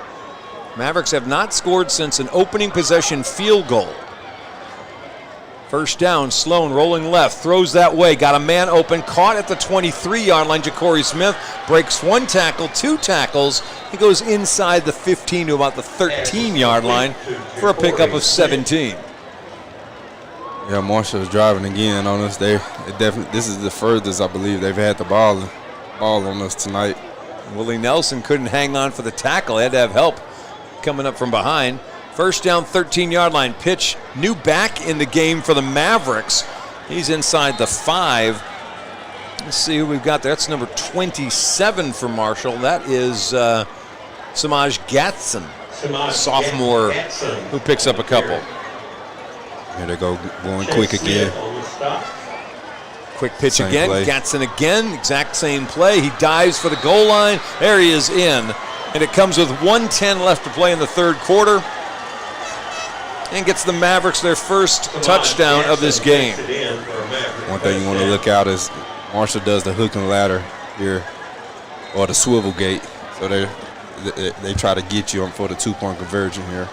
Mavericks have not scored since an opening possession field goal. First down, Sloan rolling left, throws that way, got a man open, caught at the 23-yard line. Ja'Cory Smith breaks 1 tackle, 2 tackles. He goes inside the 15 to about the 13-yard line for a pickup of 17. Yeah, Marshall is driving again on us. This is the furthest I believe they've had the ball on us tonight. Willie Nelson couldn't hang on for the tackle. He had to have help coming up from behind. First down, 13-yard line. Pitch, new back in the game for the Mavericks. He's inside the 5. Let's see who we've got there. That's number 27 for Marshall. That is Samaj Gatson, sophomore, who picks up a couple. Here they go, going quick again. Quick pitch Same again. play. Gatson again, exact same play. He dives for the goal line. There he is in. And it comes with 1:10 left to play in the third quarter. And gets the Mavericks their first touchdown of this game. One thing you want to look out is Marshall does the hook and ladder here, or the swivel gate. So they try to get you for the 2-point conversion here.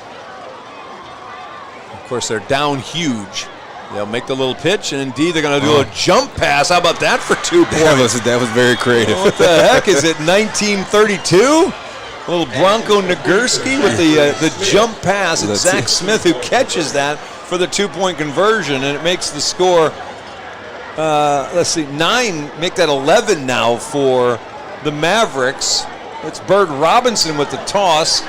Of course, they're down huge. They'll make the little pitch, and indeed they're going to do a jump pass. How about that for 2 points? That was very creative. What the heck? Is it 1932? A little Bronco Nagurski with the jump pass. It's Zach Smith who catches that for the 2-point conversion, and it makes the score, let's see, 9, make that 11 now for the Mavericks. It's Bird Robinson with the toss,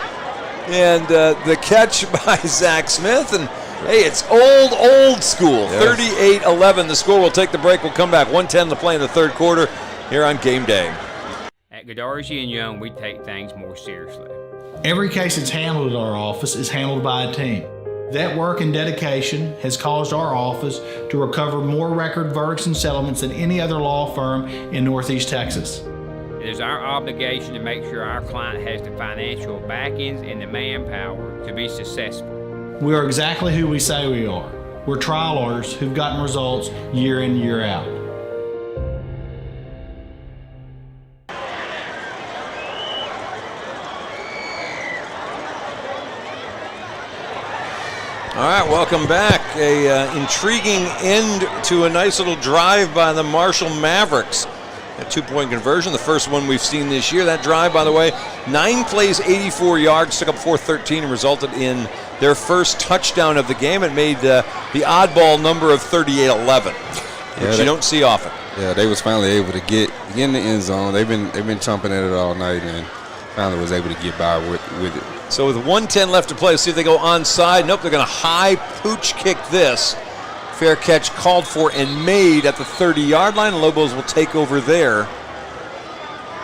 and the catch by Zach Smith. And hey, it's old school. Yes. 38-11. The score. Will take the break. We'll come back. 1:10 to play in the third quarter here on Game Day. At Godarzi and Young, we take things more seriously. Every case that's handled at our office is handled by a team. That work and dedication has caused our office to recover more record verdicts and settlements than any other law firm in Northeast Texas. It is our obligation to make sure our client has the financial backings and the manpower to be successful. We are exactly who we say we are. We're trial lawyers who've gotten results year in, year out. All right, welcome back. A intriguing end to a nice little drive by the Marshall Mavericks. A 2-point conversion, the first one we've seen this year. That drive, by the way, 9 plays, 84 yards, took up 413 and resulted in their first touchdown of the game. It made the oddball number of 38-11, which you don't see often. Yeah, they was finally able to get in the end zone. They've been chomping at it all night, and finally was able to get by with it. So with 1:10 left to play, let's see if they go onside. Nope, they're going to high pooch kick this. Fair catch called for and made at the 30-yard line. Lobos will take over there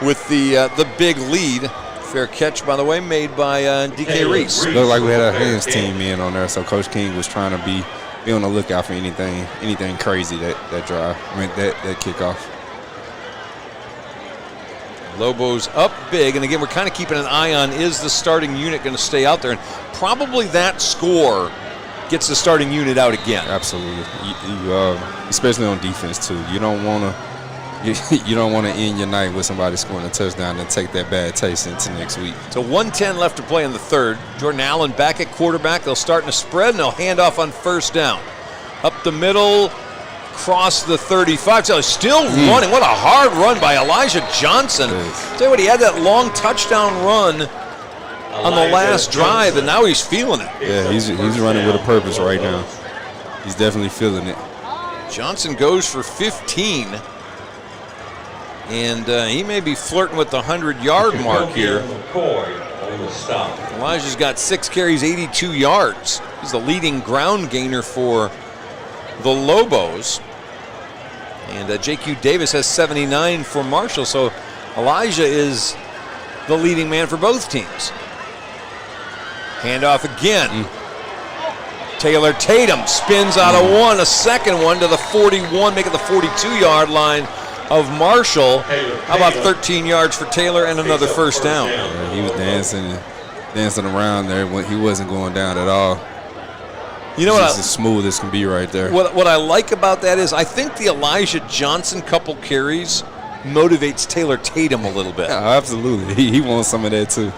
with the big lead. Fair catch, by the way, made by DK Reese. Looked like we had our hands team in on there, so Coach King was trying to be on the lookout for anything crazy that drive. I mean that kickoff. Lobos up big, and again, we're kind of keeping an eye on, is the starting unit going to stay out there? And probably that score gets the starting unit out again. Absolutely, especially on defense too. You don't want to end your night with somebody scoring a touchdown and take that bad taste into next week. So 1:10 left to play in the third. Jordan Allen back at quarterback. They'll start in a spread, and they'll hand off on first down. Up the middle, cross the 35. So still running. What a hard run by Elijah Johnson. Tell you what, he had that long touchdown run on the last drive, and now he's feeling it. Yeah, he's running with a purpose right now. He's definitely feeling it. Johnson goes for 15, and he may be flirting with the 100-yard mark here. Elijah's got 6 carries, 82 yards. He's the leading ground gainer for the Lobos. And J.Q. Davis has 79 for Marshall, so Elijah is the leading man for both teams. Handoff again. Taylor Tatum spins out of one, a second one to the 41, make it the 42-yard line of Marshall. How about 13 yards for Taylor and another first down? Yeah, he was dancing around there. He wasn't going down at all. You know what? It's as smooth as can be right there. What I like about that is I think the Elijah Johnson couple carries motivates Taylor Tatum a little bit. Yeah, absolutely. He wants some of that too.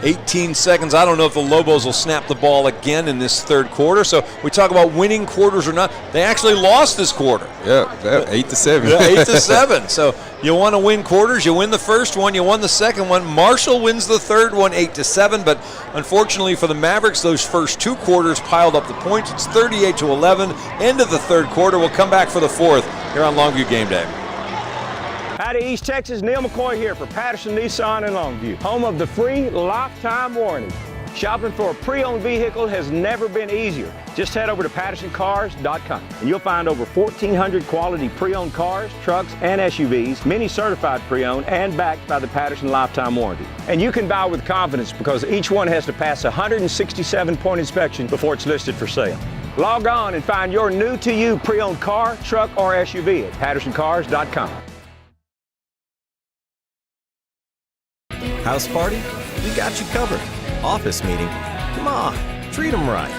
18 seconds. I don't know if the Lobos will snap the ball again in this third quarter. So we talk about winning quarters or not. They actually lost this quarter. Yeah, 8-7. Yeah, 8-7. So you want to win quarters. You win the first one. You won the second one. Marshall wins the third one, 8-7. But unfortunately for the Mavericks, those first two quarters piled up the points. It's 38-11. End of the third quarter. We'll come back for the fourth here on Longview Game Day. Howdy, East Texas. Neil McCoy here for Patterson Nissan in Longview, home of the free lifetime warranty. Shopping for a pre-owned vehicle has never been easier. Just head over to PattersonCars.com and you'll find over 1,400 quality pre-owned cars, trucks, and SUVs, many certified pre-owned and backed by the Patterson Lifetime Warranty. And you can buy with confidence because each one has to pass a 167-point inspection before it's listed for sale. Log on and find your new-to-you pre-owned car, truck, or SUV at PattersonCars.com. House party? We got you covered. Office meeting? Come on, treat them right.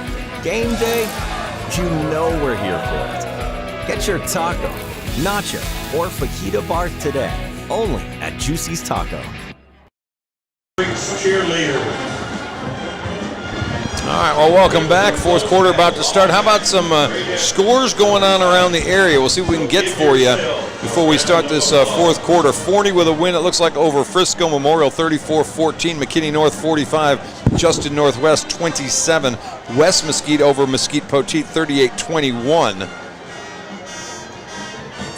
Game day? You know we're here for it. Get your taco, nacho, or fajita bar today, only at Juicy's Taco. Cheerleader. All right, well, welcome back. Fourth quarter about to start. How about some scores going on around the area? We'll see what we can get for you before we start this fourth quarter. Forney with a win, it looks like, over Frisco Memorial, 34-14. McKinney North, 45. Justin Northwest, 27. West Mesquite over Mesquite Poteet, 38-21.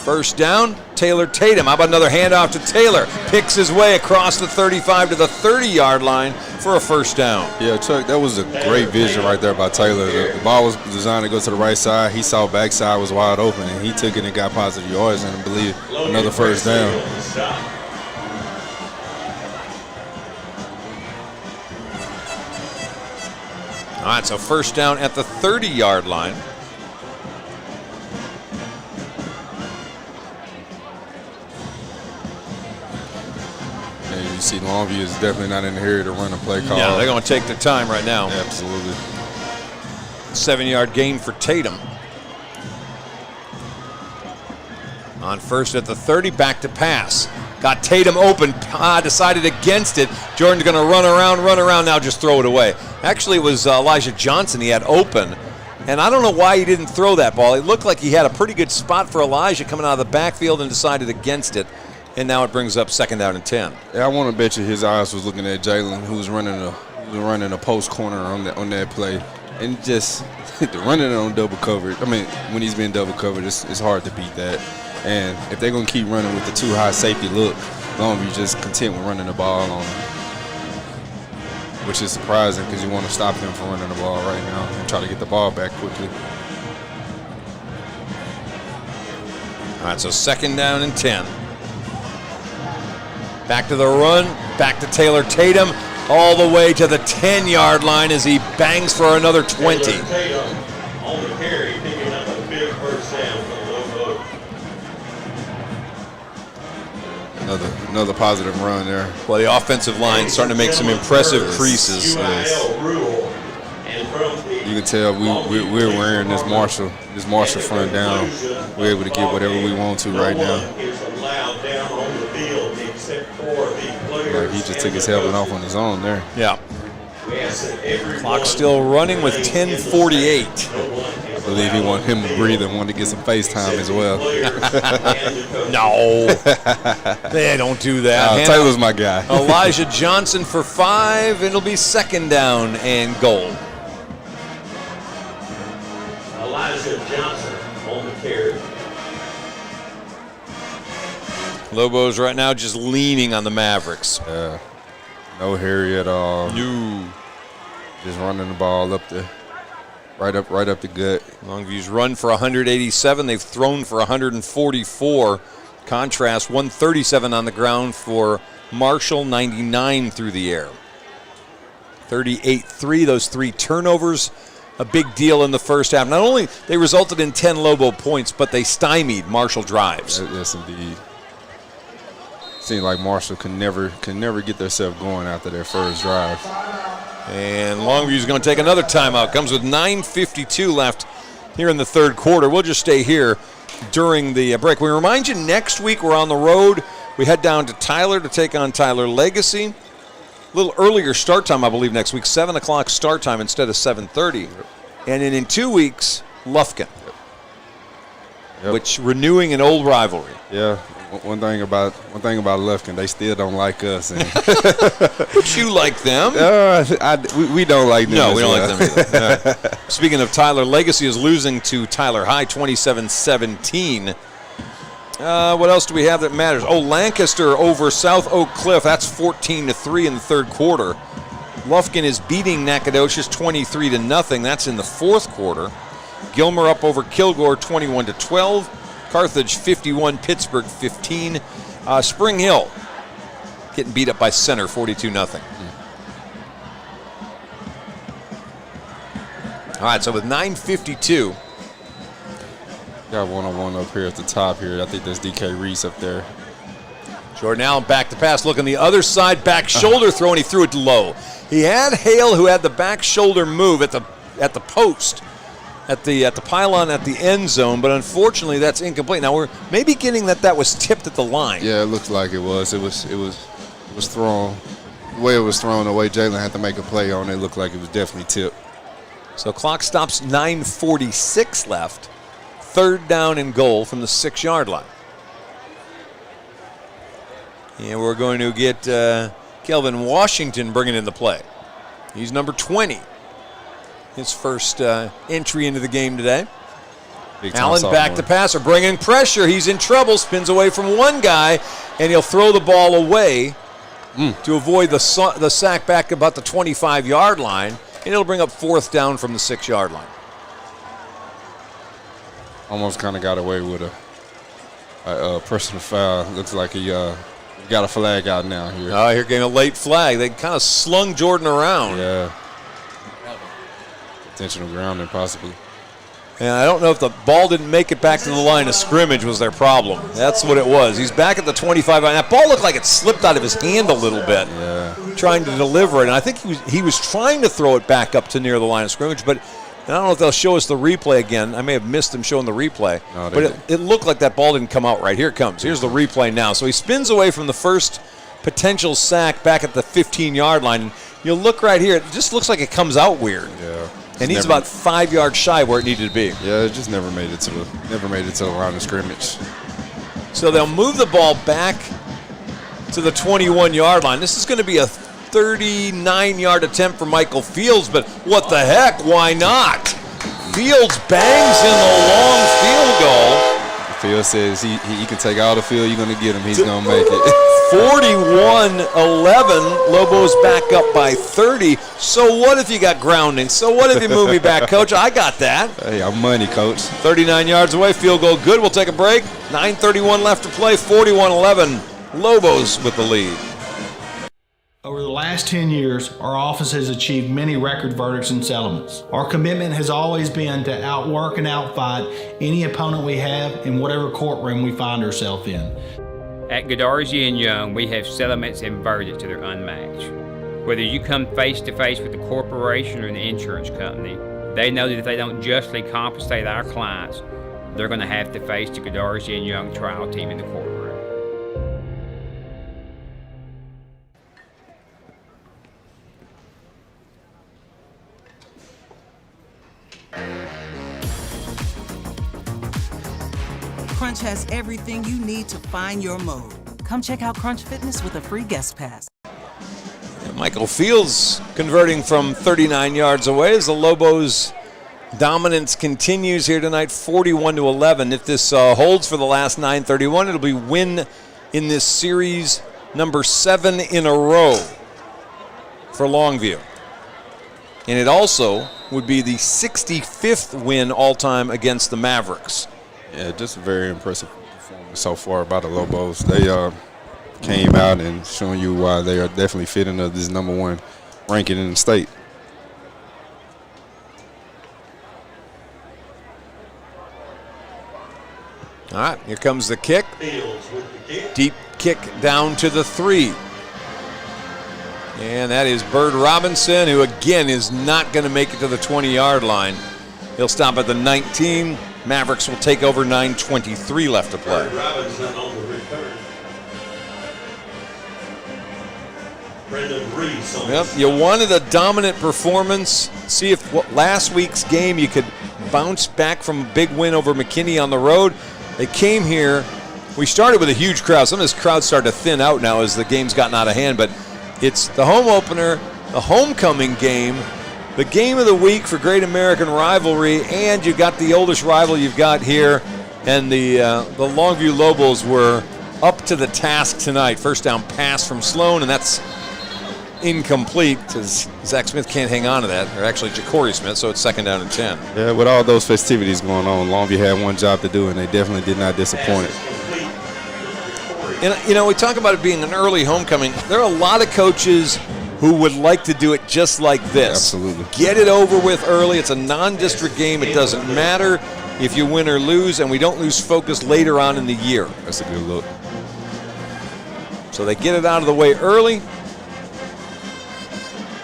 First down, Taylor Tatum. How about another handoff to Taylor? Picks his way across the 35 to the 30-yard line for a first down. Yeah, Chuck, that was a great vision right there by Taylor. The ball was designed to go to the right side. He saw backside was wide open, and he took it and got positive yards, and I believe another first down. All right, so first down at the 30-yard line. You see Longview is definitely not in the hurry to run a play call. Yeah, they're going to take their time right now. Absolutely. 7-yard gain for Tatum. On first at the 30, back to pass. Got Tatum open, decided against it. Jordan's going to run around, now just throw it away. Actually, it was Elijah Johnson he had open, and I don't know why he didn't throw that ball. It looked like he had a pretty good spot for Elijah coming out of the backfield and decided against it. And now it brings up second down and 10. Yeah, I want to bet you his eyes was looking at Jalen, who was running a post corner on that play, and just running it on double coverage. I mean, when he's been double covered, it's hard to beat that. And if they're gonna keep running with the too high safety look, Longview just content with running the ball on them, which is surprising because you want to stop them from running the ball right now and try to get the ball back quickly. All right, so second down and 10. Back to the run, back to Taylor Tatum, all the way to the 10-yard line as he bangs for another 20. Taylor Tatum on the carry, picking up a big first down for the Lobos. Another positive run there. Well, the offensive line starting to make some impressive creases. You can tell we're wearing this Marshall front down. We're able to get whatever we want to right now. Like he just took his helmet off on his own there. Yeah. Clock still running with 10:48. I believe he wanted him to breathe and wanted to get some FaceTime as well. No. They don't do that. Taylor's my guy. Elijah Johnson for 5. It'll be second down and goal. Elijah Johnson on the carry. Lobos right now just leaning on the Mavericks. No hurry at all. No. Just running the ball up the right up the gut. Longview's run for 187. They've thrown for 144. Contrast, 137 on the ground for Marshall, 99 through the air. 38-3, those 3 turnovers, a big deal in the first half. Not only they resulted in 10 Lobo points, but they stymied Marshall drives. Yes, indeed. Seemed like Marshall can never get themselves going after their first drive. And Longview's going to take another timeout. Comes with 9:52 left here in the third quarter. We'll just stay here during the break. We remind you, next week we're on the road. We head down to Tyler to take on Tyler Legacy. little earlier start time, I believe, next week. 7 o'clock start time instead of 7:30. And then in 2 weeks, Lufkin. Which renewing an old rivalry. Yeah. One thing about Lufkin, they still don't like us. And but you like them? We don't like them. No, we don't like them either. Yeah. Speaking of Tyler, Legacy is losing to Tyler High, 27-17. What else do we have that matters? Oh, Lancaster over South Oak Cliff. That's 14-3 in the third quarter. Lufkin is beating Nacogdoches 23-0. That's in the fourth quarter. Gilmer up over Kilgore 21-12. Carthage 51, Pittsburgh 15. Spring Hill getting beat up by Center 42-0. All right, so with 9:52. Got one-on-one up here at the top here. I think there's DK Reese up there. Jordan Allen back to pass, looking the other side, back shoulder throw, and he threw it low. He had Hale, who had the back shoulder move at the post, at the pylon at the end zone, but unfortunately that's incomplete. Now we're maybe getting that was tipped at the line. Yeah, it looks like it was. It was thrown. The way it was thrown, the way Jalen had to make a play on it, looked like it was definitely tipped. So clock stops, 9:46 left. Third down and goal from the 6-yard line. And we're going to get Kelvin Washington bringing in the play. He's number 20. His first entry into the game today. Allen back to passer, bringing pressure. He's in trouble, spins away from one guy, and he'll throw the ball away to avoid the sack back about the 25-yard line, and it'll bring up fourth down from the 6-yard line. Almost kind of got away with a personal foul. Looks like he got a flag out now here. Oh, here came a late flag. They kind of slung Jordan around. Yeah. Intentional grounding, possibly. And I don't know if the ball didn't make it back to the line of scrimmage was their problem. That's what it was. He's back at the 25. That ball looked like it slipped out of his hand a little bit. Yeah. Trying to deliver it. And I think he was trying to throw it back up to near the line of scrimmage, but I don't know if they'll show us the replay again. I may have missed them showing the replay. No, but it looked like that ball didn't come out right. Here it comes. Here's the replay now. So he spins away from the first potential sack back at the 15-yard line. You'll look right here. It just looks like it comes out weird. Yeah. And he's about 5 yards shy where it needed to be. Yeah, it just never made it to the line of scrimmage. So they'll move the ball back to the 21-yard line. This is going to be a 39-yard attempt for Michael Fields, but what the heck? Why not? Fields bangs in the long field goal. Fields says he can take all the field you're going to get him. He's going to make it. 41-11. Lobos back up by 30. So what if you got grounding? So what if you move me back, Coach? I got that. Hey, I'm money, Coach. 39 yards away. Field goal good. We'll take a break. 9:31 left to play. 41-11. Lobos with the lead. Over the last 10 years, our office has achieved many record verdicts and settlements. Our commitment has always been to outwork and outfight any opponent we have in whatever courtroom we find ourselves in. At Godarzi and Young, we have settlements and verdicts that are unmatched. Whether you come face to face with the corporation or the insurance company, they know that if they don't justly compensate our clients, they're going to have to face the Godarzi and Young trial team in the courtroom. Crunch has everything you need to find your mode. Come check out Crunch Fitness with a free guest pass. Michael Fields converting from 39 yards away as the Lobos' dominance continues here tonight, 41-11. If this holds for the last 9:31, it'll be win in this series number 7 in a row for Longview. And it also would be the 65th win all-time against the Mavericks. Yeah, just a very impressive performance so far by the Lobos. They came out and showing you why they are definitely fitting of this number 1 ranking in the state. All right, here comes the kick. Deep kick down to the 3. And that is Bird Robinson, who again is not going to make it to the 20-yard line. He'll stop at the 19. Mavericks will take over. 9:23 left to play. Robinson on the return. Brendan Reese on Yep, you wanted a dominant performance. See if last week's game you could bounce back from a big win over McKinney on the road. They came here. We started with a huge crowd. Some of this crowd started to thin out now as the game's gotten out of hand, but it's the home opener, the homecoming game, the game of the week for Great American Rivalry, and you got the oldest rival you've got here, and the Longview Lobos were up to the task tonight. First down pass from Sloan, and that's incomplete because Zach Smith can't hang on to that, or actually Ja'Cory Smith, so it's second down and 10. Yeah, with all those festivities going on, Longview had one job to do, and they definitely did not disappoint. And, you know, we talk about it being an early homecoming. There are a lot of coaches who would like to do it just like this. Absolutely. Get it over with early. It's a non-district game. It doesn't matter if you win or lose, and we don't lose focus later on in the year. That's a good look. So they get it out of the way early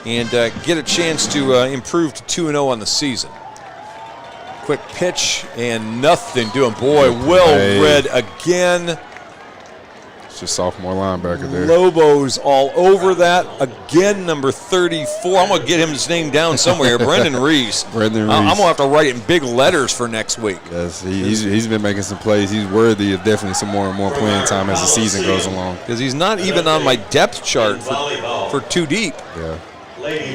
and get a chance to improve to 2-0 on the season. Quick pitch and nothing doing. Boy, well read again. It's just sophomore linebacker there. Lobos all over that. Again, number 34. I'm going to get his name down somewhere here. Brendan Reese. Brendan Reese. I'm going to have to write it in big letters for next week. Yes, he's been making some plays. He's worthy of definitely some more and more playing time as the season goes along. Because he's not even on my depth chart for too deep. Yeah.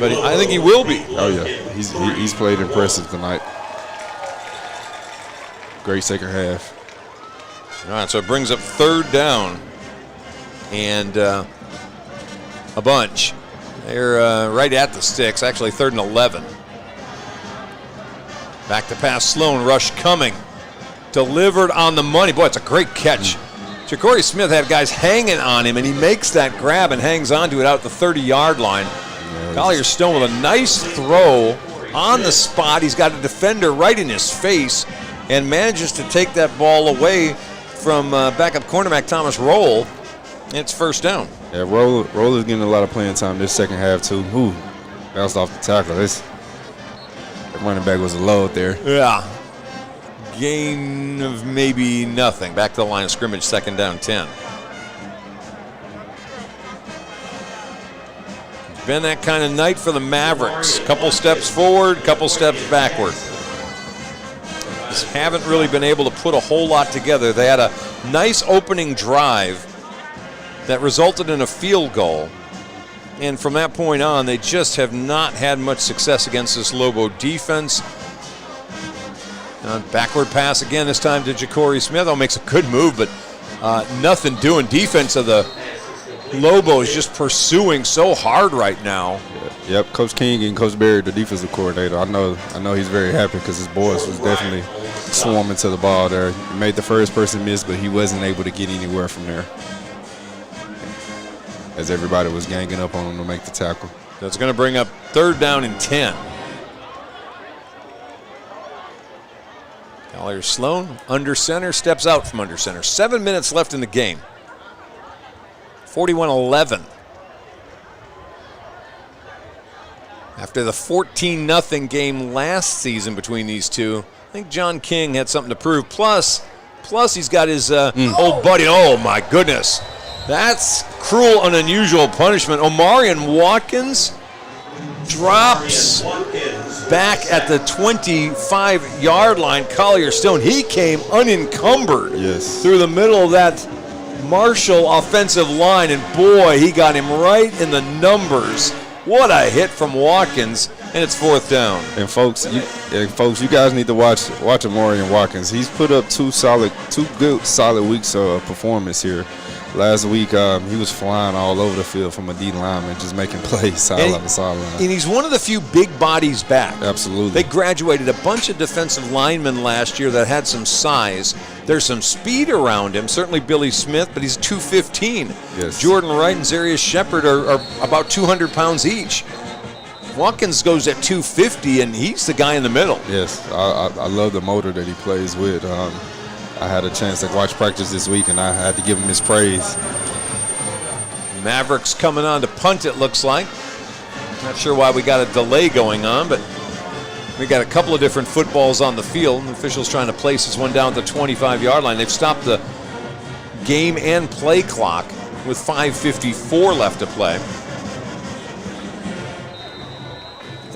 But I think he will be. Oh, yeah. He's played impressive tonight. Great second half. All right, so it brings up third down. And a bunch. They're right at the sticks, actually 3rd and 11. Back to pass, Sloan, rush coming. Delivered on the money. Boy, it's a great catch. Ja'Cory Smith had guys hanging on him, and he makes that grab and hangs onto it out the 30-yard line. Collier Stone with a nice throw on the spot. He's got a defender right in his face and manages to take that ball away from backup cornerback Thomas Roll. It's first down. Yeah, Roller's getting a lot of playing time this second half, too. Ooh, bounced off the tackle. That running back was a load there. Yeah. Gain of maybe nothing. Back to the line of scrimmage, second down, 10. It's been that kind of night for the Mavericks. Couple steps forward, couple steps backward. Just haven't really been able to put a whole lot together. They had a nice opening drive that resulted in a field goal. And from that point on, they just have not had much success against this Lobo defense. Backward pass again, this time to Ja'Cory Smith. Oh, makes a good move, but nothing doing. Defense of the Lobo is just pursuing so hard right now. Yep, Coach King and Coach Berry, the defensive coordinator. I know he's very happy because his boys was definitely swarming to the ball there. He made the first person miss, but he wasn't able to get anywhere from there, as everybody was ganging up on him to make the tackle. That's going to bring up third down and 10. Collier Sloan, under center, steps out from under center. 7 minutes left in the game. 41-11. After the 14-0 game last season between these two, I think John King had something to prove. Plus he's got his old buddy. Oh, my goodness. That's cruel and unusual punishment. Omarion Watkins drops back at the 25-yard line. Collier Stone, he came unencumbered through the middle of that Marshall offensive line, and boy, he got him right in the numbers. What a hit from Watkins, and it's fourth down. And folks, you guys need to watch Omarion Watkins. He's put up two good solid weeks of performance here. Last week, he was flying all over the field from a D lineman, just making plays sideline to sideline. And he's one of the few big bodies back. Absolutely. They graduated a bunch of defensive linemen last year that had some size. There's some speed around him, certainly Billy Smith, but he's 215. Yes. Jordan Wright and Zarius Shepard are about 200 pounds each. Watkins goes at 250, and he's the guy in the middle. Yes, I love the motor that he plays with. I had a chance to watch practice this week, and I had to give him his praise. Mavericks coming on to punt, it looks like. Not sure why we got a delay going on, but we got a couple of different footballs on the field. The officials trying to place this one down at the 25-yard line. They've stopped the game and play clock with 5:54 left to play.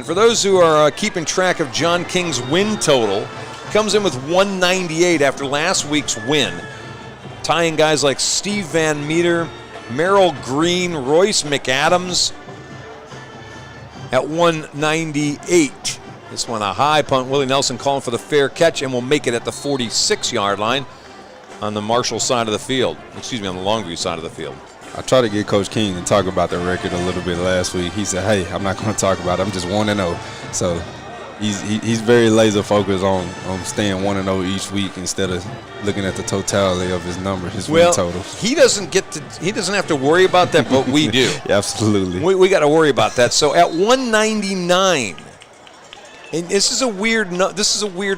for those who are keeping track of John King's win total, comes in with 198 after last week's win, tying guys like Steve Van Meter, Merrill Green, Royce McAdams at 198. This one a high punt. Willie Nelson calling for the fair catch and will make it at the 46-yard line on the Marshall side of the field. Excuse me, on the Longview side of the field. I tried to get Coach King to talk about the record a little bit last week. He said, hey, I'm not going to talk about it. I'm just 1-0. So he's very laser focused on staying 1-0 each week instead of looking at the totality of his numbers, his win totals. He doesn't have to worry about that, but we do. Yeah, absolutely. We got to worry about that. So at 199, and this is a weird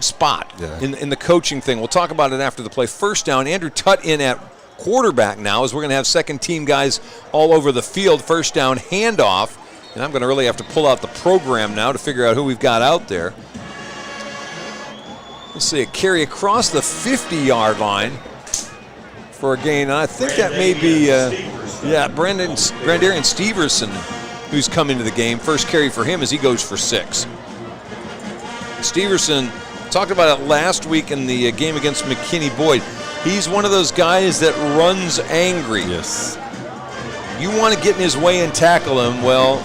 spot in the coaching thing. We'll talk about it after the play. First down, Andrew Tutt in at quarterback now, as we're going to have second team guys all over the field. First down handoff, and I'm going to really have to pull out the program now to figure out who we've got out there. Let's see, a carry across the 50-yard line for a gain. I think that may be Brandarian Steverson, who's come into the game. First carry for him as he goes for 6. Steverson, talked about it last week in the game against McKinney Boyd. He's one of those guys that runs angry. Yes. You want to get in his way and tackle him, well,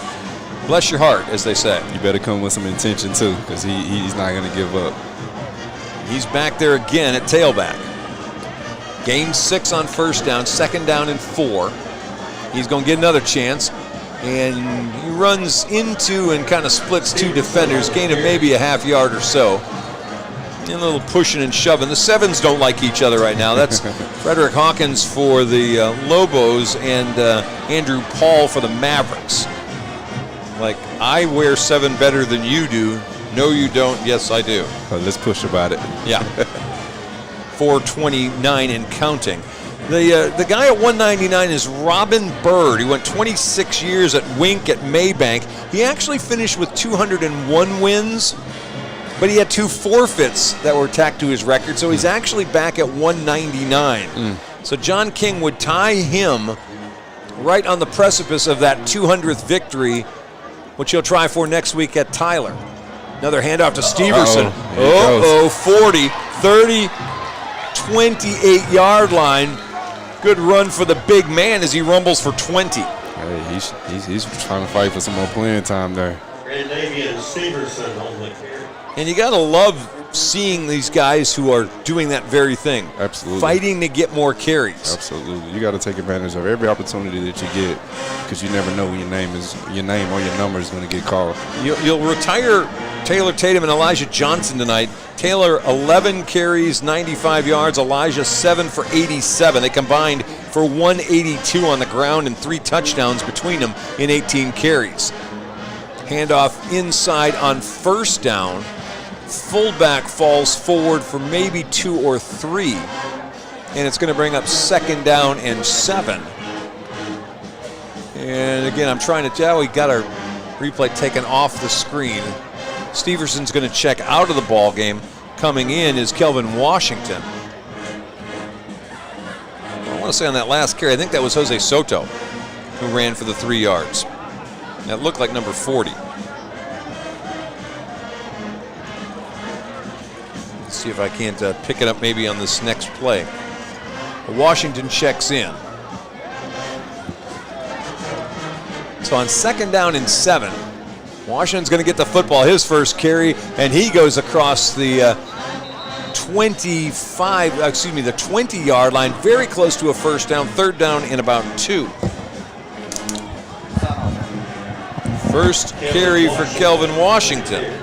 bless your heart, as they say. You better come with some intention, too, because he's not going to give up. He's back there again at tailback. Gain 6 on first down, second down and 4. He's going to get another chance. And he runs into and kind of splits 2 defenders, gain of maybe a half yard or so. And a little pushing and shoving. The Sevens don't like each other right now. That's Frederick Hawkins for the Lobos and Andrew Paul for the Mavericks. Like, I wear 7 better than you do. No, you don't. Yes, I do. Oh, let's push about it. Yeah. 429 and counting. The guy at 199 is Robin Bird. He went 26 years at Wink at Maybank. He actually finished with 201 wins, but he had 2 forfeits that were tacked to his record, so he's actually back at 199. So John King would tie him right on the precipice of that 200th victory, which he'll try for next week at Tyler. Another handoff to Steverson. 40, 30, 28-yard line. Good run for the big man as he rumbles for 20. Hey, he's trying to fight for some more playing time there. Brandarian Steverson on the carry. And you got to love seeing these guys who are doing that very thing. Absolutely. Fighting to get more carries. Absolutely. You got to take advantage of every opportunity that you get, because you never know when your name or your number is going to get called. You'll retire Taylor Tatum and Elijah Johnson tonight. Taylor 11 carries, 95 yards. Elijah 7 for 87. They combined for 182 on the ground and 3 touchdowns between them in 18 carries. Handoff inside on first down. Fullback falls forward for maybe 2 or 3. And it's going to bring up second down and 7. And again, I'm trying to we got our replay taken off the screen. Steverson's going to check out of the ball game. Coming in is Kelvin Washington. I want to say on that last carry, I think that was Jose Soto who ran for the 3 yards. That looked like number 40. Let's see if I can't pick it up maybe on this next play. Washington checks in. So on second down and 7, Washington's going to get the football, his first carry, and he goes across the 20-yard line, very close to a first down, third down in about 2. First carry for Kelvin Washington.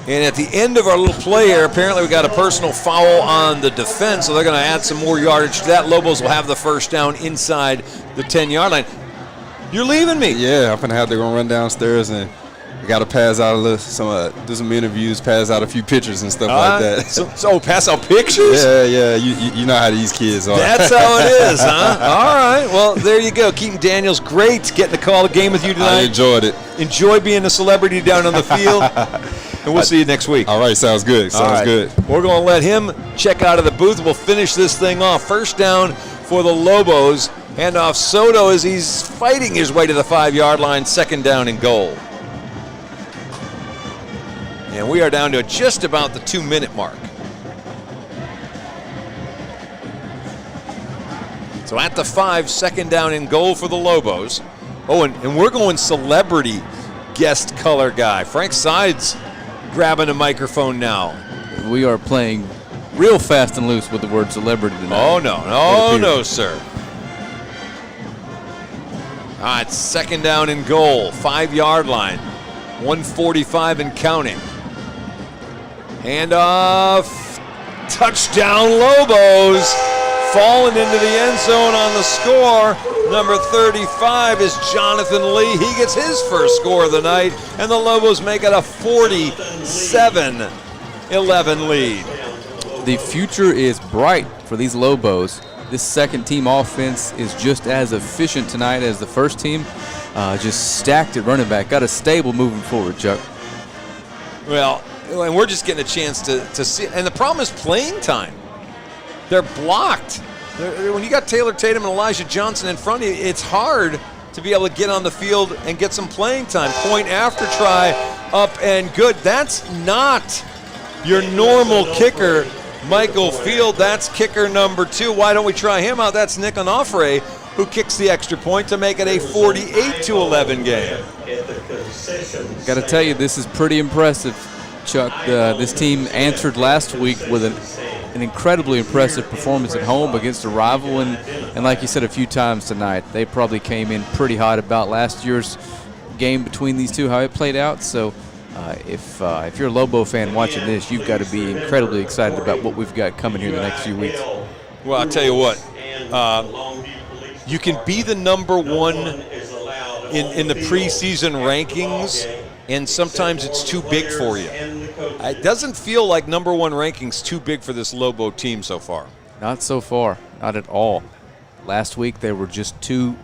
And at the end of our little play here, apparently we got a personal foul on the defense, so they're going to add some more yardage to that. Lobos will have the first down inside the 10-yard line. You're leaving me. Yeah, I'm going to have to go run downstairs and I got to pass out do some interviews, pass out a few pictures and stuff like that. So pass out pictures? Yeah. You know how these kids are. That's how it is, huh? All right. Well, there you go. Keaton Daniels, great getting to call the game with you tonight. I enjoyed it. Enjoy being a celebrity down on the field. and we'll see you next week. All right, sounds good. Sounds good. We're going to let him check out of the booth. We'll finish this thing off. First down for the Lobos. Hand off Soto as he's fighting his way to the 5-yard line. Second down and goal. And we are down to just about the 2-minute mark. So at the 5, second down and goal for the Lobos. Oh, and we're going celebrity guest color guy. Frank Sides grabbing a microphone now. We are playing real fast and loose with the word celebrity tonight. Oh, no. Oh, no, sir. All right, second down and goal. 5-yard line. 145 and counting. Handoff. Touchdown, Lobos. Falling into the end zone on the score. Number 35 is Jonathan Lee. He gets his first score of the night, and the Lobos make it a 47-11 lead. The future is bright for these Lobos. This second-team offense is just as efficient tonight as the first team. Just stacked at running back. Got a stable moving forward, Chuck. Well, and we're just getting a chance to see. And the problem is playing time. They're blocked. When you got Taylor Tatum and Elijah Johnson in front of you, it's hard to be able to get on the field and get some playing time. Point after try, up and good. That's not your normal kicker, Michael Field. That's kicker number 2. Why don't we try him out? That's Nick Onofre, who kicks the extra point to make it a 48-11 game. Got to tell you, this is pretty impressive, Chuck. This team answered last week with an incredibly impressive performance at home against a rival, and like you said a few times tonight, they probably came in pretty hot about last year's game between these two, how it played out. So if you're a Lobo fan watching this, you've got to be incredibly excited about what we've got coming here the next few weeks. Well, I'll tell you what, you can be the number 1 in the preseason rankings, and sometimes it's too big for you. It doesn't feel like number 1 rankings too big for this Lobo team so far. Not so far, not at all. Last week they were just 2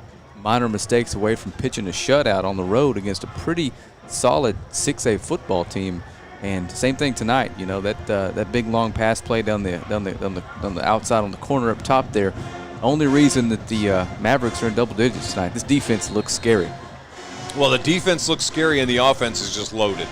minor mistakes away from pitching a shutout on the road against a pretty solid 6A football team. And same thing tonight. You know, that big long pass play down the outside on the corner up top there. Only reason that the Mavericks are in double digits tonight. This defense looks scary. Well, the defense looks scary and the offense is just loaded.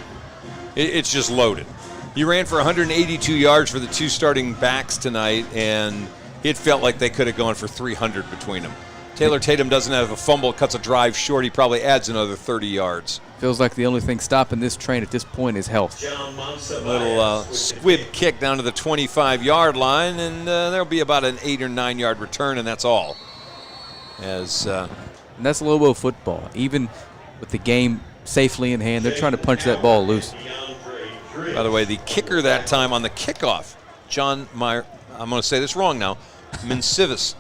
It's just loaded. You ran for 182 yards for the 2 starting backs tonight, and it felt like they could have gone for 300 between them. Taylor Tatum doesn't have a fumble, cuts a drive short. He probably adds another 30 yards. Feels like the only thing stopping this train at this point is health. Little squib kick down to the 25-yard line, and there'll be about an 8 or 9 yard return, and that's all. And that's Lobo football. Even with the game safely in hand, they're trying to punch that ball loose. By the way, the kicker that time on the kickoff, John Meyer, I'm going to say this wrong now, Mincives.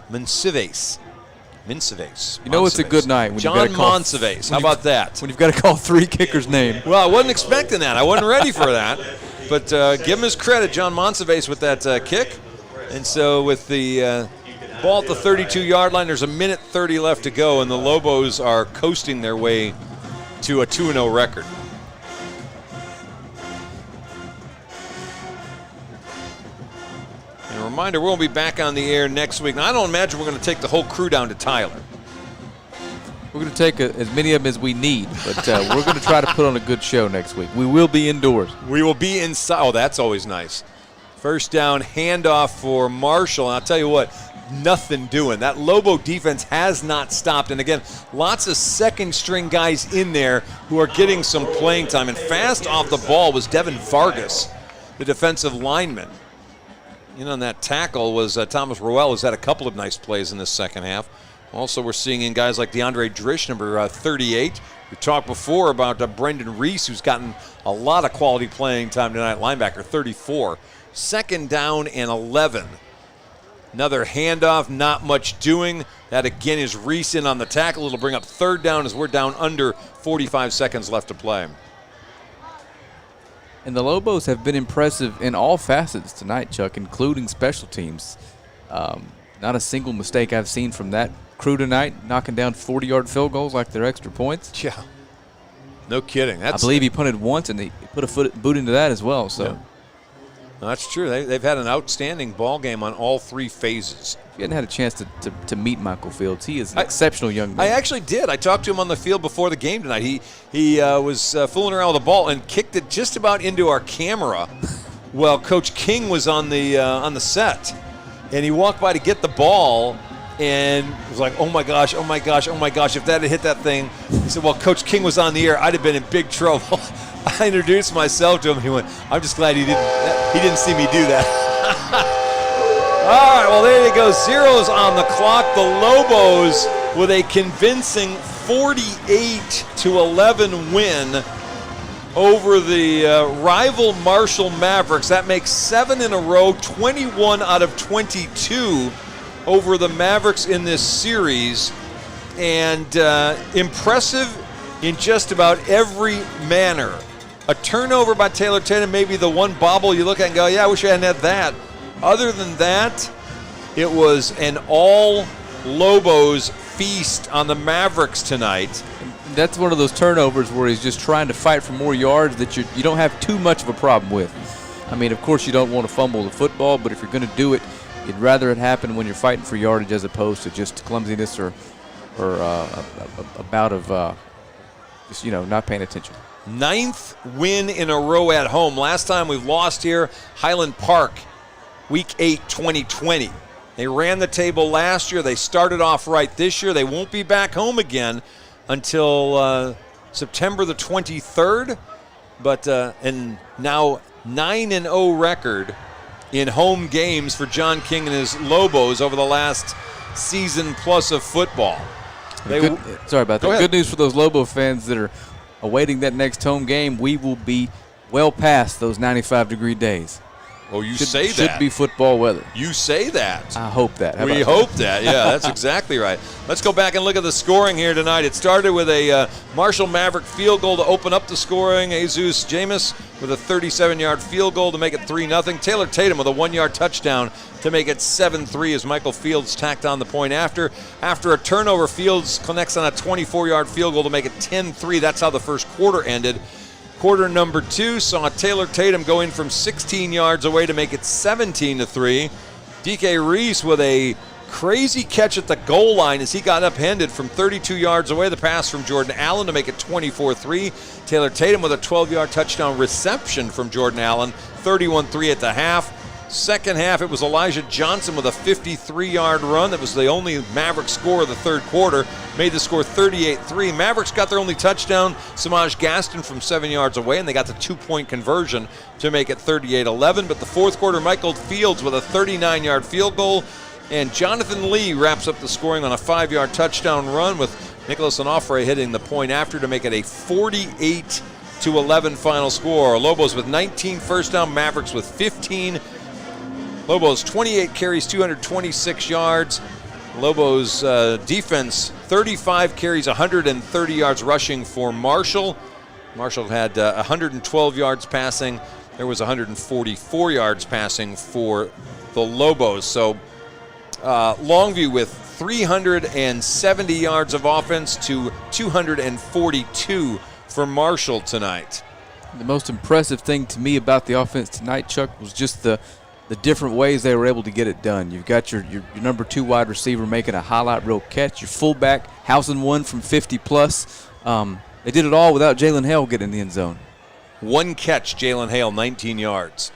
You know it's a good night when John you've got to call Mincives. How about that? When you've got to call 3 kickers' name. Well, I wasn't expecting that. I wasn't ready for that. But give him his credit, John Mincives, with that kick. And so with the ball at the 32-yard line, there's 1:30 left to go, and the Lobos are coasting their way to a 2-0 record. And a reminder, we'll be back on the air next week. Now, I don't imagine we're going to take the whole crew down to Tyler. We're going to take as many of them as we need, but we're going to try to put on a good show next week. We will be indoors. We will be inside. Oh, that's always nice. First down, handoff for Marshall. And I'll tell you what, nothing doing. That Lobo defense has not stopped. And again, lots of second-string guys in there who are getting some playing time. And fast off the ball was Devin Vargas, the defensive lineman. You know, and that tackle was Thomas Roel, who's had a couple of nice plays in this second half. Also, we're seeing in guys like DeAndre Drish, number 38. We talked before about Brendan Reese, who's gotten a lot of quality playing time tonight, linebacker, 34. Second down and 11. Another handoff, not much doing. That again is Reese in on the tackle. It'll bring up third down as we're down under 45 seconds left to play. And the Lobos have been impressive in all facets tonight, Chuck, including special teams. Not a single mistake I've seen from that crew tonight, knocking down 40-yard field goals like they're extra points. Yeah. No kidding. I believe he punted once, and he put a boot into that as well. So. Yeah. No, that's true. They've had an outstanding ball game on all 3 phases. You hadn't had a chance to meet Michael Fields. He is an exceptional young man. I actually did. I talked to him on the field before the game tonight. He was fooling around with the ball and kicked it just about into our camera while Coach King was on the set. And he walked by to get the ball and was like, oh my gosh, oh my gosh, oh my gosh, if that had hit that thing. He said, well, Coach King was on the air. I'd have been in big trouble. I introduced myself to him. He went, I'm just glad he didn't see me do that. All right, well, there you go. Zeros on the clock. The Lobos with a convincing 48-11 win over the rival Marshall Mavericks. That makes 7 in a row, 21 out of 22 over the Mavericks in this series. And impressive in just about every manner. A turnover by Taylor Tatum, maybe the one bobble you look at and go, yeah, I wish I hadn't had that. Other than that, it was an all Lobos feast on the Mavericks tonight. That's one of those turnovers where he's just trying to fight for more yards that you don't have too much of a problem with. I mean, of course, you don't want to fumble the football, but if you're going to do it, you'd rather it happen when you're fighting for yardage as opposed to just clumsiness or a bout of just, not paying attention. 9th win in a row at home. Last time we've lost here, Highland Park, Week 8, 2020. They ran the table last year. They started off right this year. They won't be back home again until September the 23rd. But and now 9-0 record in home games for John King and his Lobos over the last season plus of football. Sorry about that. Good news for those Lobo fans that are awaiting that next home game. We will be well past those 95-degree days. Oh, you say that. Should be football weather. You say that. I hope that. We hope that. Yeah, that's exactly right. Let's go back and look at the scoring here tonight. It started with a Marshall Maverick field goal to open up the scoring. Jesus Jameis with a 37-yard field goal to make it 3-0. Taylor Tatum with a 1-yard touchdown to make it 7-3 as Michael Fields tacked on the point after. After a turnover, Fields connects on a 24-yard field goal to make it 10-3. That's how the first quarter ended. Quarter number 2 saw Taylor Tatum go in from 16 yards away to make it 17-3. DK Reese with a crazy catch at the goal line as he got upended from 32 yards away. The pass from Jordan Allen to make it 24-3. Taylor Tatum with a 12-yard touchdown reception from Jordan Allen, 31-3 at the half. Second half, it was Elijah Johnson with a 53-yard run. That was the only Maverick score of the third quarter. Made the score 38-3. Mavericks got their only touchdown, Samaj Gaston from 7 yards away, and they got the 2-point conversion to make it 38-11. But the fourth quarter, Michael Fields with a 39-yard field goal, and Jonathan Lee wraps up the scoring on a 5-yard touchdown run with Nicholas Onofre hitting the point after to make it a 48-11 final score. Lobos with 19 first down, Mavericks with 15. Lobos 28 carries, 226 yards. Lobos defense 35 carries, 130 yards rushing for Marshall. Marshall had 112 yards passing. There was 144 yards passing for the Lobos. So Longview with 370 yards of offense to 242 for Marshall tonight. The most impressive thing to me about the offense tonight, Chuck, was just the different ways they were able to get it done. You've got your number 2 wide receiver making a highlight reel catch, your fullback housing one from 50-plus. They did it all without Jalen Hale getting in the end zone. One catch, Jalen Hale, 19 yards.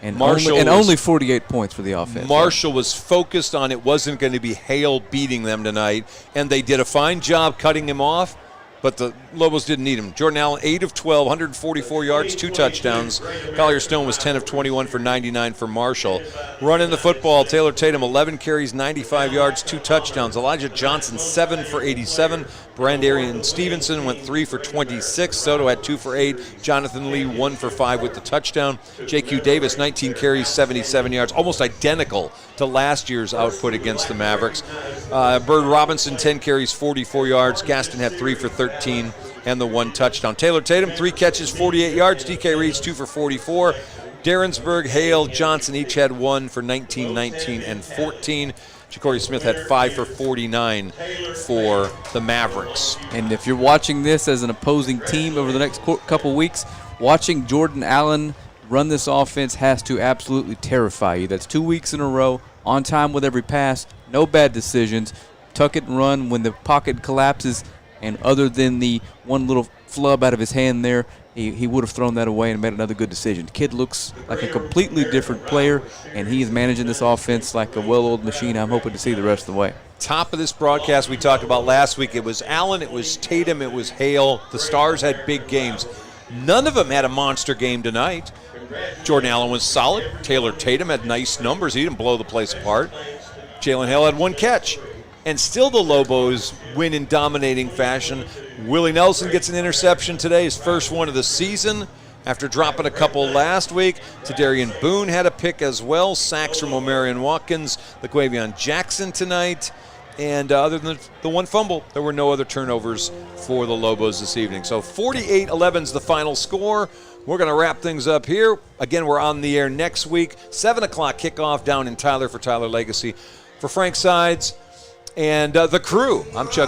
And only 48 points for the offense. Marshall was focused on it wasn't going to be Hale beating them tonight, and they did a fine job cutting him off. But the Lobos didn't need him. Jordan Allen, 8 of 12, 144 yards, 2 touchdowns. Collier Stone was 10 of 21 for 99 for Marshall. Running the football, Taylor Tatum, 11 carries, 95 yards, 2 touchdowns. Elijah Johnson, 7 for 87. Brandarian Stevenson went 3 for 26. Soto had 2 for 8. Jonathan Lee, 1 for 5 with the touchdown. J.Q. Davis, 19 carries, 77 yards, almost identical to last year's output against the Mavericks. Bird Robinson, 10 carries, 44 yards. Gaston had 3 for 13 and the 1 touchdown. Taylor Tatum, 3 catches, 48 yards. DK Reese, 2 for 44. Darrensburg, Hale, Johnson each had 1 for 19, 19, and 14. Ja'Cory Smith had 5 for 49 for the Mavericks. And if you're watching this as an opposing team over the next couple weeks, watching Jordan Allen run this offense has to absolutely terrify you. That's 2 weeks in a row, on time with every pass, no bad decisions, tuck it and run when the pocket collapses, and other than the one little flub out of his hand there, he would have thrown that away and made another good decision. The kid looks like a completely different player, and he is managing this offense like a well-oiled machine. I'm hoping to see the rest of the way. Top of this broadcast we talked about last week, it was Allen, it was Tatum, it was Hale. The Stars had big games. None of them had a monster game tonight. Jordan Allen was solid. Taylor Tatum had nice numbers. He didn't blow the place apart. Jalen Hale had 1 catch. And still the Lobos win in dominating fashion. Willie Nelson gets an interception today, his first one of the season, after dropping a couple last week. Tadarian Boone had a pick as well. Sacks from Omarion Watkins, LaQuavion Jackson tonight. And other than the 1 fumble, there were no other turnovers for the Lobos this evening. So 48-11 is the final score. We're going to wrap things up here. Again, we're on the air next week. 7 o'clock kickoff down in Tyler for Tyler Legacy. For Frank Sides and the crew, I'm Chuck